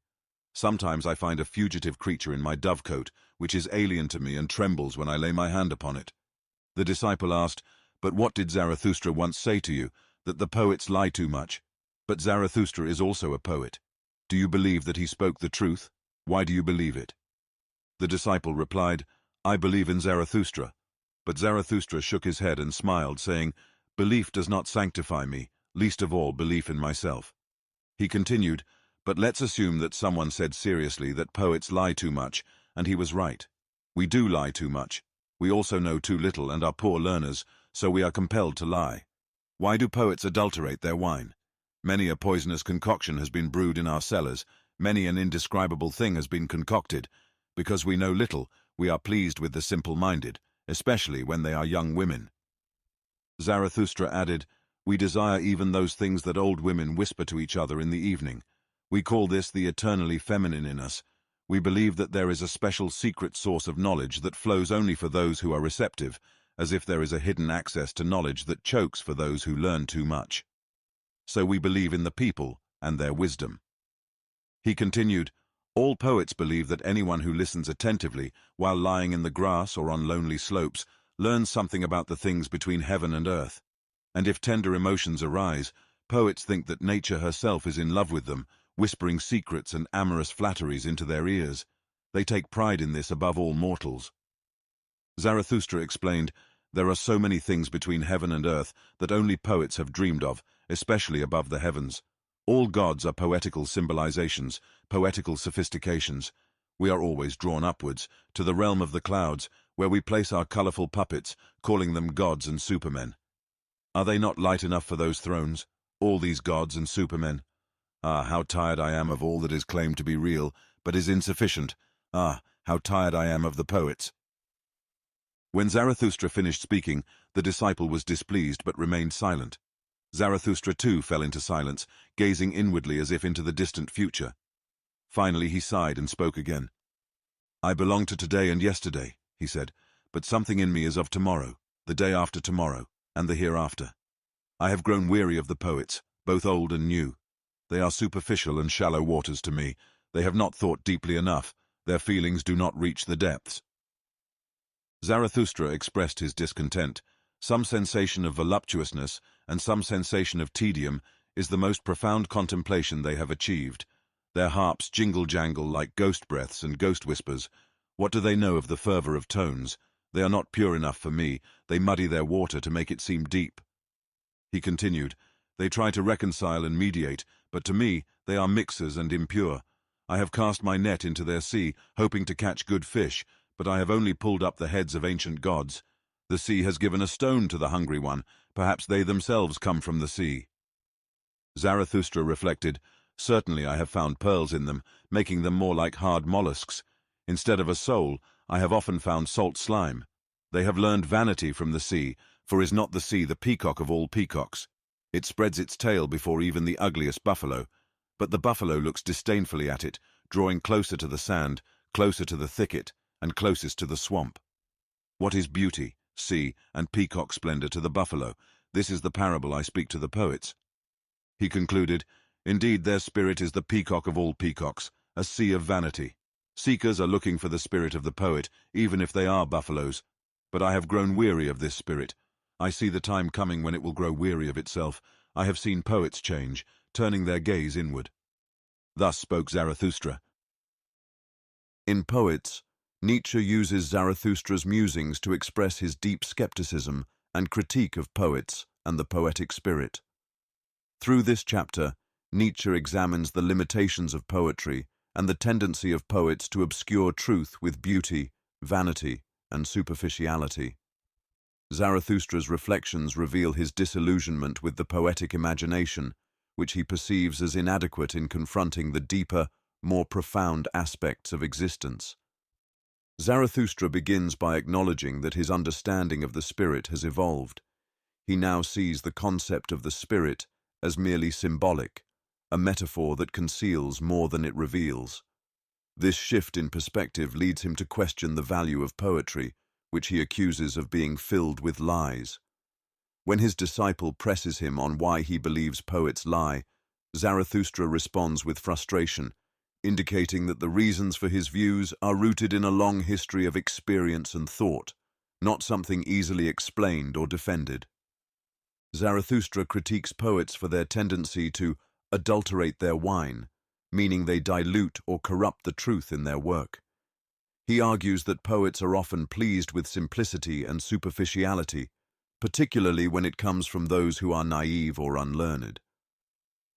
Speaker 1: Sometimes I find a fugitive creature in my dovecote, which is alien to me and trembles when I lay my hand upon it." The disciple asked, "But what did Zarathustra once say to you, that the poets lie too much? But Zarathustra is also a poet. Do you believe that he spoke the truth? Why do you believe it?" The disciple replied, "I believe in Zarathustra." But Zarathustra shook his head and smiled, saying, "Belief does not sanctify me, least of all belief in myself." He continued, "But let's assume that someone said seriously that poets lie too much, and he was right. We do lie too much. We also know too little and are poor learners, so we are compelled to lie. Why do poets adulterate their wine? Many a poisonous concoction has been brewed in our cellars, many an indescribable thing has been concocted. Because we know little, we are pleased with the simple-minded, especially when they are young women." Zarathustra added, "We desire even those things that old women whisper to each other in the evening. We call this the eternally feminine in us. We believe that there is a special secret source of knowledge that flows only for those who are receptive, as if there is a hidden access to knowledge that chokes for those who learn too much. So we believe in the people and their wisdom." He continued, "All poets believe that anyone who listens attentively, while lying in the grass or on lonely slopes, learns something about the things between heaven and earth. And if tender emotions arise, poets think that nature herself is in love with them, whispering secrets and amorous flatteries into their ears. They take pride in this above all mortals." Zarathustra explained, "There are so many things between heaven and earth that only poets have dreamed of, especially above the heavens. All gods are poetical symbolizations, poetical sophistications. We are always drawn upwards, to the realm of the clouds, where we place our colorful puppets, calling them gods and supermen. Are they not light enough for those thrones, all these gods and supermen? Ah, how tired I am of all that is claimed to be real, but is insufficient. Ah, how tired I am of the poets." When Zarathustra finished speaking, the disciple was displeased but remained silent. Zarathustra too fell into silence, gazing inwardly as if into the distant future. Finally he sighed and spoke again. "I belong to today and yesterday," he said, "but something in me is of tomorrow, the day after tomorrow, and the hereafter. I have grown weary of the poets, both old and new. They are superficial and shallow waters to me. They have not thought deeply enough. Their feelings do not reach the depths." Zarathustra expressed his discontent. Some sensation of voluptuousness and some sensation of tedium is the most profound contemplation they have achieved. Their harps jingle-jangle like ghost breaths and ghost whispers. What do they know of the fervor of tones? They are not pure enough for me. They muddy their water to make it seem deep. He continued, "They try to reconcile and mediate, but to me they are mixers and impure. I have cast my net into their sea, hoping to catch good fish, but I have only pulled up the heads of ancient gods. The sea has given a stone to the hungry one. Perhaps they themselves come from the sea." Zarathustra reflected, "Certainly I have found pearls in them, making them more like hard mollusks. Instead of a soul, I have often found salt slime. They have learned vanity from the sea, for is not the sea the peacock of all peacocks? It spreads its tail before even the ugliest buffalo, but the buffalo looks disdainfully at it, drawing closer to the sand, closer to the thicket, and closest to the swamp. What is beauty, sea, and peacock splendor to the buffalo? This is the parable I speak to the poets." He concluded, "Indeed, their spirit is the peacock of all peacocks, a sea of vanity. Seekers are looking for the spirit of the poet, even if they are buffaloes. But I have grown weary of this spirit. I see the time coming when it will grow weary of itself. I have seen poets change, turning their gaze inward." Thus spoke Zarathustra. In Poets, Nietzsche uses Zarathustra's musings to express his deep skepticism and critique of poets and the poetic spirit. Through this chapter, Nietzsche examines the limitations of poetry and the tendency of poets to obscure truth with beauty, vanity, and superficiality. Zarathustra's reflections reveal his disillusionment with the poetic imagination, which he perceives as inadequate in confronting the deeper, more profound aspects of existence. Zarathustra begins by acknowledging that his understanding of the spirit has evolved. He now sees the concept of the spirit as merely symbolic, a metaphor that conceals more than it reveals. This shift in perspective leads him to question the value of poetry, which he accuses of being filled with lies. When his disciple presses him on why he believes poets lie, Zarathustra responds with frustration, indicating that the reasons for his views are rooted in a long history of experience and thought, not something easily explained or defended. Zarathustra critiques poets for their tendency to adulterate their wine, meaning they dilute or corrupt the truth in their work. He argues that poets are often pleased with simplicity and superficiality, particularly when it comes from those who are naive or unlearned.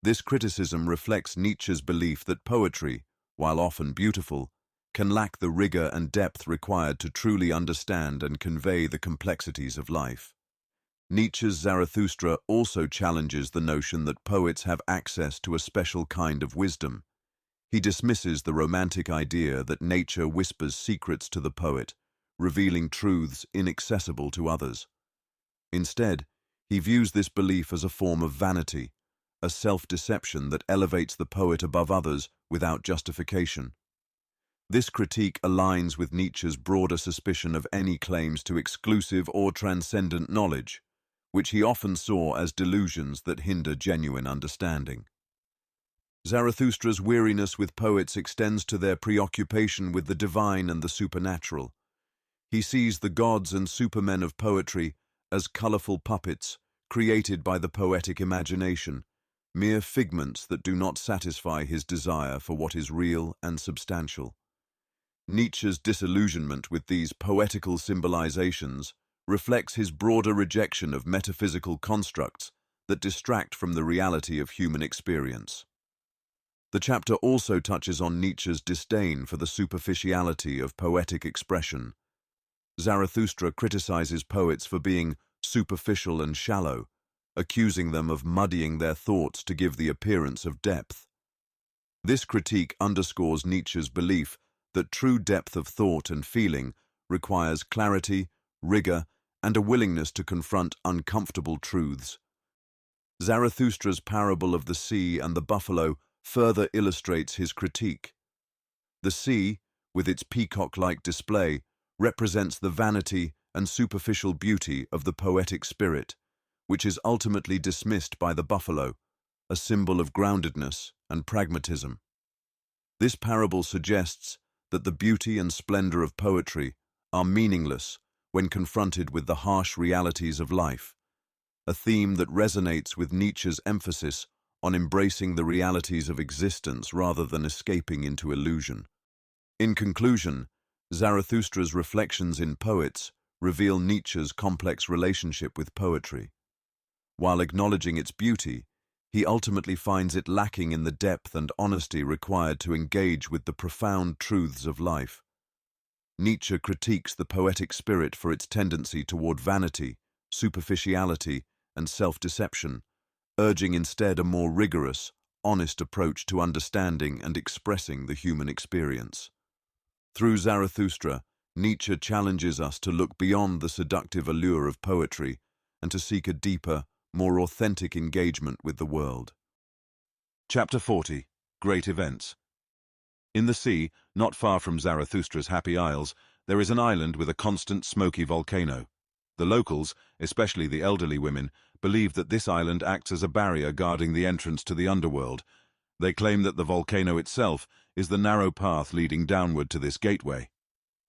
Speaker 1: This criticism reflects Nietzsche's belief that poetry, while often beautiful, can lack the rigor and depth required to truly understand and convey the complexities of life. Nietzsche's Zarathustra also challenges the notion that poets have access to a special kind of wisdom. He dismisses the romantic idea that nature whispers secrets to the poet, revealing truths inaccessible to others. Instead, he views this belief as a form of vanity, a self-deception that elevates the poet above others without justification. This critique aligns with Nietzsche's broader suspicion of any claims to exclusive or transcendent knowledge, which he often saw as delusions that hinder genuine understanding. Zarathustra's weariness with poets extends to their preoccupation with the divine and the supernatural. He sees the gods and supermen of poetry as colorful puppets created by the poetic imagination, mere figments that do not satisfy his desire for what is real and substantial. Nietzsche's disillusionment with these poetical symbolizations reflects his broader rejection of metaphysical constructs that distract from the reality of human experience. The chapter also touches on Nietzsche's disdain for the superficiality of poetic expression. Zarathustra criticizes poets for being superficial and shallow, accusing them of muddying their thoughts to give the appearance of depth. This critique underscores Nietzsche's belief that true depth of thought and feeling requires clarity, rigor, and a willingness to confront uncomfortable truths. Zarathustra's parable of the sea and the buffalo further illustrates his critique. The sea, with its peacock-like display, represents the vanity and superficial beauty of the poetic spirit, which is ultimately dismissed by the buffalo, a symbol of groundedness and pragmatism. This parable suggests that the beauty and splendor of poetry are meaningless when confronted with the harsh realities of life, a theme that resonates with Nietzsche's emphasis on embracing the realities of existence rather than escaping into illusion. In conclusion, Zarathustra's reflections in Poets reveal Nietzsche's complex relationship with poetry. While acknowledging its beauty, he ultimately finds it lacking in the depth and honesty required to engage with the profound truths of life. Nietzsche critiques the poetic spirit for its tendency toward vanity, superficiality, and self-deception, urging instead a more rigorous, honest approach to understanding and expressing the human experience. Through Zarathustra, Nietzsche challenges us to look beyond the seductive allure of poetry and to seek a deeper, more authentic engagement with the world. Chapter 40. Great Events. In the sea, not far from Zarathustra's Happy Isles, there is an island with a constant smoky volcano. The locals, especially the elderly women, believe that this island acts as a barrier guarding the entrance to the underworld. They claim that the volcano itself is the narrow path leading downward to this gateway.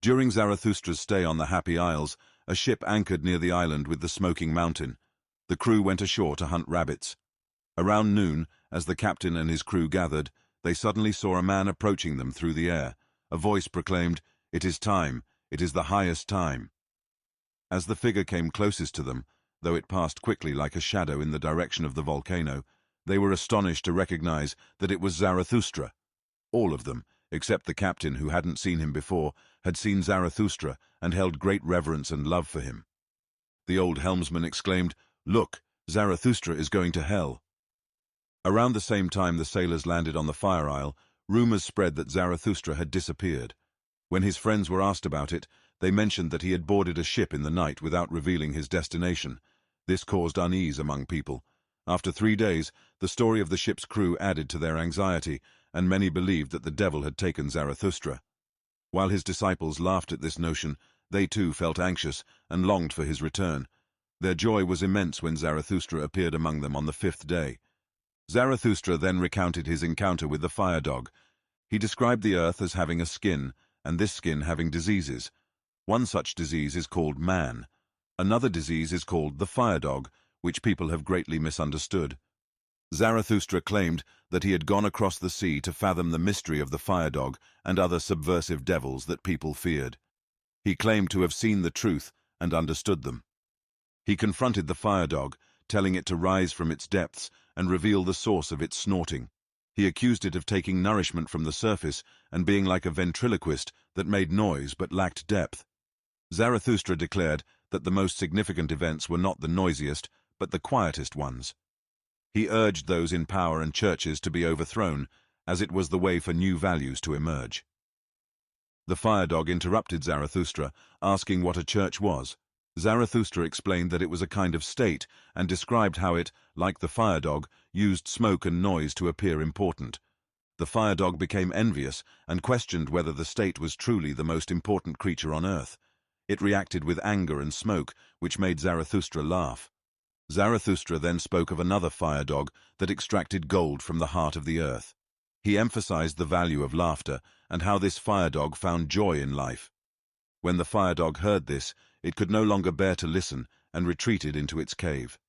Speaker 1: During Zarathustra's stay on the Happy Isles, a ship anchored near the island with the smoking mountain. The crew went ashore to hunt rabbits. Around noon, as the captain and his crew gathered, they suddenly saw a man approaching them through the air. A voice proclaimed, "It is time. It is the highest time." As the figure came closest to them, though it passed quickly like a shadow in the direction of the volcano, They were astonished to recognize that it was Zarathustra. All of them, except the captain who hadn't seen him before, had seen Zarathustra and held great reverence and love for him. The old helmsman exclaimed, "Look, Zarathustra is going to hell." Around the same time the sailors landed on the Fire Isle, rumors spread that Zarathustra had disappeared. When his friends were asked about it, they mentioned that he had boarded a ship in the night without revealing his destination. This caused unease among people. After 3 days, the story of the ship's crew added to their anxiety, and many believed that the devil had taken Zarathustra. While his disciples laughed at this notion, they too felt anxious and longed for his return. Their joy was immense when Zarathustra appeared among them on the 5th day. Zarathustra then recounted his encounter with the fire dog. He described the earth as having a skin, and this skin having diseases. One such disease is called man. Another disease is called the fire dog, which people have greatly misunderstood. Zarathustra claimed that he had gone across the sea to fathom the mystery of the fire dog and other subversive devils that people feared. He claimed to have seen the truth and understood them. He confronted the fire dog, telling it to rise from its depths and reveal the source of its snorting. He accused it of taking nourishment from the surface and being like a ventriloquist that made noise but lacked depth. Zarathustra declared that the most significant events were not the noisiest, but the quietest ones. He urged those in power and churches to be overthrown, as it was the way for new values to emerge. The fire dog interrupted Zarathustra, asking what a church was. Zarathustra explained that it was a kind of state and described how it, like the fire dog, used smoke and noise to appear important. The fire dog became envious and questioned whether the state was truly the most important creature on earth. It reacted with anger and smoke, which made Zarathustra laugh. Zarathustra then spoke of another fire dog that extracted gold from the heart of the earth. He emphasized the value of laughter and how this fire dog found joy in life. When the fire dog heard this, it could no longer bear to listen and retreated into its cave.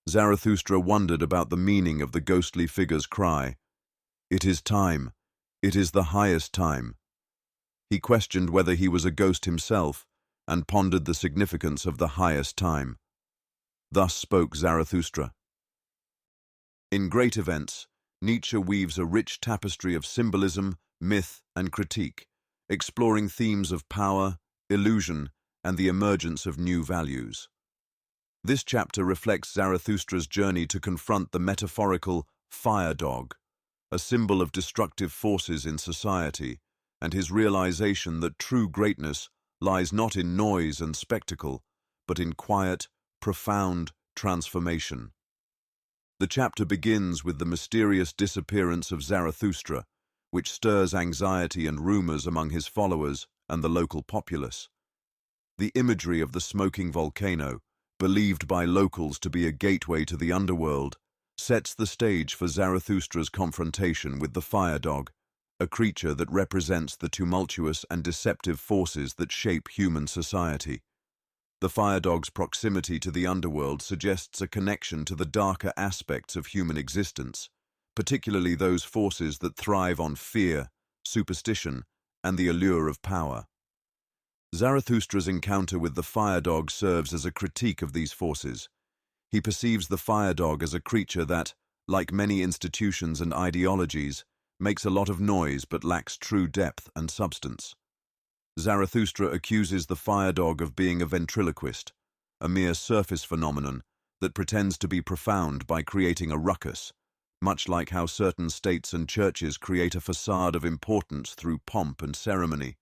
Speaker 1: Zarathustra wondered about the meaning of the ghostly figure's cry. "It is time. It is the highest time." He questioned whether he was a ghost himself and pondered the significance of the highest time. Thus spoke Zarathustra. In great events, Nietzsche weaves a rich tapestry of symbolism, myth, and critique, exploring themes of power, illusion, and the emergence of new values. This chapter reflects Zarathustra's journey to confront the metaphorical fire dog, a symbol of destructive forces in society, and his realization that true greatness lies not in noise and spectacle, but in quiet, profound transformation. The chapter begins with the mysterious disappearance of Zarathustra, which stirs anxiety and rumors among his followers and the local populace. The imagery of the smoking volcano, believed by locals to be a gateway to the underworld, sets the stage for Zarathustra's confrontation with the fire dog, a creature that represents the tumultuous and deceptive forces that shape human society. The fire dog's proximity to the underworld suggests a connection to the darker aspects of human existence, particularly those forces that thrive on fear, superstition, and the allure of power. Zarathustra's encounter with the fire dog serves as a critique of these forces. He perceives the fire dog as a creature that, like many institutions and ideologies, makes a lot of noise but lacks true depth and substance. Zarathustra accuses the fire dog of being a ventriloquist, a mere surface phenomenon that pretends to be profound by creating a ruckus, much like how certain states and churches create a facade of importance through pomp and ceremony.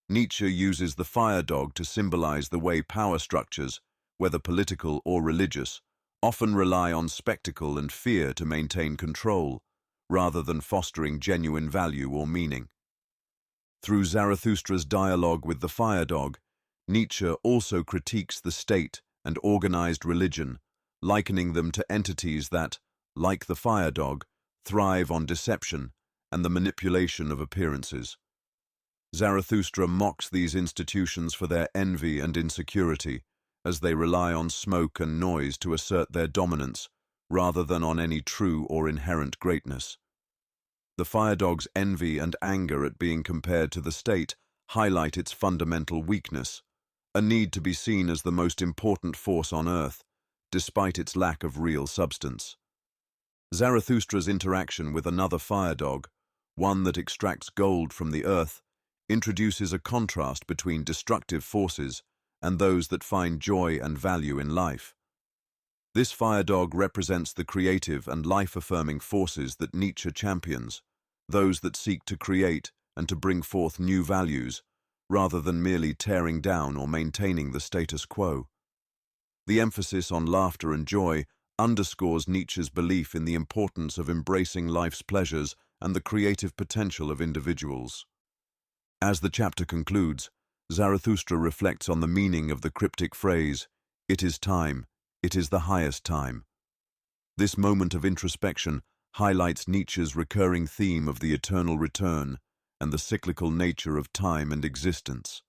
Speaker 1: Nietzsche uses the fire dog to symbolize the way power structures, whether political or religious, often rely on spectacle and fear to maintain control, rather than fostering genuine value or meaning. Through Zarathustra's dialogue with the fire dog, Nietzsche also critiques the state and organized religion, likening them to entities that, like the fire dog, thrive on deception and the manipulation of appearances. Zarathustra mocks these institutions for their envy and insecurity, as they rely on smoke and noise to assert their dominance, rather than on any true or inherent greatness. The fire dog's envy and anger at being compared to the state highlight its fundamental weakness, a need to be seen as the most important force on earth, despite its lack of real substance. Zarathustra's interaction with another fire dog, one that extracts gold from the earth, introduces a contrast between destructive forces and those that find joy and value in life. This fire dog represents the creative and life-affirming forces that Nietzsche champions, those that seek to create and to bring forth new values, rather than merely tearing down or maintaining the status quo. The emphasis on laughter and joy underscores Nietzsche's belief in the importance of embracing life's pleasures and the creative potential of individuals. As the chapter concludes, Zarathustra reflects on the meaning of the cryptic phrase, "It is time, it is the highest time." This moment of introspection highlights Nietzsche's recurring theme of the eternal return and the cyclical nature of time and existence.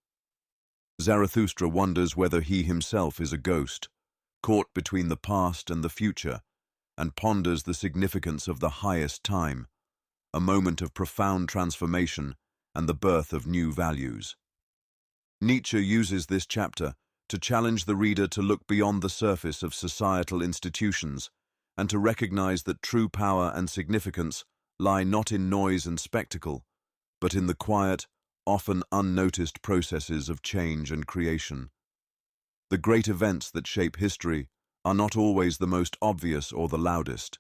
Speaker 1: Zarathustra wonders whether he himself is a ghost, caught between the past and the future, and ponders the significance of the highest time, a moment of profound transformation and the birth of new values. Nietzsche uses this chapter to challenge the reader to look beyond the surface of societal institutions and to recognize that true power and significance lie not in noise and spectacle, but in the quiet, often unnoticed processes of change and creation. The great events that shape history are not always the most obvious or the loudest.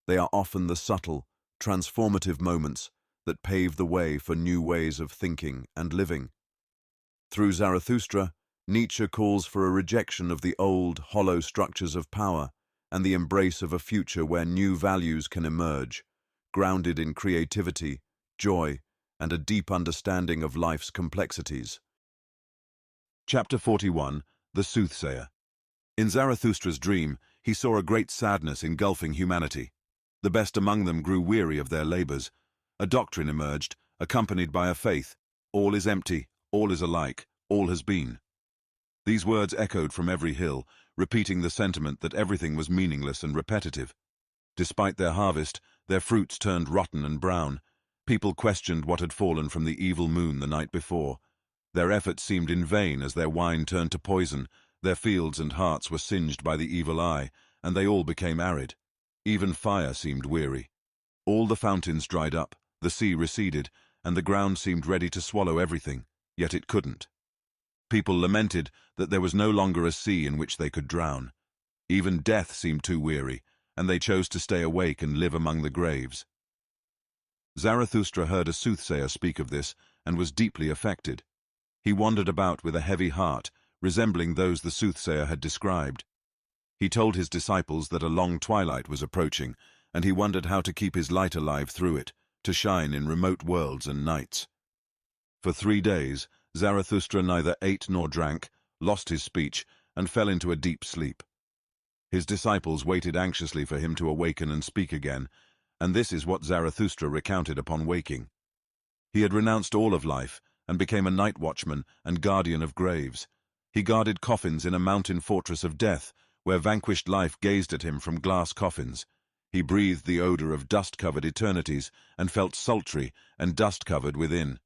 Speaker 1: They are often the subtle, transformative moments that pave the way for new ways of thinking and living. Through Zarathustra, Nietzsche calls for a rejection of the old, hollow structures of power and the embrace of a future where new values can emerge, grounded in creativity, joy, and a deep understanding of life's complexities. Chapter 41. The Soothsayer. In Zarathustra's dream, he saw a great sadness engulfing humanity. The best among them grew weary of their labors. A doctrine emerged, accompanied by a faith. All is empty, all is alike, all has been. These words echoed from every hill, repeating the sentiment that everything was meaningless and repetitive. Despite their harvest, their fruits turned rotten and brown. People questioned what had fallen from the evil moon the night before. Their efforts seemed in vain as their wine turned to poison, their fields and hearts were singed by the evil eye, and they all became arid. Even fire seemed weary. All the fountains dried up, the sea receded, and the ground seemed ready to swallow everything, yet it couldn't. People lamented that there was no longer a sea in which they could drown. Even death seemed too weary, and they chose to stay awake and live among the graves. Zarathustra heard a soothsayer speak of this and was deeply affected. He wandered about with a heavy heart, resembling those the soothsayer had described. He told his disciples that a long twilight was approaching, and he wondered how to keep his light alive through it, to shine in remote worlds and nights. For 3 days, Zarathustra neither ate nor drank, lost his speech, and fell into a deep sleep. His disciples waited anxiously for him to awaken and speak again, and this is what Zarathustra recounted upon waking. He had renounced all of life and became a night watchman and guardian of graves. He guarded coffins in a mountain fortress of death, where vanquished life gazed at him from glass coffins. He breathed the odor of dust-covered eternities and felt sultry and dust-covered within.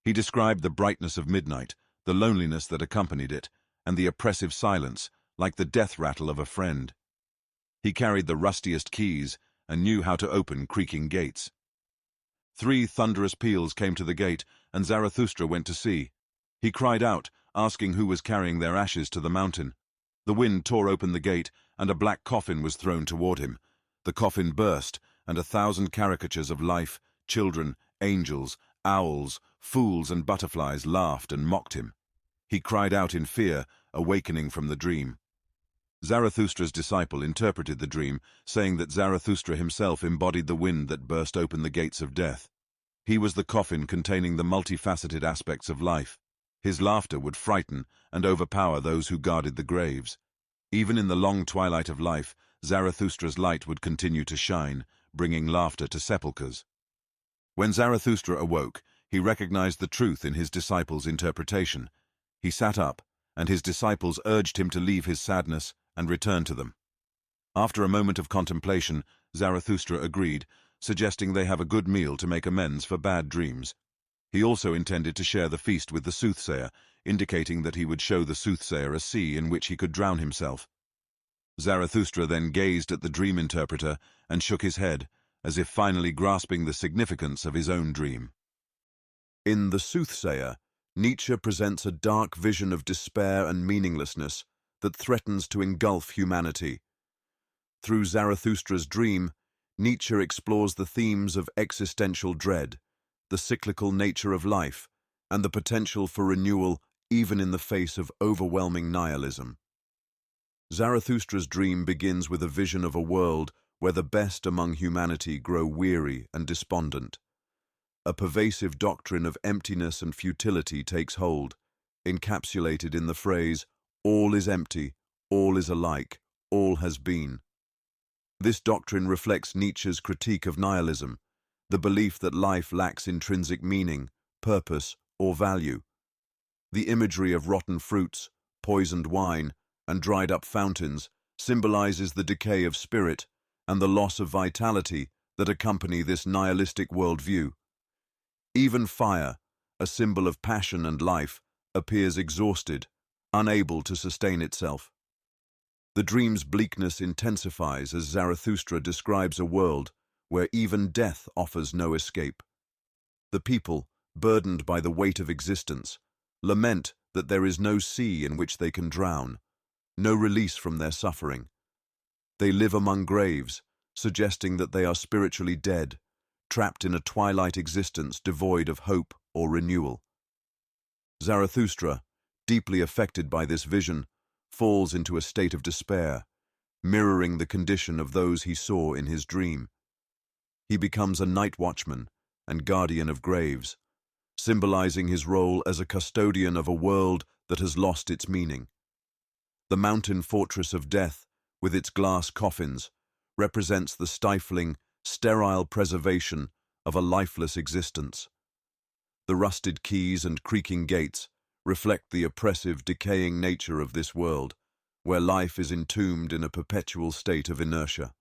Speaker 1: He described the brightness of midnight, the loneliness that accompanied it, and the oppressive silence, like the death rattle of a friend. He carried the rustiest keys and knew how to open creaking gates. 3 thunderous peals came to the gate, and Zarathustra went to see. He cried out, asking who was carrying their ashes to the mountain. The wind tore open the gate, and a black coffin was thrown toward him. The coffin burst, and 1,000 caricatures of life, children, angels, owls, fools and butterflies laughed and mocked him. He cried out in fear, awakening from the dream. Zarathustra's disciple interpreted the dream, saying that Zarathustra himself embodied the wind that burst open the gates of death. He was the coffin containing the multifaceted aspects of life. His laughter would frighten and overpower those who guarded the graves. Even in the long twilight of life, Zarathustra's light would continue to shine, bringing laughter to sepulchres. When Zarathustra awoke, he recognized the truth in his disciples' interpretation. He sat up, and his disciples urged him to leave his sadness and return to them. After a moment of contemplation, Zarathustra agreed, suggesting they have a good meal to make amends for bad dreams. He also intended to share the feast with the soothsayer, indicating that he would show the soothsayer a sea in which he could drown himself. Zarathustra then gazed at the dream interpreter and shook his head, as if finally grasping the significance of his own dream. In The Soothsayer, Nietzsche presents a dark vision of despair and meaninglessness that threatens to engulf humanity. Through Zarathustra's dream, Nietzsche explores the themes of existential dread, the cyclical nature of life, and the potential for renewal even in the face of overwhelming nihilism. Zarathustra's dream begins with a vision of a world where the best among humanity grow weary and despondent. A pervasive doctrine of emptiness and futility takes hold, encapsulated in the phrase, "All is empty, all is alike, all has been." This doctrine reflects Nietzsche's critique of nihilism, the belief that life lacks intrinsic meaning, purpose, or value. The imagery of rotten fruits, poisoned wine, and dried-up fountains symbolizes the decay of spirit and the loss of vitality that accompany this nihilistic worldview. Even fire, a symbol of passion and life, appears exhausted, unable to sustain itself. The dream's bleakness intensifies as Zarathustra describes a world where even death offers no escape. The people, burdened by the weight of existence, lament that there is no sea in which they can drown, no release from their suffering. They live among graves, suggesting that they are spiritually dead, trapped in a twilight existence devoid of hope or renewal. Zarathustra, deeply affected by this vision, falls into a state of despair, mirroring the condition of those he saw in his dream. He becomes a night watchman and guardian of graves, symbolizing his role as a custodian of a world that has lost its meaning. The mountain fortress of death, with its glass coffins, represents the stifling, sterile preservation of a lifeless existence. The rusted keys and creaking gates reflect the oppressive, decaying nature of this world, where life is entombed in a perpetual state of inertia.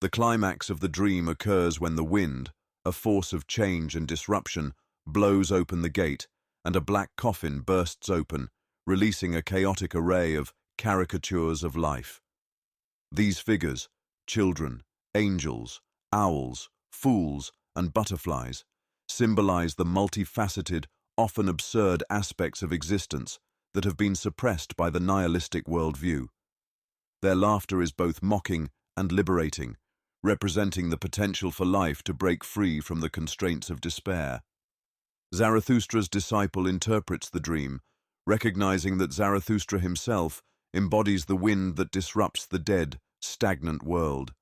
Speaker 1: The climax of the dream occurs when the wind, a force of change and disruption, blows open the gate, and a black coffin bursts open, releasing a chaotic array of caricatures of life. These figures, children, angels, owls, fools, and butterflies, symbolize the multifaceted, often absurd aspects of existence that have been suppressed by the nihilistic worldview. Their laughter is both mocking and liberating, representing the potential for life to break free from the constraints of despair. Zarathustra's disciple interprets the dream, recognizing that Zarathustra himself embodies the wind that disrupts the dead, stagnant world.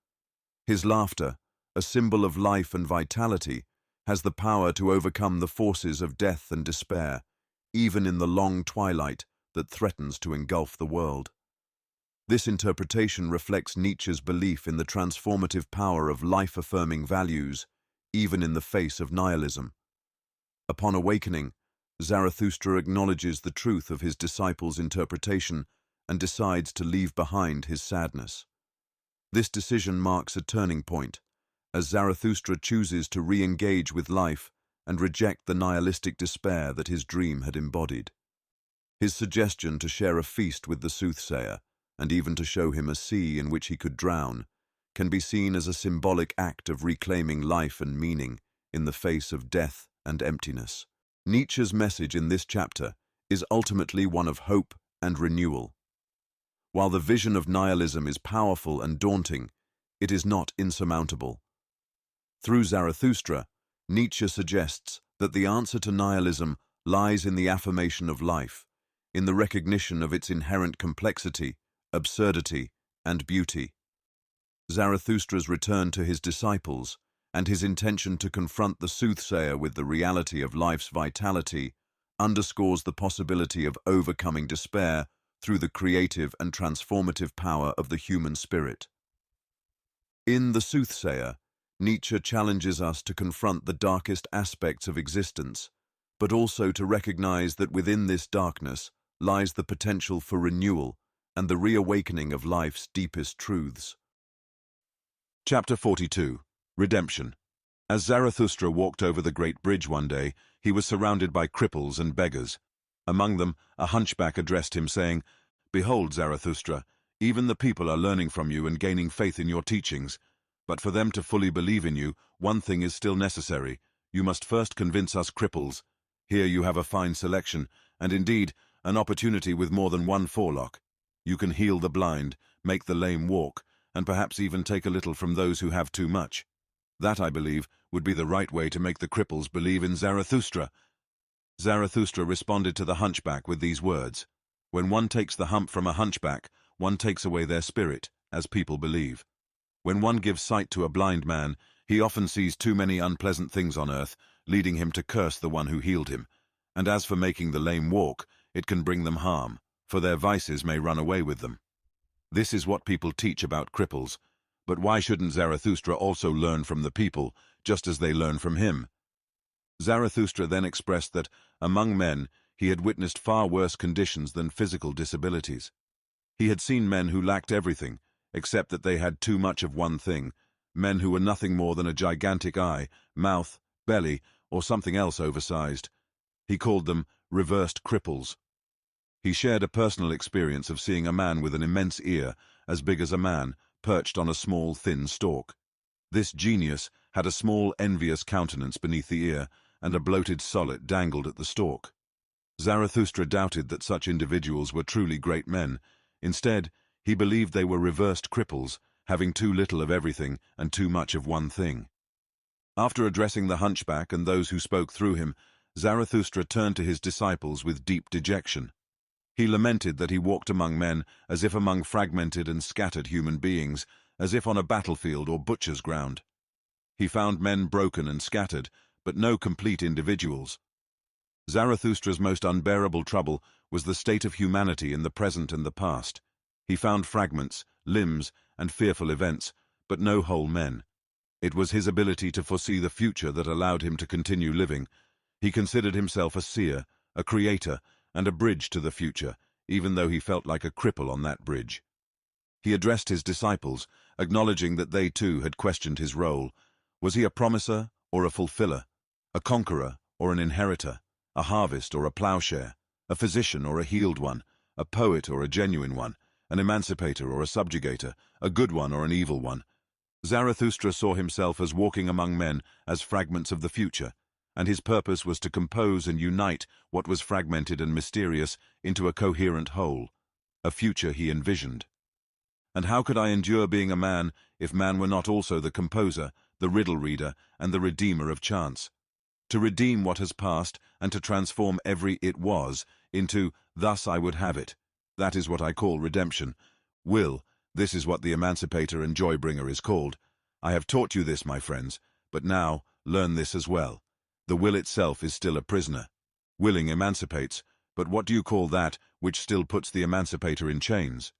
Speaker 1: His laughter, a symbol of life and vitality, has the power to overcome the forces of death and despair, even in the long twilight that threatens to engulf the world. This interpretation reflects Nietzsche's belief in the transformative power of life-affirming values, even in the face of nihilism. Upon awakening, Zarathustra acknowledges the truth of his disciple's interpretation and decides to leave behind his sadness. This decision marks a turning point, as Zarathustra chooses to re-engage with life and reject the nihilistic despair that his dream had embodied. His suggestion to share a feast with the soothsayer, and even to show him a sea in which he could drown, can be seen as a symbolic act of reclaiming life and meaning in the face of death and emptiness. Nietzsche's message in this chapter is ultimately one of hope and renewal. While the vision of nihilism is powerful and daunting, it is not insurmountable. Through Zarathustra, Nietzsche suggests that the answer to nihilism lies in the affirmation of life, in the recognition of its inherent complexity, absurdity, and beauty. Zarathustra's return to his disciples, and his intention to confront the soothsayer with the reality of life's vitality, underscores the possibility of overcoming despair through the creative and transformative power of the human spirit. In The Soothsayer, Nietzsche challenges us to confront the darkest aspects of existence, but also to recognize that within this darkness lies the potential for renewal and the reawakening of life's deepest truths. Chapter 42. Redemption. As Zarathustra walked over the great bridge one day, he was surrounded by cripples and beggars. Among them, a hunchback addressed him, saying, "Behold, Zarathustra, Even the people are learning from you and gaining faith in your teachings. But for them to fully believe in you, one thing is still necessary. You must first convince us cripples. Here you have a fine selection, and indeed, an opportunity with more than one forelock. You can heal the blind, make the lame walk, and perhaps even take a little from those who have too much. That, I believe, would be the right way to make the cripples believe in Zarathustra. Zarathustra responded to the hunchback with these words: "When one takes the hump from a hunchback, one takes away their spirit, as people believe. When one gives sight to a blind man, he often sees too many unpleasant things on earth, leading him to curse the one who healed him. And as for making the lame walk, it can bring them harm, for their vices may run away with them." This is what people teach about cripples. But why shouldn't Zarathustra also learn from the people, just as they learn from him? Zarathustra then expressed that, among men, he had witnessed far worse conditions than physical disabilities. He had seen men who lacked everything, except that they had too much of one thing, men who were nothing more than a gigantic eye, mouth, belly, or something else oversized. He called them reversed cripples. He shared a personal experience of seeing a man with an immense ear, as big as a man, perched on a small, thin stalk. This genius had a small, envious countenance beneath the ear, and a bloated sollet dangled at the stalk. Zarathustra doubted that such individuals were truly great men. Instead, he believed they were reversed cripples, having too little of everything and too much of one thing. After addressing the hunchback and those who spoke through him, Zarathustra turned to his disciples with deep dejection. He lamented that he walked among men as if among fragmented and scattered human beings, as if on a battlefield or butcher's ground. He found men broken and scattered, but no complete individuals. Zarathustra's most unbearable trouble was the state of humanity in the present and the past. He found fragments, limbs, and fearful events, but no whole men. It was his ability to foresee the future that allowed him to continue living. He considered himself a seer, a creator, and a bridge to the future, even though he felt like a cripple on that bridge. He addressed his disciples, acknowledging that they too had questioned his role. Was he a promiser or a fulfiller, a conqueror or an inheritor, a harvest or a plowshare, a physician or a healed one, a poet or a genuine one, an emancipator or a subjugator, a good one or an evil one? Zarathustra saw himself as walking among men as fragments of the future, and his purpose was to compose and unite what was fragmented and mysterious into a coherent whole, a future he envisioned. And how could I endure being a man if man were not also the composer, the riddle reader, and the redeemer of chance? To redeem what has passed and to transform every it was into thus I would have it. That is what I call redemption. Will, this is what the emancipator and joy-bringer is called. I have taught you this, my friends, but now learn this as well. The will itself is still a prisoner. Willing emancipates, but what do you call that which still puts the emancipator in chains?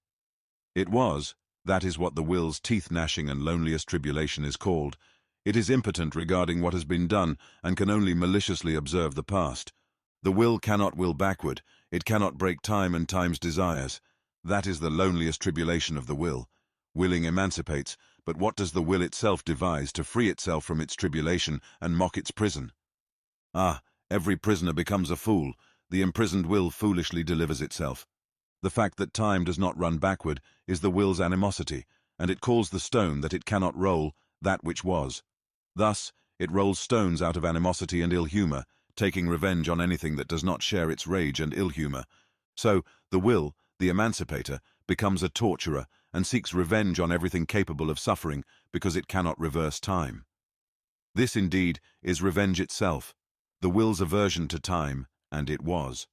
Speaker 1: It was, that is what the will's teeth-gnashing and loneliest tribulation is called. It is impotent regarding what has been done and can only maliciously observe the past. The will cannot will backward, it cannot break time and time's desires. That is the loneliest tribulation of the will. Willing emancipates, but what does the will itself devise to free itself from its tribulation and mock its prison? Ah, every prisoner becomes a fool. The imprisoned will foolishly delivers itself. The fact that time does not run backward is the will's animosity, and it calls the stone that it cannot roll that which was. Thus, it rolls stones out of animosity and ill-humor, taking revenge on anything that does not share its rage and ill-humor. So, the will, the emancipator, becomes a torturer and seeks revenge on everything capable of suffering because it cannot reverse time. This, indeed, is revenge itself, the will's aversion to time, and it was.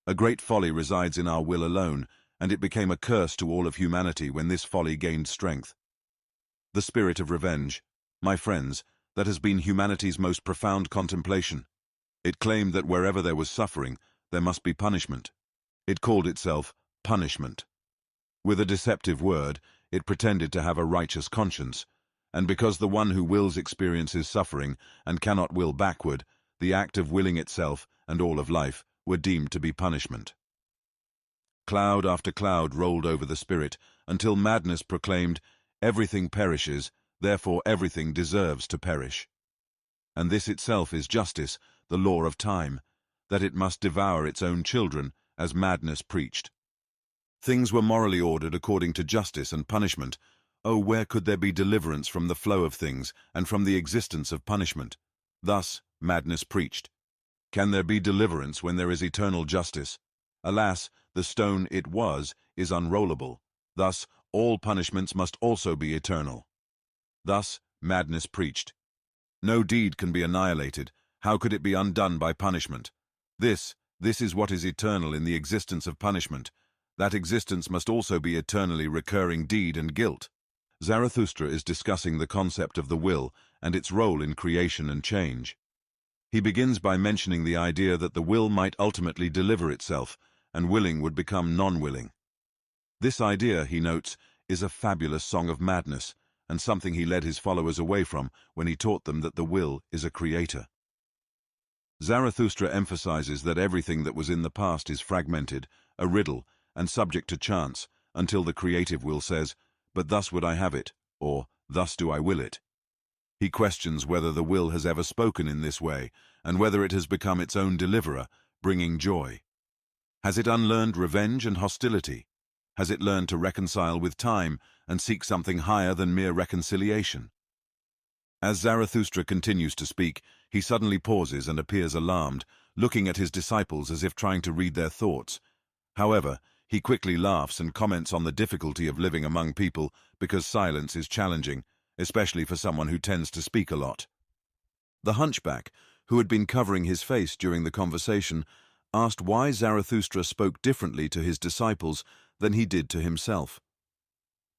Speaker 1: A great folly resides in our will alone, and it became a curse to all of humanity when this folly gained strength. The spirit of revenge, my friends, that has been humanity's most profound contemplation. It claimed that wherever there was suffering, there must be punishment. It called itself punishment. With a deceptive word, it pretended to have a righteous conscience, and because the one who wills experiences suffering and cannot will backward, the act of willing itself and all of life were deemed to be punishment. Cloud after cloud rolled over the spirit until madness proclaimed, everything perishes, therefore everything deserves to perish. And this itself is justice, the law of time, that it must devour its own children, as madness preached. Things were morally ordered according to justice and punishment. Oh, where could there be deliverance from the flow of things and from the existence of punishment? Thus, madness preached. Can there be deliverance when there is eternal justice? Alas, the stone it was is unrollable. Thus, all punishments must also be eternal. Thus, madness preached. No deed can be annihilated. How could it be undone by punishment? This is what is eternal in the existence of punishment. That existence must also be eternally recurring deed and guilt. Zarathustra is discussing the concept of the will and its role in creation and change. He begins by mentioning the idea that the will might ultimately deliver itself, and willing would become non-willing. This idea, he notes, is a fabulous song of madness, and something he led his followers away from when he taught them that the will is a creator. Zarathustra emphasizes that everything that was in the past is fragmented, a riddle, and subject to chance, until the creative will says, "But thus would I have it," or "Thus do I will it." He questions whether the will has ever spoken in this way, and whether it has become its own deliverer, bringing joy. Has it unlearned revenge and hostility? Has it learned to reconcile with time and seek something higher than mere reconciliation? As Zarathustra continues to speak, he suddenly pauses and appears alarmed, looking at his disciples as if trying to read their thoughts. However, he quickly laughs and comments on the difficulty of living among people because silence is challenging, especially for someone who tends to speak a lot. The hunchback, who had been covering his face during the conversation, asked why Zarathustra spoke differently to his disciples than he did to himself.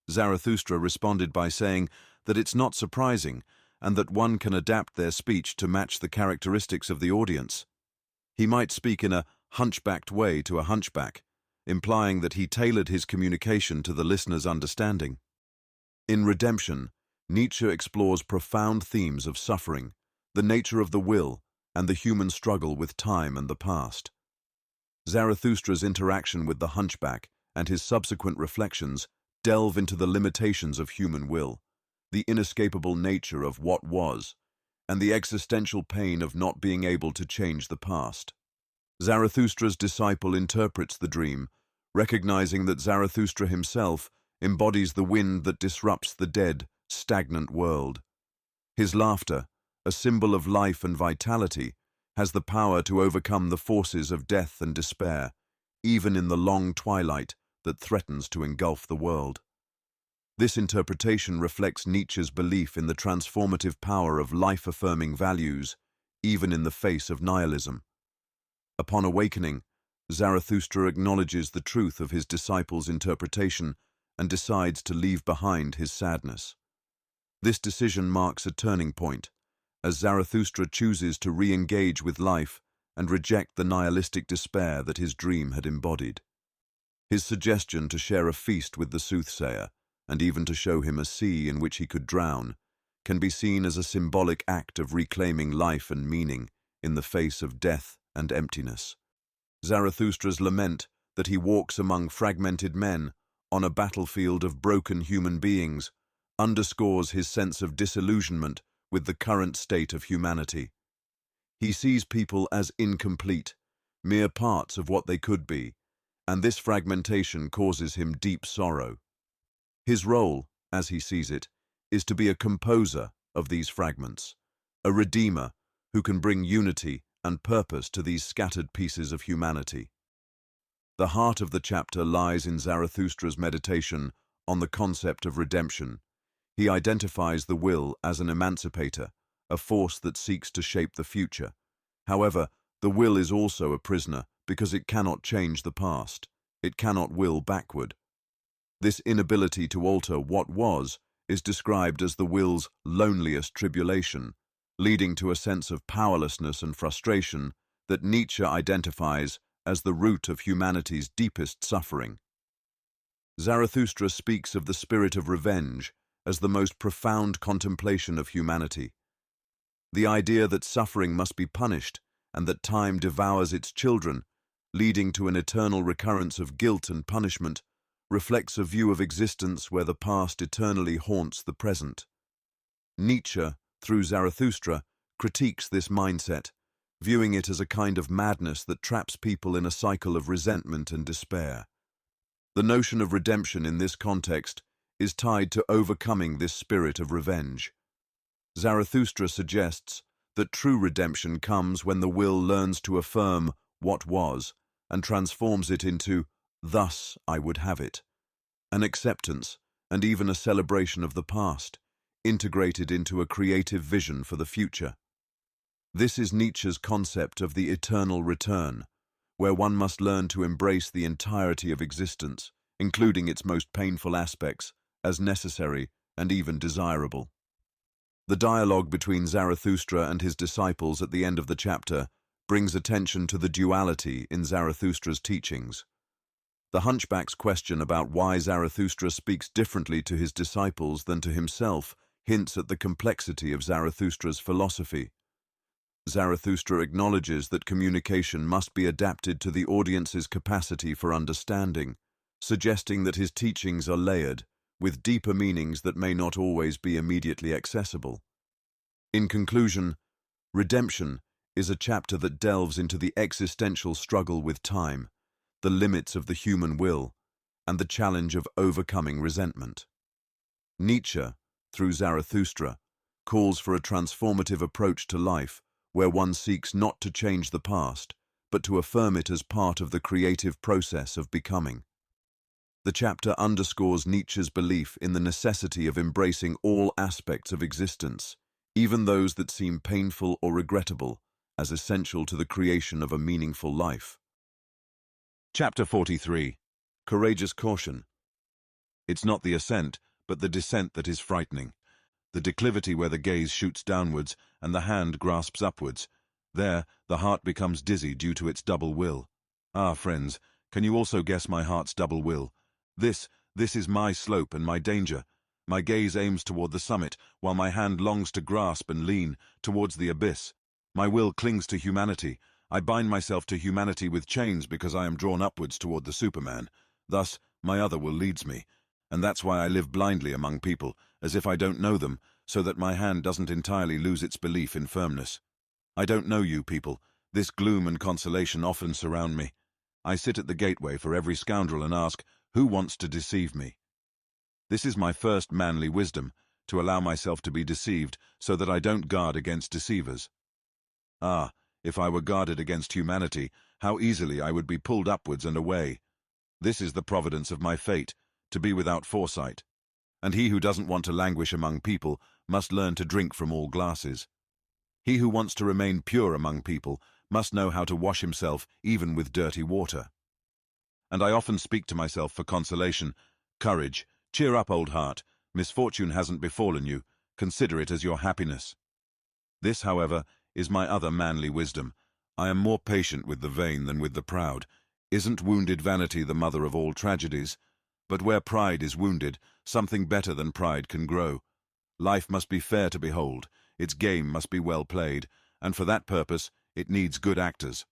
Speaker 1: Zarathustra responded by saying that it's not surprising and that one can adapt their speech to match the characteristics of the audience. He might speak in a hunchbacked way to a hunchback, implying that he tailored his communication to the listener's understanding. In Redemption, Nietzsche explores profound themes of suffering, the nature of the will, and the human struggle with time and the past. Zarathustra's interaction with the hunchback and his subsequent reflections delve into the limitations of human will, the inescapable nature of what was, and the existential pain of not being able to change the past. Zarathustra's disciple interprets the dream, recognizing that Zarathustra himself embodies the wind that disrupts the dead, stagnant world. His laughter, a symbol of life and vitality, has the power to overcome the forces of death and despair, even in the long twilight that threatens to engulf the world. This interpretation reflects Nietzsche's belief in the transformative power of life-affirming values, even in the face of nihilism. Upon awakening, Zarathustra acknowledges the truth of his disciples' interpretation and decides to leave behind his sadness. This decision marks a turning point, as Zarathustra chooses to re-engage with life and reject the nihilistic despair that his dream had embodied. His suggestion to share a feast with the soothsayer, and even to show him a sea in which he could drown, can be seen as a symbolic act of reclaiming life and meaning in the face of death and emptiness. Zarathustra's lament that he walks among fragmented men on a battlefield of broken human beings underscores his sense of disillusionment with the current state of humanity. He sees people as incomplete, mere parts of what they could be, and this fragmentation causes him deep sorrow. His role, as he sees it, is to be a composer of these fragments, a redeemer who can bring unity and purpose to these scattered pieces of humanity. The heart of the chapter lies in Zarathustra's meditation on the concept of redemption. He identifies the will as an emancipator, a force that seeks to shape the future. However, the will is also a prisoner because it cannot change the past. It cannot will backward. This inability to alter what was is described as the will's loneliest tribulation, leading to a sense of powerlessness and frustration that Nietzsche identifies as the root of humanity's deepest suffering. Zarathustra speaks of the spirit of revenge as the most profound contemplation of humanity. The idea that suffering must be punished and that time devours its children, leading to an eternal recurrence of guilt and punishment, reflects a view of existence where the past eternally haunts the present. Nietzsche, through Zarathustra, critiques this mindset, viewing it as a kind of madness that traps people in a cycle of resentment and despair. The notion of redemption in this context is tied to overcoming this spirit of revenge. Zarathustra suggests that true redemption comes when the will learns to affirm what was and transforms it into, "Thus I would have it," an acceptance and even a celebration of the past, integrated into a creative vision for the future. This is Nietzsche's concept of the eternal return, where one must learn to embrace the entirety of existence, including its most painful aspects, as necessary and even desirable. The dialogue between Zarathustra and his disciples at the end of the chapter brings attention to the duality in Zarathustra's teachings. The hunchback's question about why Zarathustra speaks differently to his disciples than to himself hints at the complexity of Zarathustra's philosophy. Zarathustra acknowledges that communication must be adapted to the audience's capacity for understanding, suggesting that his teachings are layered, with deeper meanings that may not always be immediately accessible. In conclusion, Redemption is a chapter that delves into the existential struggle with time, the limits of the human will, and the challenge of overcoming resentment. Nietzsche, through Zarathustra, calls for a transformative approach to life where one seeks not to change the past, but to affirm it as part of the creative process of becoming. The chapter underscores Nietzsche's belief in the necessity of embracing all aspects of existence, even those that seem painful or regrettable, as essential to the creation of a meaningful life. Chapter 43. Courageous Caution. It's not the ascent, but the descent that is frightening. The declivity where the gaze shoots downwards and the hand grasps upwards. There, the heart becomes dizzy due to its double will. Ah, friends, can you also guess my heart's double will? This is my slope and my danger. My gaze aims toward the summit, while my hand longs to grasp and lean towards the abyss. My will clings to humanity. I bind myself to humanity with chains because I am drawn upwards toward the Superman. Thus, my other will leads me. And that's why I live blindly among people, as if I don't know them, so that my hand doesn't entirely lose its belief in firmness. I don't know you people. This gloom and consolation often surround me. I sit at the gateway for every scoundrel and ask, who wants to deceive me? This is my first manly wisdom, to allow myself to be deceived so that I don't guard against deceivers. Ah, if I were guarded against humanity, how easily I would be pulled upwards and away. This is the providence of my fate, to be without foresight. And he who doesn't want to languish among people must learn to drink from all glasses. He who wants to remain pure among people must know how to wash himself even with dirty water. And I often speak to myself for consolation. Courage, cheer up, old heart. Misfortune hasn't befallen you. Consider it as your happiness. This, however, is my other manly wisdom. I am more patient with the vain than with the proud. Isn't wounded vanity the mother of all tragedies? But where pride is wounded, something better than pride can grow. Life must be fair to behold, its game must be well played, and for that purpose it needs good actors.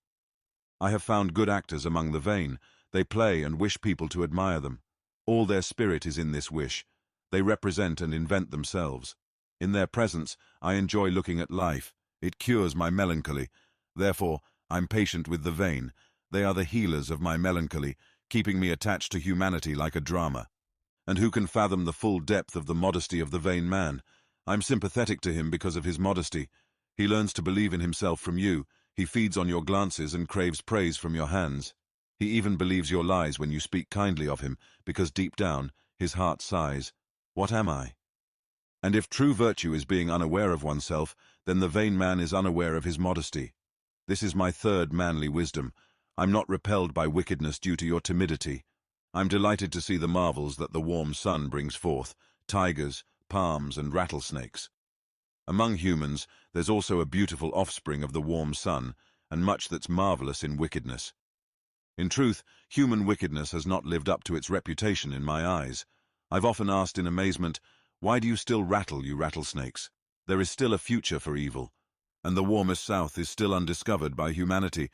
Speaker 1: I have found good actors among the vain. They play and wish people to admire them. All their spirit is in this wish. They represent and invent themselves. In their presence, I enjoy looking at life. It cures my melancholy. Therefore, I'm patient with the vain. They are the healers of my melancholy, keeping me attached to humanity like a drama. And who can fathom the full depth of the modesty of the vain man? I'm sympathetic to him because of his modesty. He learns to believe in himself from you. He feeds on your glances and craves praise from your hands. He even believes your lies when you speak kindly of him, because deep down, his heart sighs, "What am I?" And if true virtue is being unaware of oneself, then the vain man is unaware of his modesty. This is my third manly wisdom. I'm not repelled by wickedness due to your timidity. I'm delighted to see the marvels that the warm sun brings forth, tigers, palms, and rattlesnakes. Among humans, there's also a beautiful offspring of the warm sun, and much that's marvelous in wickedness. In truth, human wickedness has not lived up to its reputation in my eyes. I've often asked in amazement, why do you still rattle, you rattlesnakes? There is still a future for evil, and the warmest south is still undiscovered by humanity.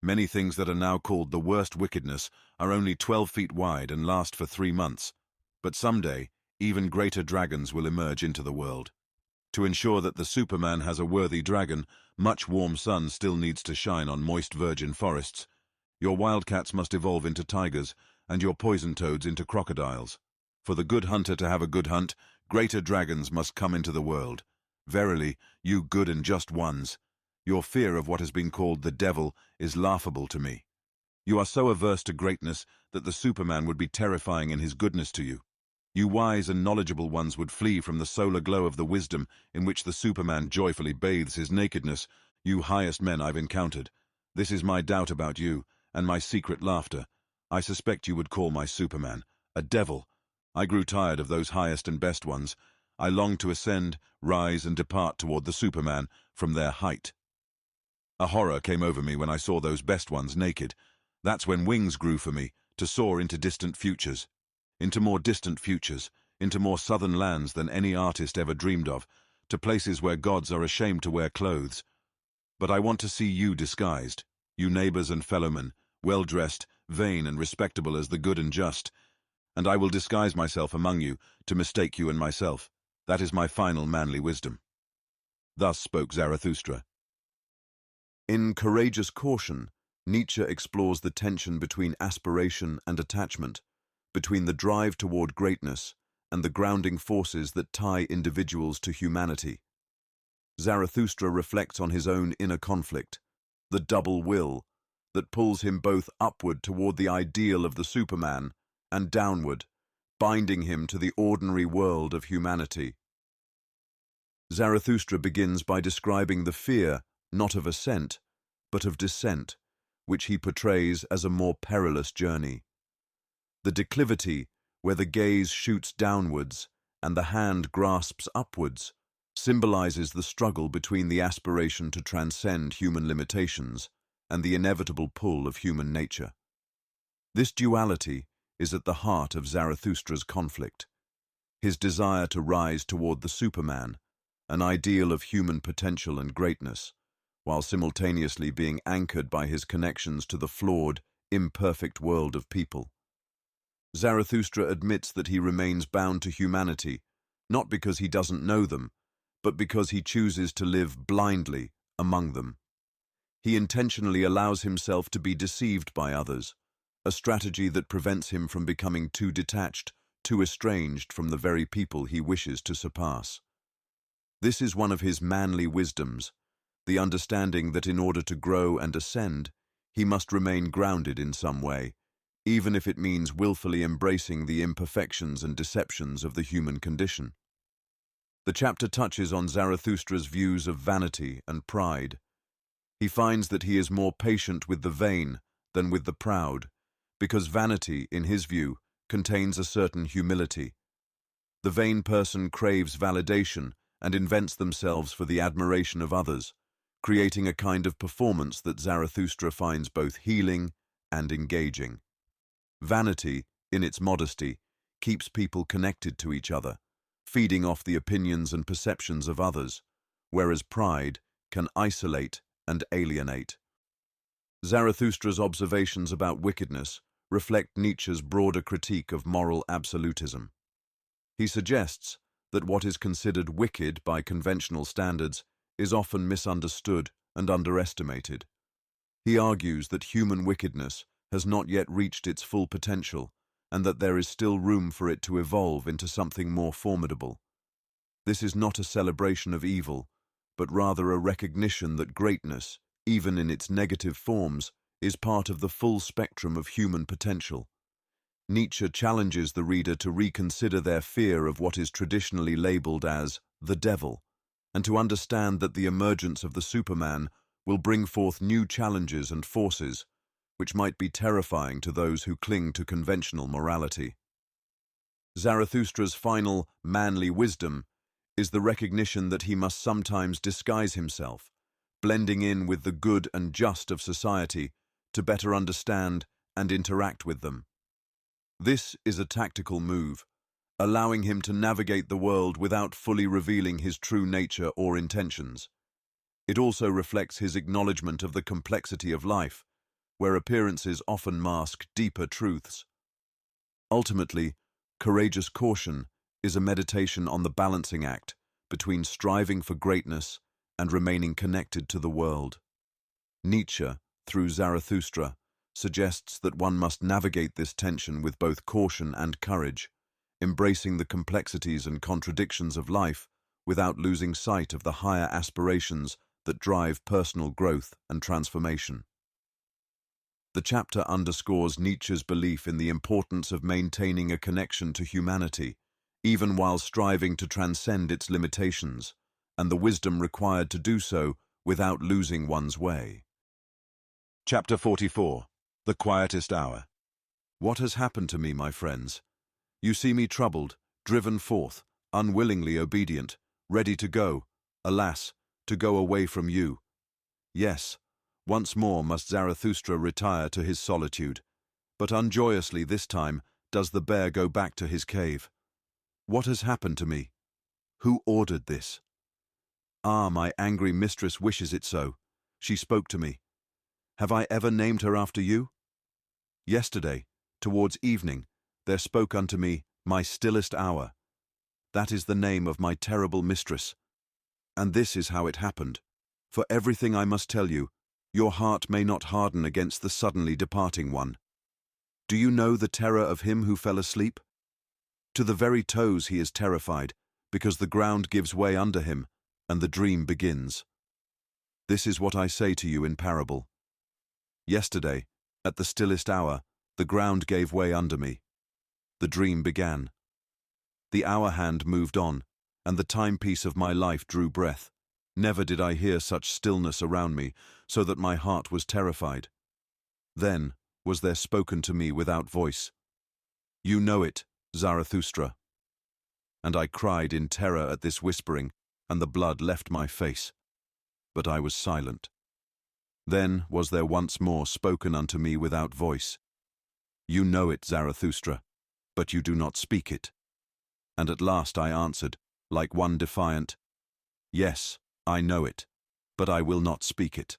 Speaker 1: Many things that are now called the worst wickedness are only 12 feet wide and last for 3 months. But someday, even greater dragons will emerge into the world. To ensure that the Superman has a worthy dragon, much warm sun still needs to shine on moist virgin forests. Your wildcats must evolve into tigers, and your poison toads into crocodiles. For the good hunter to have a good hunt, greater dragons must come into the world. Verily, you good and just ones, your fear of what has been called the devil is laughable to me. You are so averse to greatness that the Superman would be terrifying in his goodness to you. You wise and knowledgeable ones would flee from the solar glow of the wisdom in which the Superman joyfully bathes his nakedness. You highest men I've encountered. This is my doubt about you, and my secret laughter. I suspect you would call my Superman a devil. I grew tired of those highest and best ones. I longed to ascend, rise, and depart toward the Superman from their height. A horror came over me when I saw those best ones naked. That's when wings grew for me, to soar into distant futures. Into more distant futures, into more southern lands than any artist ever dreamed of, to places where gods are ashamed to wear clothes. But I want to see you disguised, you neighbors and fellowmen, well-dressed, vain and respectable as the good and just, and I will disguise myself among you to mistake you and myself. That is my final manly wisdom. Thus spoke Zarathustra. In Courageous Caution, Nietzsche explores the tension between aspiration and attachment, between the drive toward greatness and the grounding forces that tie individuals to humanity. Zarathustra reflects on his own inner conflict, the double will that pulls him both upward toward the ideal of the Superman and downward, binding him to the ordinary world of humanity. Zarathustra begins by describing the fear, not of ascent, but of descent, which he portrays as a more perilous journey. The declivity, where the gaze shoots downwards and the hand grasps upwards, symbolizes the struggle between the aspiration to transcend human limitations and the inevitable pull of human nature. This duality is at the heart of Zarathustra's conflict. His desire to rise toward the Superman, an ideal of human potential and greatness, while simultaneously being anchored by his connections to the flawed, imperfect world of people. Zarathustra admits that he remains bound to humanity, not because he doesn't know them, but because he chooses to live blindly among them. He intentionally allows himself to be deceived by others, a strategy that prevents him from becoming too detached, too estranged from the very people he wishes to surpass. This is one of his manly wisdoms, the understanding that in order to grow and ascend, he must remain grounded in some way, even if it means willfully embracing the imperfections and deceptions of the human condition. The chapter touches on Zarathustra's views of vanity and pride. He finds that he is more patient with the vain than with the proud, because vanity, in his view, contains a certain humility. The vain person craves validation and invents themselves for the admiration of others, creating a kind of performance that Zarathustra finds both healing and engaging. Vanity, in its modesty, keeps people connected to each other, feeding off the opinions and perceptions of others, whereas pride can isolate and alienate. Zarathustra's observations about wickedness reflect Nietzsche's broader critique of moral absolutism. He suggests that what is considered wicked by conventional standards is often misunderstood and underestimated. He argues that human wickedness has not yet reached its full potential and that there is still room for it to evolve into something more formidable. This is not a celebration of evil, but rather a recognition that greatness, even in its negative forms, is part of the full spectrum of human potential. Nietzsche challenges the reader to reconsider their fear of what is traditionally labeled as the devil, and to understand that the emergence of the Superman will bring forth new challenges and forces, which might be terrifying to those who cling to conventional morality. Zarathustra's final manly wisdom is the recognition that he must sometimes disguise himself, blending in with the good and just of society to better understand and interact with them. This is a tactical move, allowing him to navigate the world without fully revealing his true nature or intentions. It also reflects his acknowledgement of the complexity of life, where appearances often mask deeper truths. Ultimately, Courageous Caution is a meditation on the balancing act between striving for greatness and remaining connected to the world. Nietzsche, through Zarathustra, suggests that one must navigate this tension with both caution and courage, embracing the complexities and contradictions of life without losing sight of the higher aspirations that drive personal growth and transformation. The chapter underscores Nietzsche's belief in the importance of maintaining a connection to humanity, even while striving to transcend its limitations, and the wisdom required to do so without losing one's way. Chapter 44. The Quietest Hour. What has happened to me, my friends? You see me troubled, driven forth, unwillingly obedient, ready to go, alas, to go away from you. Yes, once more must Zarathustra retire to his solitude, but unjoyously this time does the bear go back to his cave. What has happened to me? Who ordered this? Ah, my angry mistress wishes it so. She spoke to me. Have I ever named her after you? Yesterday, towards evening, there spoke unto me my stillest hour. That is the name of my terrible mistress. And this is how it happened. For everything I must tell you, your heart may not harden against the suddenly departing one. Do you know the terror of him who fell asleep? To the very toes he is terrified, because the ground gives way under him, and the dream begins. This is what I say to you in parable. Yesterday, at the stillest hour, the ground gave way under me. The dream began. The hour hand moved on, and the timepiece of my life drew breath. Never did I hear such stillness around me, so that my heart was terrified. Then was there spoken to me without voice. You know it, Zarathustra. And I cried in terror at this whispering, and the blood left my face. But I was silent. Then was there once more spoken unto me without voice. You know it, Zarathustra, but you do not speak it. And at last I answered, like one defiant, Yes, I know it, but I will not speak it.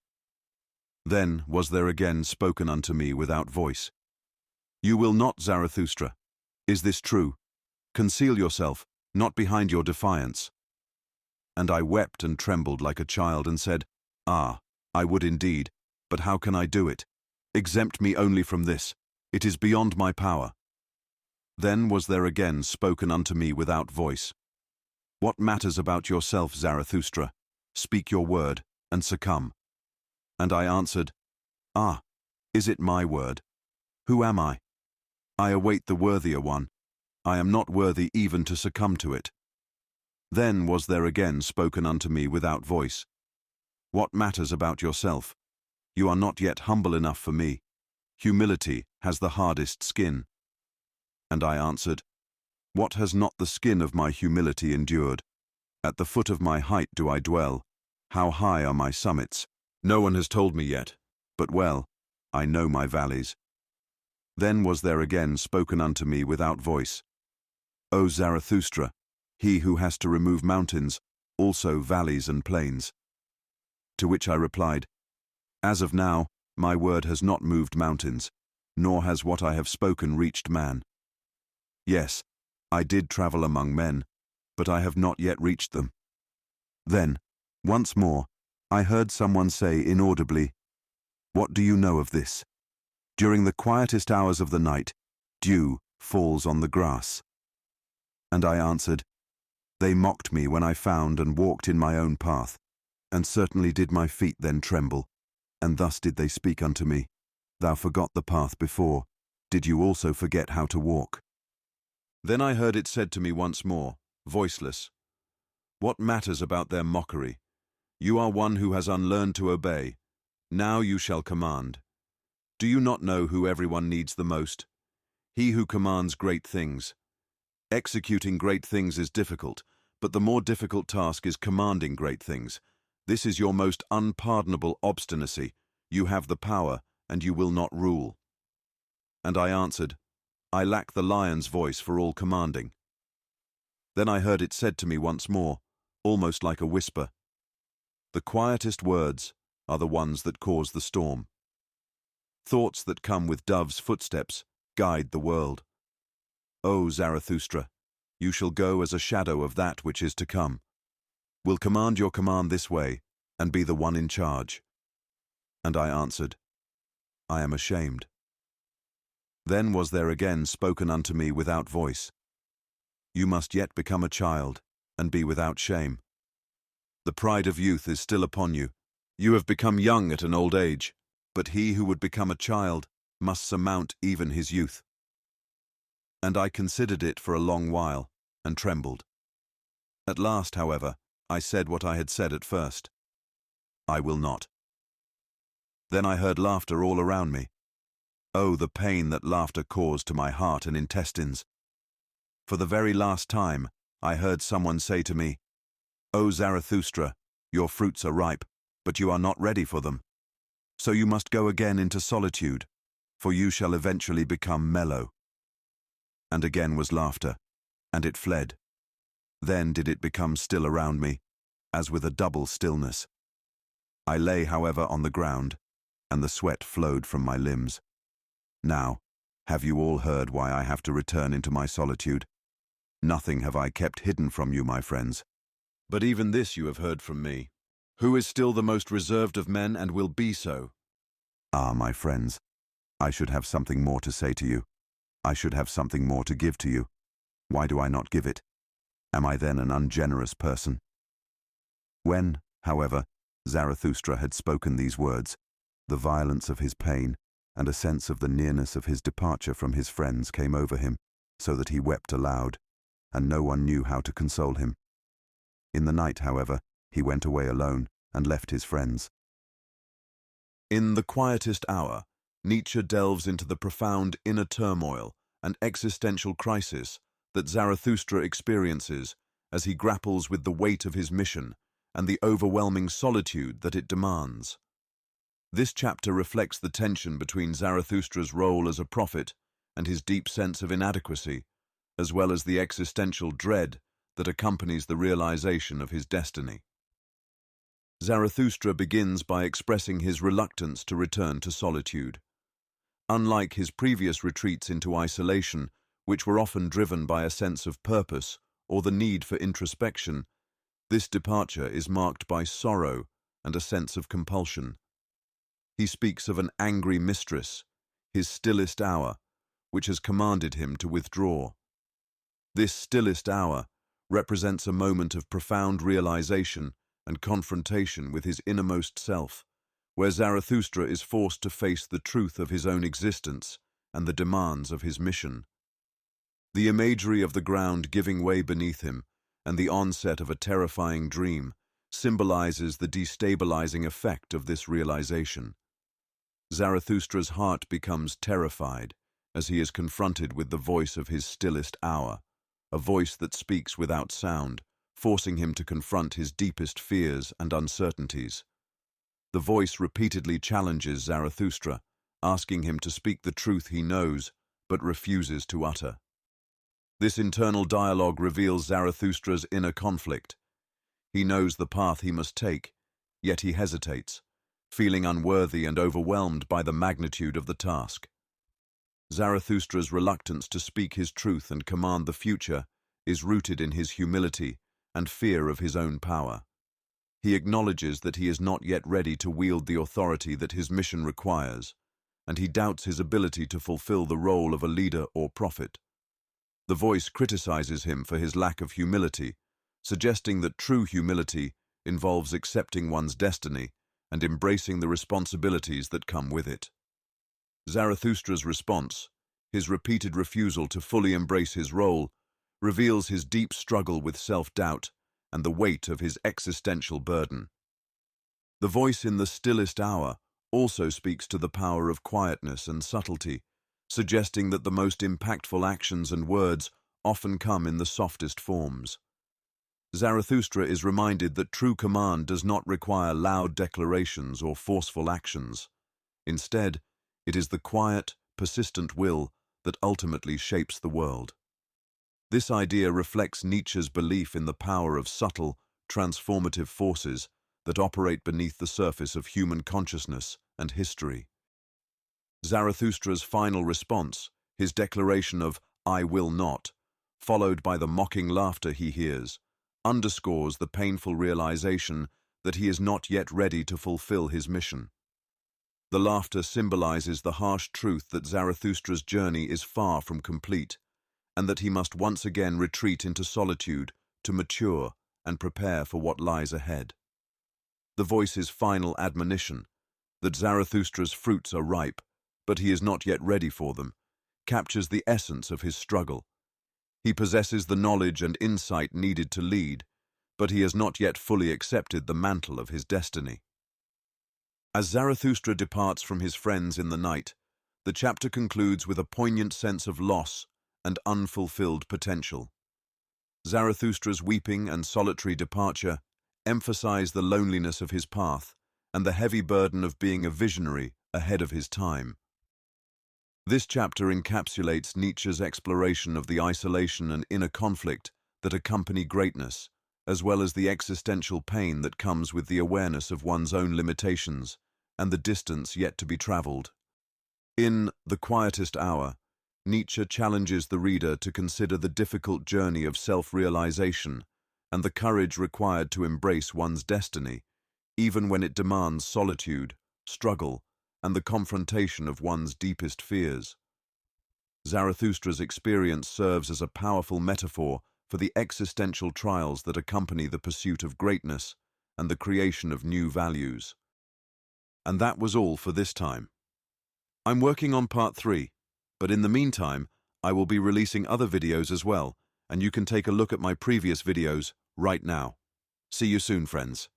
Speaker 1: Then was there again spoken unto me without voice. You will not, Zarathustra. Is this true? Conceal yourself, not behind your defiance. And I wept and trembled like a child and said, Ah, I would indeed, but how can I do it? Exempt me only from this. It is beyond my power. Then was there again spoken unto me without voice. What matters about yourself, Zarathustra? Speak your word, and succumb. And I answered, Ah, is it my word? Who am I? I await the worthier one. I am not worthy even to succumb to it. Then was there again spoken unto me without voice. What matters about yourself? You are not yet humble enough for me. Humility has the hardest skin. And I answered, What has not the skin of my humility endured? At the foot of my height do I dwell. How high are my summits? No one has told me yet, but well, I know my valleys. Then was there again spoken unto me without voice. O Zarathustra, he who has to remove mountains, also valleys and plains. To which I replied, As of now, my word has not moved mountains, nor has what I have spoken reached man. Yes, I did travel among men, but I have not yet reached them. Then, once more, I heard someone say inaudibly, What do you know of this? During the quietest hours of the night, dew falls on the grass. And I answered, They mocked me when I found and walked in my own path, and certainly did my feet then tremble, and thus did they speak unto me, Thou forgot the path before, did you also forget how to walk? Then I heard it said to me once more, voiceless, What matters about their mockery? You are one who has unlearned to obey. Now you shall command. Do you not know who everyone needs the most? He who commands great things. Executing great things is difficult, but the more difficult task is commanding great things. This is your most unpardonable obstinacy. You have the power, and you will not rule. And I answered, I lack the lion's voice for all commanding. Then I heard it said to me once more, almost like a whisper, The quietest words are the ones that cause the storm. Thoughts that come with dove's footsteps guide the world. O Zarathustra, you shall go as a shadow of that which is to come. Will command your command this way, and be the one in charge. And I answered, I am ashamed. Then was there again spoken unto me without voice, You must yet become a child, and be without shame. The pride of youth is still upon you. You have become young at an old age, but he who would become a child must surmount even his youth. And I considered it for a long while, and trembled. At last, however, I said what I had said at first. I will not. Then I heard laughter all around me. Oh, the pain that laughter caused to my heart and intestines! For the very last time, I heard someone say to me, O Zarathustra, your fruits are ripe, but you are not ready for them. So you must go again into solitude, for you shall eventually become mellow. And again was laughter, and it fled. Then did it become still around me, as with a double stillness. I lay, however, on the ground, and the sweat flowed from my limbs. Now, have you all heard why I have to return into my solitude? Nothing have I kept hidden from you, my friends. But even this you have heard from me, who is still the most reserved of men and will be so. Ah, my friends, I should have something more to say to you. I should have something more to give to you. Why do I not give it? Am I then an ungenerous person? When, however, Zarathustra had spoken these words, the violence of his pain and a sense of the nearness of his departure from his friends came over him, so that he wept aloud, and no one knew how to console him. In the night, however, he went away alone and left his friends. In The Quietest Hour, Nietzsche delves into the profound inner turmoil and existential crisis that Zarathustra experiences as he grapples with the weight of his mission and the overwhelming solitude that it demands. This chapter reflects the tension between Zarathustra's role as a prophet and his deep sense of inadequacy, as well as the existential dread that accompanies the realization of his destiny. Zarathustra begins by expressing his reluctance to return to solitude. Unlike his previous retreats into isolation, which were often driven by a sense of purpose or the need for introspection, this departure is marked by sorrow and a sense of compulsion. He speaks of an angry mistress, his stillest hour, which has commanded him to withdraw. This stillest hour represents a moment of profound realization and confrontation with his innermost self, where Zarathustra is forced to face the truth of his own existence and the demands of his mission. The imagery of the ground giving way beneath him and the onset of a terrifying dream symbolizes the destabilizing effect of this realization. Zarathustra's heart becomes terrified as he is confronted with the voice of his stillest hour, a voice that speaks without sound, forcing him to confront his deepest fears and uncertainties. The voice repeatedly challenges Zarathustra, asking him to speak the truth he knows but refuses to utter. This internal dialogue reveals Zarathustra's inner conflict. He knows the path he must take, yet he hesitates, feeling unworthy and overwhelmed by the magnitude of the task. Zarathustra's reluctance to speak his truth and command the future is rooted in his humility and fear of his own power. He acknowledges that he is not yet ready to wield the authority that his mission requires, and he doubts his ability to fulfill the role of a leader or prophet. The voice criticizes him for his lack of humility, suggesting that true humility involves accepting one's destiny and embracing the responsibilities that come with it. Zarathustra's response, his repeated refusal to fully embrace his role, reveals his deep struggle with self-doubt and the weight of his existential burden. The voice in the stillest hour also speaks to the power of quietness and subtlety, suggesting that the most impactful actions and words often come in the softest forms. Zarathustra is reminded that true command does not require loud declarations or forceful actions. Instead, it is the quiet, persistent will that ultimately shapes the world. This idea reflects Nietzsche's belief in the power of subtle, transformative forces that operate beneath the surface of human consciousness and history. Zarathustra's final response, his declaration of "I will not," followed by the mocking laughter he hears, underscores the painful realization that he is not yet ready to fulfill his mission. The laughter symbolizes the harsh truth that Zarathustra's journey is far from complete, and that he must once again retreat into solitude to mature and prepare for what lies ahead. The voice's final admonition, that Zarathustra's fruits are ripe, but he is not yet ready for them, captures the essence of his struggle. He possesses the knowledge and insight needed to lead, but he has not yet fully accepted the mantle of his destiny. As Zarathustra departs from his friends in the night, the chapter concludes with a poignant sense of loss and unfulfilled potential. Zarathustra's weeping and solitary departure emphasize the loneliness of his path and the heavy burden of being a visionary ahead of his time. This chapter encapsulates Nietzsche's exploration of the isolation and inner conflict that accompany greatness, as well as the existential pain that comes with the awareness of one's own limitations and the distance yet to be traveled. In The Quietest Hour, Nietzsche challenges the reader to consider the difficult journey of self-realization and the courage required to embrace one's destiny, even when it demands solitude, struggle, and the confrontation of one's deepest fears. Zarathustra's experience serves as a powerful metaphor for the existential trials that accompany the pursuit of greatness and the creation of new values. And that was all for this time. I'm working on part 3, but in the meantime, I will be releasing other videos as well, and you can take a look at my previous videos right now. See you soon, friends.